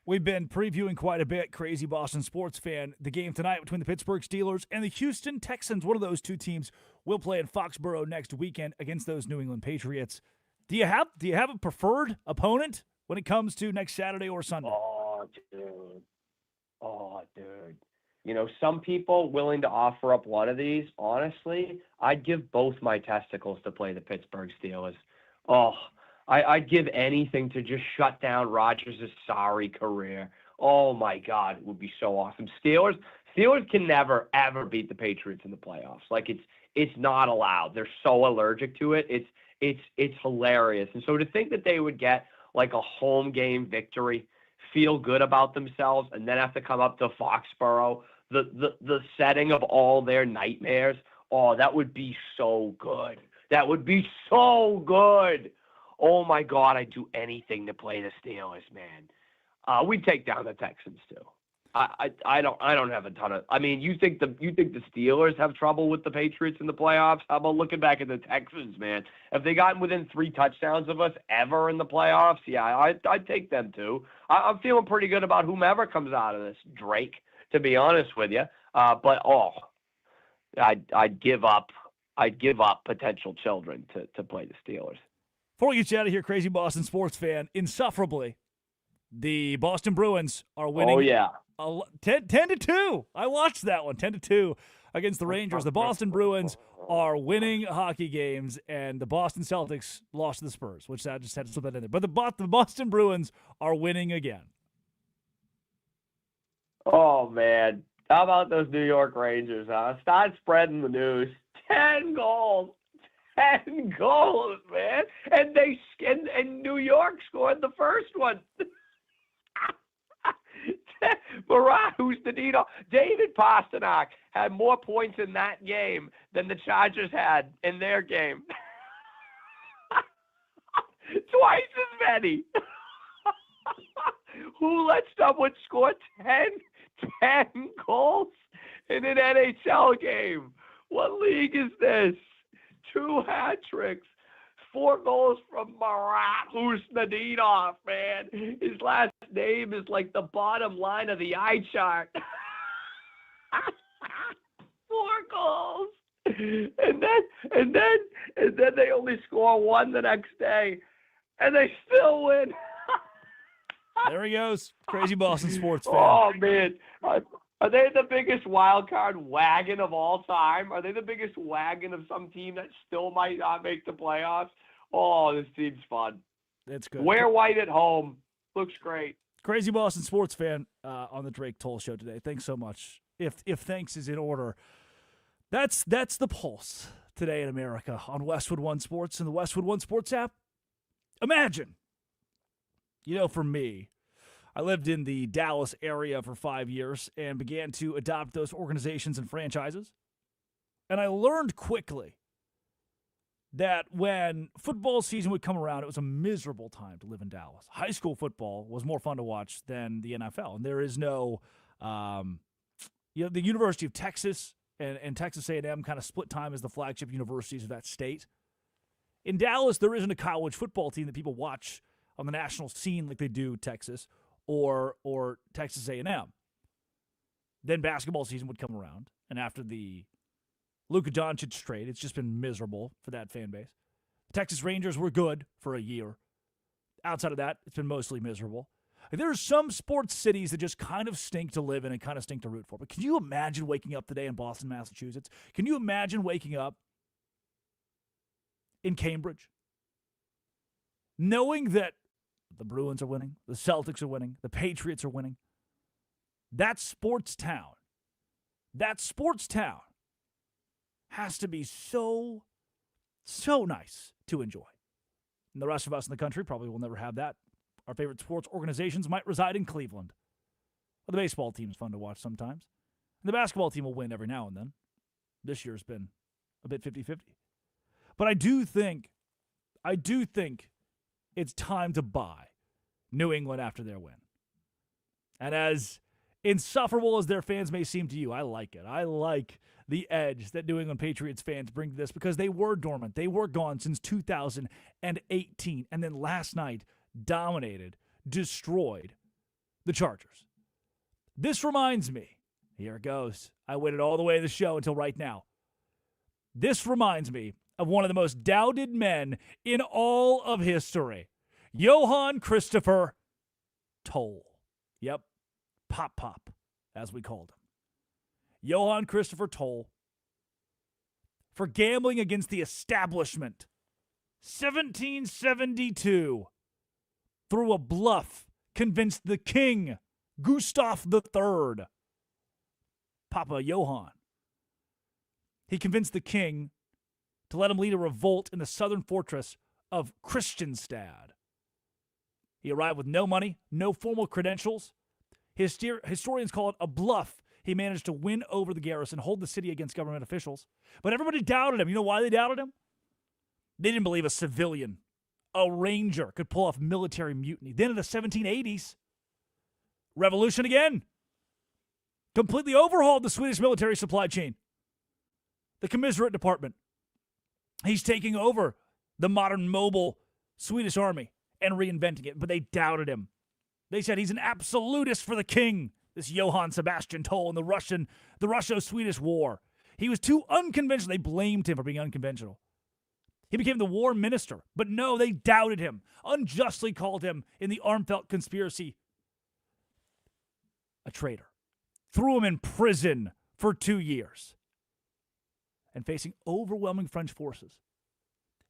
We've been previewing quite a bit, Crazy Boston Sports Fan, the game tonight between the Pittsburgh Steelers and the Houston Texans. One of those two teams will play in Foxborough next weekend against those New England Patriots. Do you have a preferred opponent when it comes to next Saturday or Sunday? Oh, dude. You know, some people willing to offer up one of these, honestly, I'd give both my testicles to play the Pittsburgh Steelers. Oh, I'd give anything to just shut down Rodgers' sorry career. Oh, my God, it would be so awesome. Steelers can never, ever beat the Patriots in the playoffs. Like, it's not allowed. They're so allergic to it. It's hilarious. And so to think that they would get, like, a home game victory, feel good about themselves, and then have to come up to Foxborough, the setting of all their nightmares, that would be so good. That would be so good. Oh, my God, I'd do anything to play the Steelers, man. We'd take down the Texans, too. I don't have a ton of. I mean, you think the Steelers have trouble with the Patriots in the playoffs? How about looking back at the Texans, man? Have they gotten within 3 touchdowns of us ever in the playoffs? Yeah, I'd take them too. I'm feeling pretty good about whomever comes out of this. Drake, to be honest with you. But I'd give up potential children to play the Steelers. Before we get you out of here, crazy Boston sports fan, insufferably, the Boston Bruins are winning. Oh, yeah. 10-2. I watched that one, 10-2 against the Rangers. The Boston Bruins are winning hockey games, and the Boston Celtics lost to the Spurs, which I just had to slip that in there. But the Boston Bruins are winning again. Oh, man. How about those New York Rangers, huh? Start spreading the news. 10 goals. 10 goals, man. And New York scored the first one. Marat, who's the Dino? David Pastrnak had more points in that game than the Chargers had in their game. Twice as many. Who let someone score 10 goals in an NHL game? What league is this? 2 hat tricks. 4 goals from Marat Husnadinov, man. His last name is like the bottom line of the eye chart. 4 goals. And then they only score 1 the next day. And they still win. There he goes. Crazy Boston sports fan. Oh, man. Are they the biggest wild card wagon of all time? Are they the biggest wagon of some team that still might not make the playoffs? Oh, this team's fun. That's good. Wear white at home. Looks great. Crazy Boston sports fan on the Drake Toll Show today. Thanks so much. If thanks is in order, that's the pulse today in America on Westwood One Sports and the Westwood One Sports app. Imagine, for me, I lived in the Dallas area for 5 years and began to adopt those organizations and franchises. And I learned quickly that when football season would come around, it was a miserable time to live in Dallas. High school football was more fun to watch than the NFL. And there is no, the University of Texas and Texas A&M kind of split time as the flagship universities of that state. In Dallas, there isn't a college football team that people watch on the national scene like they do Texas or Texas A&M. Then basketball season would come around, and after the Luka Doncic trade, it's just been miserable for that fan base. The Texas Rangers were good for a year. Outside of that, it's been mostly miserable. There are some sports cities that just kind of stink to live in and kind of stink to root for. But can you imagine waking up today in Boston, Massachusetts? Can you imagine waking up in Cambridge, knowing that the Bruins are winning, the Celtics are winning, the Patriots are winning? That sports town has to be so nice to enjoy. And the rest of us in the country probably will never have that. Our favorite sports organizations might reside in Cleveland. Well, the baseball team's fun to watch sometimes. And the basketball team will win every now and then. This year's been a bit 50-50. But I do think it's time to buy New England after their win. And as insufferable as their fans may seem to you, I like it. I like the edge that New England Patriots fans bring to this because they were dormant. They were gone since 2018. And then last night, dominated, destroyed the Chargers. This reminds me, here it goes. I waited all the way to the show until right now. This reminds me of one of the most doubted men in all of history, Johann Christopher Toll. Yep, Pop, as we called him. Johann Christopher Toll, for gambling against the establishment, 1772, through a bluff, convinced the king, Gustav III, Papa Johann. He convinced the king to let him lead a revolt in the southern fortress of Kristianstad. He arrived with no money, no formal credentials. Historians call it a bluff. He managed to win over the garrison, hold the city against government officials. But everybody doubted him. You know why they doubted him? They didn't believe a civilian, a ranger, could pull off military mutiny. Then in the 1780s, revolution again. completely overhauled the Swedish military supply chain, the commiserate department. He's taking over the modern mobile Swedish army and reinventing it, but they doubted him. They said he's an absolutist for the king, this Johann Sebastian Toll in the Russo-Swedish War. He was too unconventional. They blamed him for being unconventional. He became the war minister, but no, they doubted him, unjustly called him in the Armfelt conspiracy a traitor, threw him in prison for 2 years. And facing overwhelming French forces,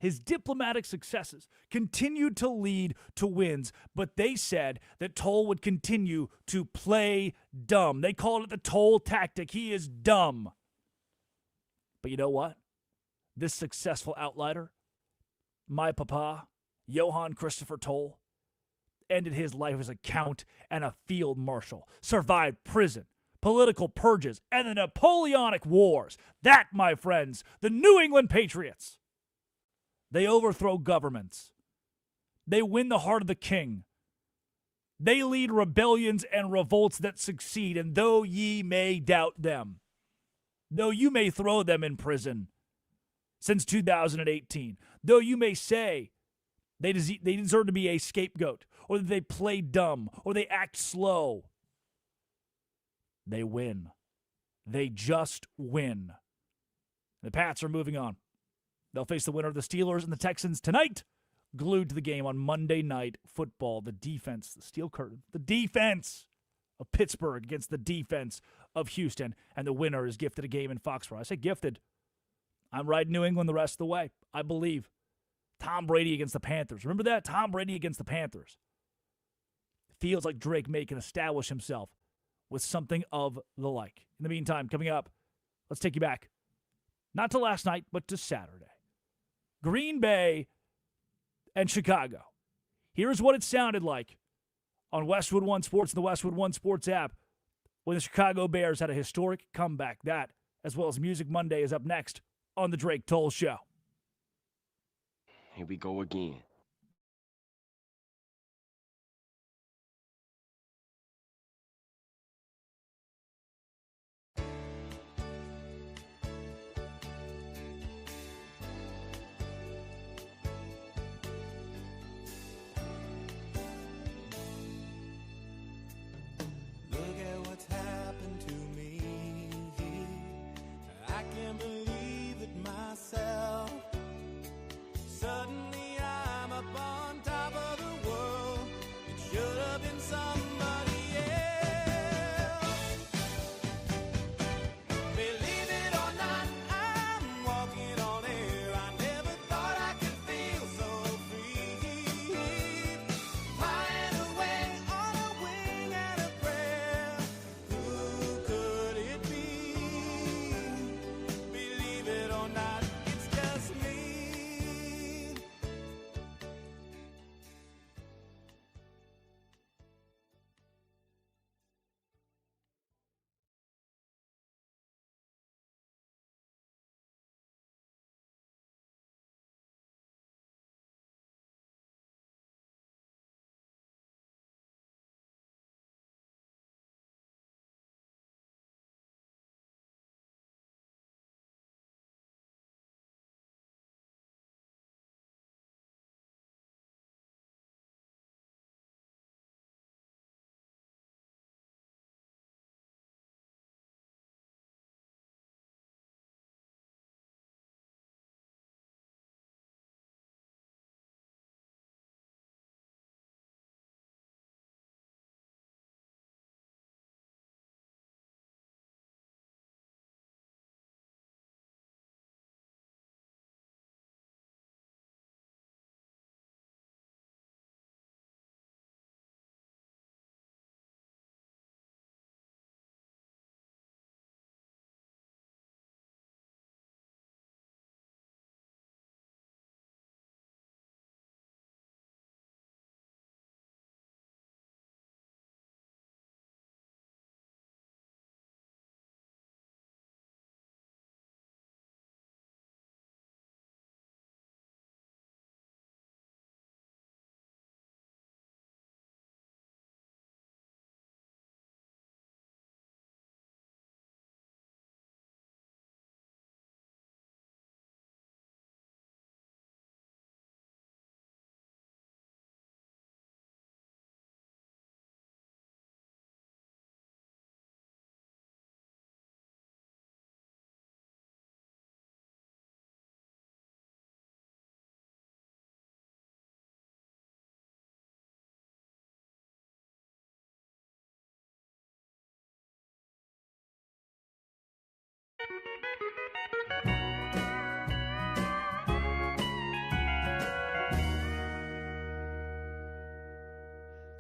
his diplomatic successes continued to lead to wins, but they said that Toll would continue to play dumb. They called it the Toll tactic. He is dumb. But you know what? This successful outsider, my papa, Johann Christopher Toll, ended his life as a count and a field marshal, survived prison, political purges, and the Napoleonic Wars. That, my friends, the New England Patriots. They overthrow governments. They win the heart of the king. They lead rebellions and revolts that succeed, and though ye may doubt them, though you may throw them in prison since 2018, though you may say they deserve to be a scapegoat, or that they play dumb, or they act slow, they win. They just win. The Pats are moving on. They'll face the winner of the Steelers and the Texans tonight, glued to the game on Monday Night Football. The defense, the steel curtain, the defense of Pittsburgh against the defense of Houston, and the winner is gifted a game in Foxborough. I say gifted. I'm riding New England the rest of the way. I believe. Tom Brady against the Panthers. Remember that? Tom Brady against the Panthers. Feels like Drake May can establish himself with something of the like. In the meantime, coming up, let's take you back. Not to last night, but to Saturday. Green Bay and Chicago. Here's what it sounded like on Westwood One Sports and the Westwood One Sports app when the Chicago Bears had a historic comeback. That, as well as Music Monday, is up next on The Drake Toll Show. Here we go again. Look at what's happened to me. I can't believe it myself. Suddenly I'm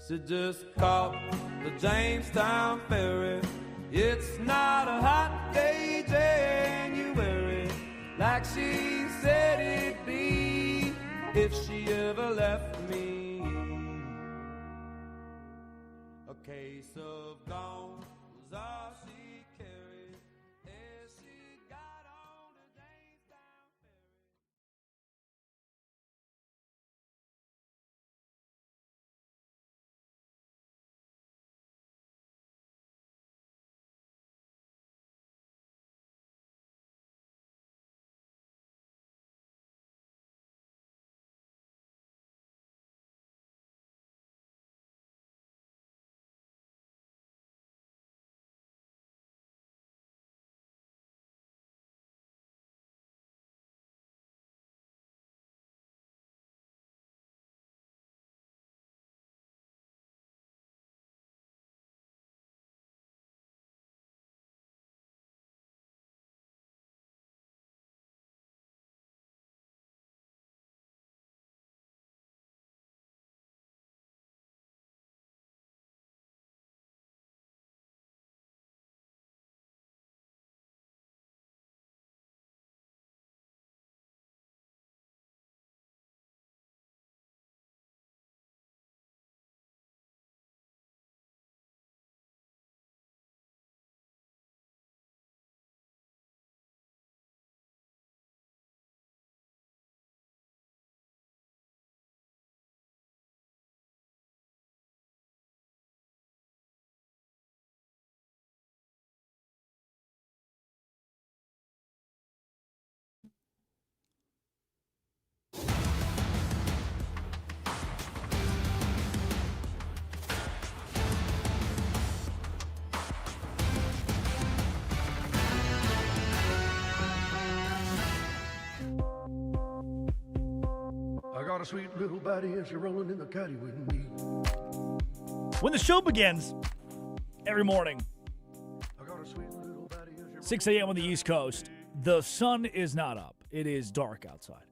She just caught the Jamestown ferry. It's not a hot day, January, like she said it'd be if she ever left me. A case of gone was all she carried as she got on the Jamestown ferry. I got a sweet little body and she's rolling in the caddy with me. When the show begins every morning, 6 a.m. on the East Coast, the sun is not up. It is dark outside.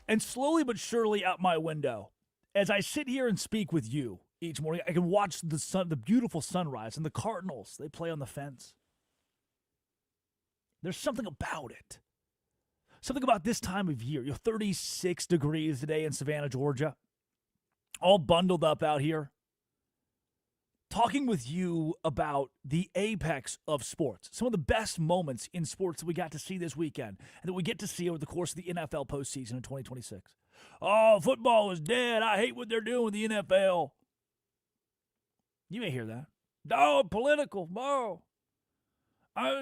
And slowly but surely out my window, as I sit here and speak with you each morning, I can watch the sun, the beautiful sunrise, and the Cardinals, they play on the fence. There's something about it. Something about this time of year. You're 36 degrees today in Savannah, Georgia. All bundled up out here. Talking with you about the apex of sports. Some of the best moments in sports that we got to see this weekend and that we get to see over the course of the NFL postseason in 2026. Oh, football is dead. I hate what they're doing with the NFL. You may hear that. Oh, political. Oh,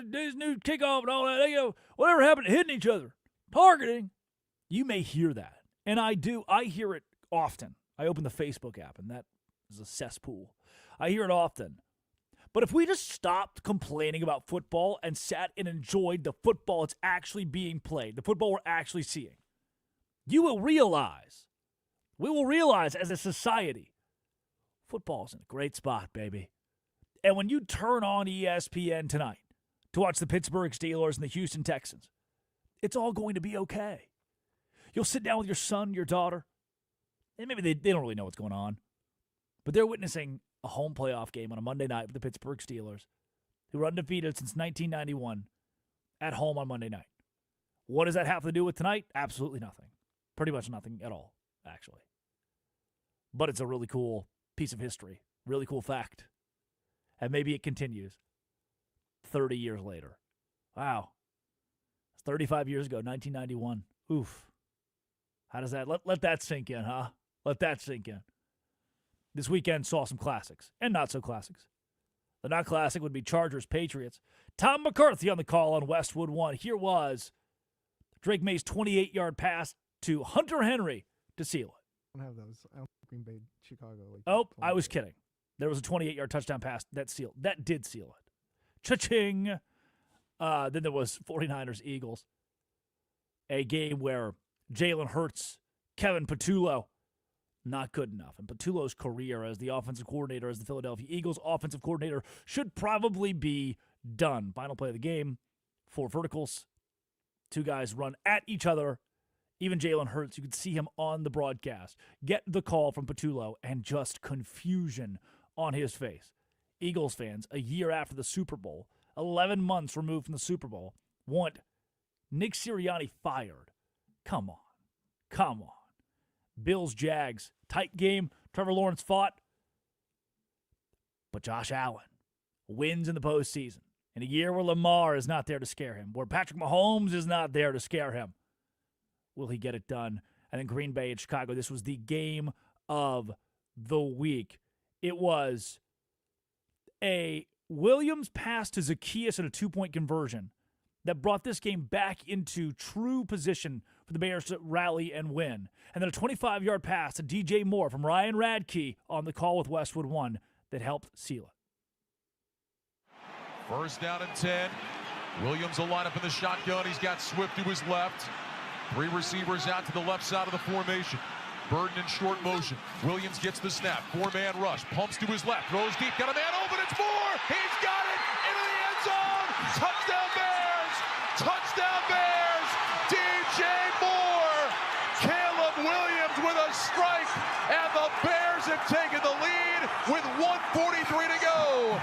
this new kickoff and all that. They go, whatever happened to hitting each other? Targeting. You may hear that. And I do. I hear it often. I open the Facebook app, and that is a cesspool. I hear it often. But if we just stopped complaining about football and sat and enjoyed the football that's actually being played, the football we're actually seeing, you will realize, we will realize as a society, football's in a great spot, baby. And when you turn on ESPN tonight to watch the Pittsburgh Steelers and the Houston Texans, it's all going to be okay. You'll sit down with your son, your daughter, and maybe they don't really know what's going on, but they're witnessing a home playoff game on a Monday night with the Pittsburgh Steelers, who are undefeated since 1991, at home on Monday night. What does that have to do with tonight? Absolutely nothing. Pretty much nothing at all, actually. But it's a really cool piece of history, really cool fact. And maybe it continues 30 years later. Wow. 35 years ago, 1991. Oof. How does that, let that sink in, huh? Let that sink in. This weekend saw some classics and not so classics. The not classic would be Chargers Patriots. Tom McCarthy on the call on Westwood One. Here was Drake May's 28-yard pass to Hunter Henry to seal it. I don't have those. I don't think Green Bay, Chicago. I was kidding. There was a 28-yard touchdown pass that did seal it. Cha-ching. Then there was 49ers Eagles, a game where Jalen Hurts, Kevin Patullo, not good enough. And Patullo's career as the offensive coordinator, as the Philadelphia Eagles offensive coordinator, should probably be done. Final play of the game, 4 verticals. 2 guys run at each other. Even Jalen Hurts, you could see him on the broadcast, get the call from Patullo and just confusion on his face. Eagles fans, a year after the Super Bowl, 11 months removed from the Super Bowl, want Nick Sirianni fired. Come on. Come on. Bills, Jags, tight game. Trevor Lawrence fought. But Josh Allen wins in the postseason. In a year where Lamar is not there to scare him, where Patrick Mahomes is not there to scare him. Will he get it done? And then Green Bay and Chicago, this was the game of the week. It was a Williams pass to Zacchaeus and a 2-point conversion that brought this game back into true position for the Bears to rally and win. And then a 25-yard pass to DJ Moore from Ryan Radke on the call with Westwood One that helped seal it. First down and 10. Williams will line up in the shotgun. He's got Swift to his left. 3 receivers out to the left side of the formation. Burden in short motion. Williams gets the snap. 4-man rush. Pumps to his left. Throws deep. Got a man open. It's Moore. He's got it into the end zone. Touchdown Bears. Touchdown Bears. DJ Moore. Caleb Williams with a strike. And the Bears have taken the lead with 1:43 to go.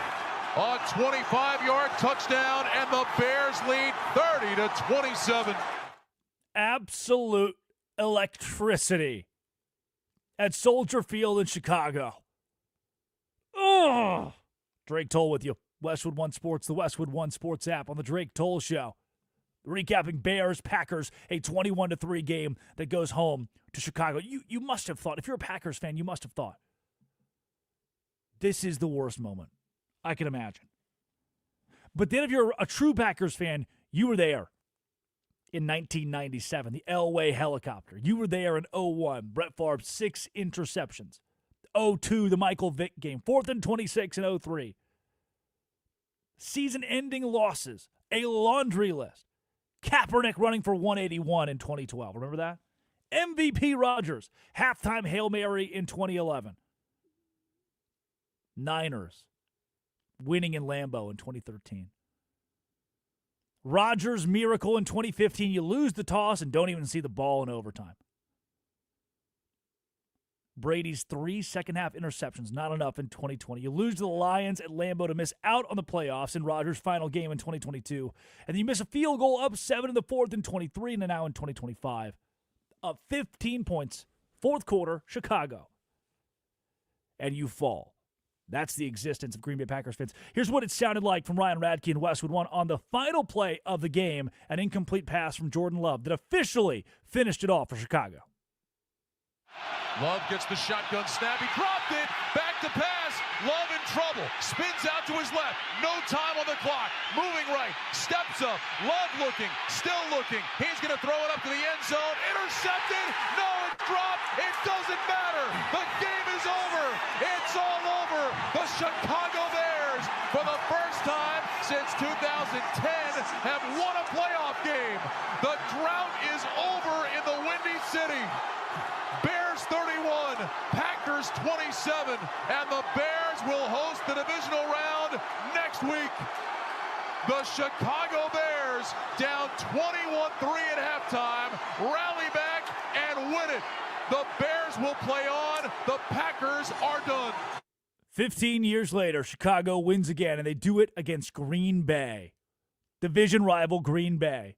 A 25-yard touchdown, and the Bears lead 30-27. Absolute electricity at Soldier Field in Chicago. Oh, Drake Toll with you. Westwood One Sports, the Westwood One Sports app on the Drake Toll Show. Recapping Bears-Packers, a 21-3 game that goes home to Chicago. You must have thought, if you're a Packers fan, you must have thought, this is the worst moment I can imagine. But then if you're a true Packers fan, you were there in 1997, the Elway helicopter. You were there in 01, Brett Favre, 6 interceptions. 02, the Michael Vick game, 4th and 26 in 03. Season-ending losses, a laundry list. Kaepernick running for 181 in 2012. Remember that? MVP Rodgers, halftime Hail Mary in 2011. Niners winning in Lambeau in 2013. Rodgers' miracle in 2015. You lose the toss and don't even see the ball in overtime. Brady's 3 second-half interceptions, not enough in 2020. You lose to the Lions at Lambeau to miss out on the playoffs in Rodgers' final game in 2022. And then you miss a field goal up 7 in the 4th in 23 and now in 2025. Up 15 points, 4th quarter, Chicago. And you fall. That's the existence of Green Bay Packers fans. Here's what it sounded like from Ryan Radke and Westwood One on the final play of the game, an incomplete pass from Jordan Love that officially finished it off for Chicago. Love gets the shotgun snap. He dropped it. Back to pass. Love in trouble. Spins out to his left. No time on the clock. Moving right. Steps up. Love looking. Still looking. He's going to throw it up to the end zone. Intercepted. No, it's dropped. It doesn't matter. The game is over. It's all over. The Chicago Bears, for the first time since 2010, have won a playoff game. The drought is over in the Windy City. Bears 31, Packers 27, and the Bears will host the divisional round next week. The Chicago Bears, down 21-3 at halftime, rally back and win it. The Bears will play on. The Packers are done. 15 years later, Chicago wins again, and they do it against Green Bay. Division rival Green Bay.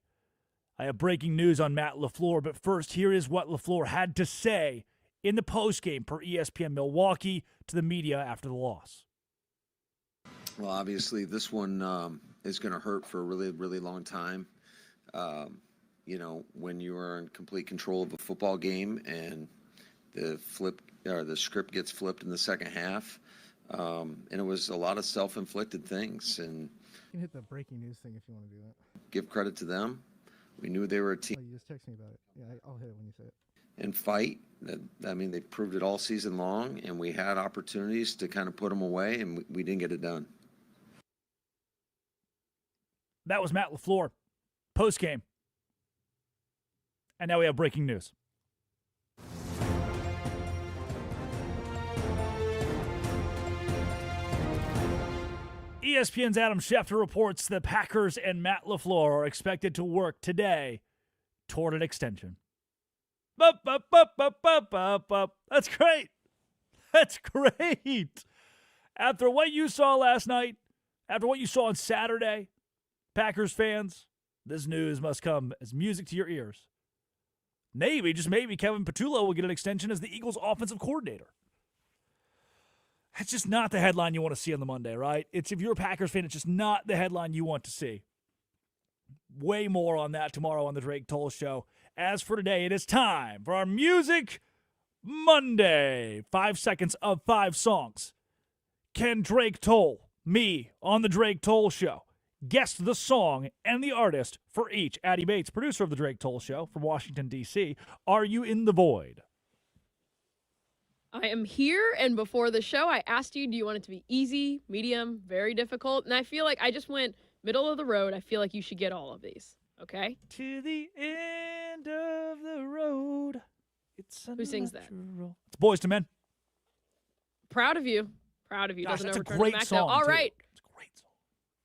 I have breaking news on Matt LaFleur, but first, here is what LaFleur had to say in the postgame per ESPN Milwaukee to the media after the loss. Well, obviously, this one is going to hurt for a really, really long time. You know, when you are in complete control of a football game and the script gets flipped in the second half, and it was a lot of self-inflicted things. And You can hit the breaking news thing if you want to do that. give credit to them. We knew they were a team. Oh, you just text me about it. Yeah, I'll hit it when you say it. And fight. I mean, they proved it all season long, and we had opportunities to kind of put them away, and we didn't get it done. That was Matt LaFleur, postgame. And now we have breaking news. ESPN's Adam Schefter reports the Packers and Matt LaFleur are expected to work today toward an extension. That's great. That's great. After what you saw last night, after what you saw on Saturday, Packers fans, this news must come as music to your ears. Maybe, just maybe, Kevin Patullo will get an extension as the Eagles' offensive coordinator. That's just not the headline you want to see on the Monday, right? If you're a Packers fan, it's just not the headline you want to see. Way more on that tomorrow on the Drake Toll Show. As for today, it is time for our Music Monday. 5 seconds of 5 songs. Can Drake Toll, me, on the Drake Toll Show, guess the song and the artist for each? Addie Bates, producer of the Drake Toll Show from Washington, D.C. Are you in the void? I am here, and before the show, I asked you, do you want it to be easy, medium, very difficult? And I feel like I just went middle of the road. I feel like you should get all of these, okay? To the end of the road. Who sings that? It's Boys to Men. Proud of you. Proud of you. Gosh, Doesn't that's a overturn great the Mac song, All too. right. It's a great song.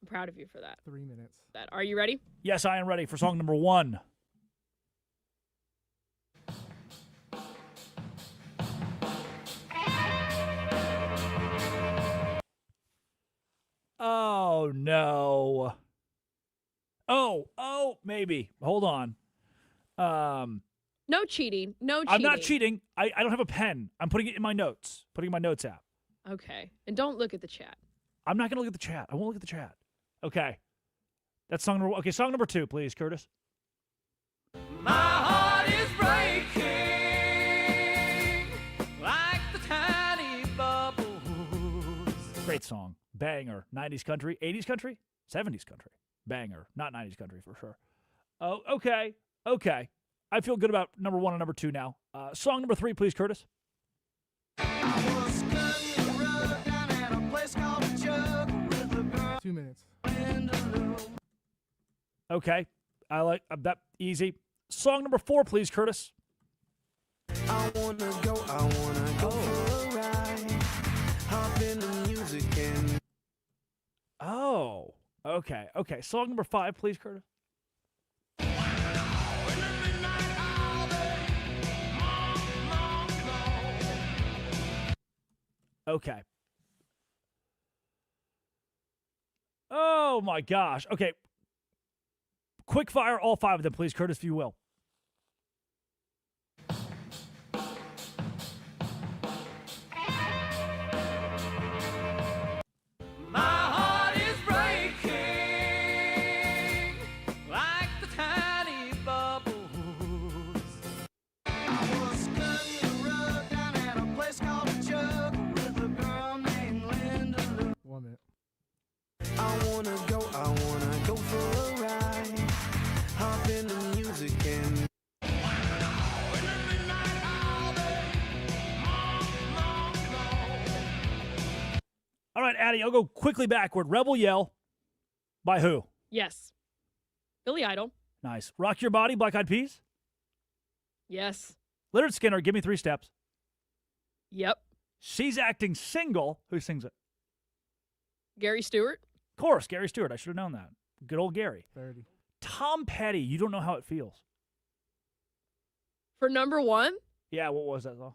I'm proud of you for that. 3 minutes. Are you ready? Yes, I am ready for song number 1. Oh, no. Oh, maybe. Hold on. No cheating. No cheating. I'm not cheating. I don't have a pen. I'm putting it in my notes. Putting it in my notes app. Okay. And don't look at the chat. I'm not going to look at the chat. I won't look at the chat. Okay. That's song number 1. Okay, song number 2, please, Curtis. My heart is breaking like the tiny bubbles. Great song. Banger. 90s country. 80s country? 70s country. Banger. Not 90s country for sure. Oh, okay. Okay. I feel good about number 1 and number 2 now. Song number 3, please, Curtis. 2 minutes. Okay. I like that. Easy. Song number 4, please, Curtis. I wanna go for a ride. Hop in the music and Oh. Okay. Okay. Song number 5, please, Curtis. Okay. Oh, my gosh. Okay. Quick fire all 5 of them, please, Curtis, if you will. My heart is breaking like the tiny bubbles. I was cutting the rug down at a place called a Jug with a girl named Linda Lou. 1 minute. I wanna go for a ride. Hop in the music and All right, Addie, I'll go quickly backward. Rebel Yell. By who? Yes. Billy Idol. Nice. Rock Your Body, Black Eyed Peas. Yes. Leonard Skinner, Give Me 3 Steps. Yep. She's Acting Single. Who sings it? Gary Stewart. Of course, Gary Stewart. I should have known that. Good old Gary. 30. Tom Petty, You Don't Know How It Feels. For number 1? Yeah, what was that song?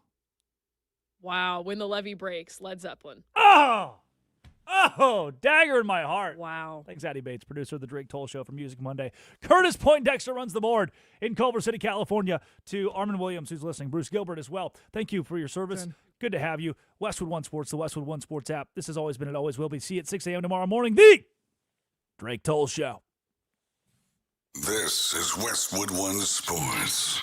Wow. When the Levee Breaks, Led Zeppelin. Oh! Oh, dagger in my heart. Wow. Thanks, Addie Bates, producer of the Drake Toll Show for Music Monday. Curtis Poindexter runs the board in Culver City, California. To Armin Williams, who's listening. Bruce Gilbert as well. Thank you for your service. 10. Good to have you. Westwood One Sports, the Westwood One Sports app. This has always been and always will be. See you at 6 a.m. tomorrow morning. The Drake Toll Show. This is Westwood One Sports.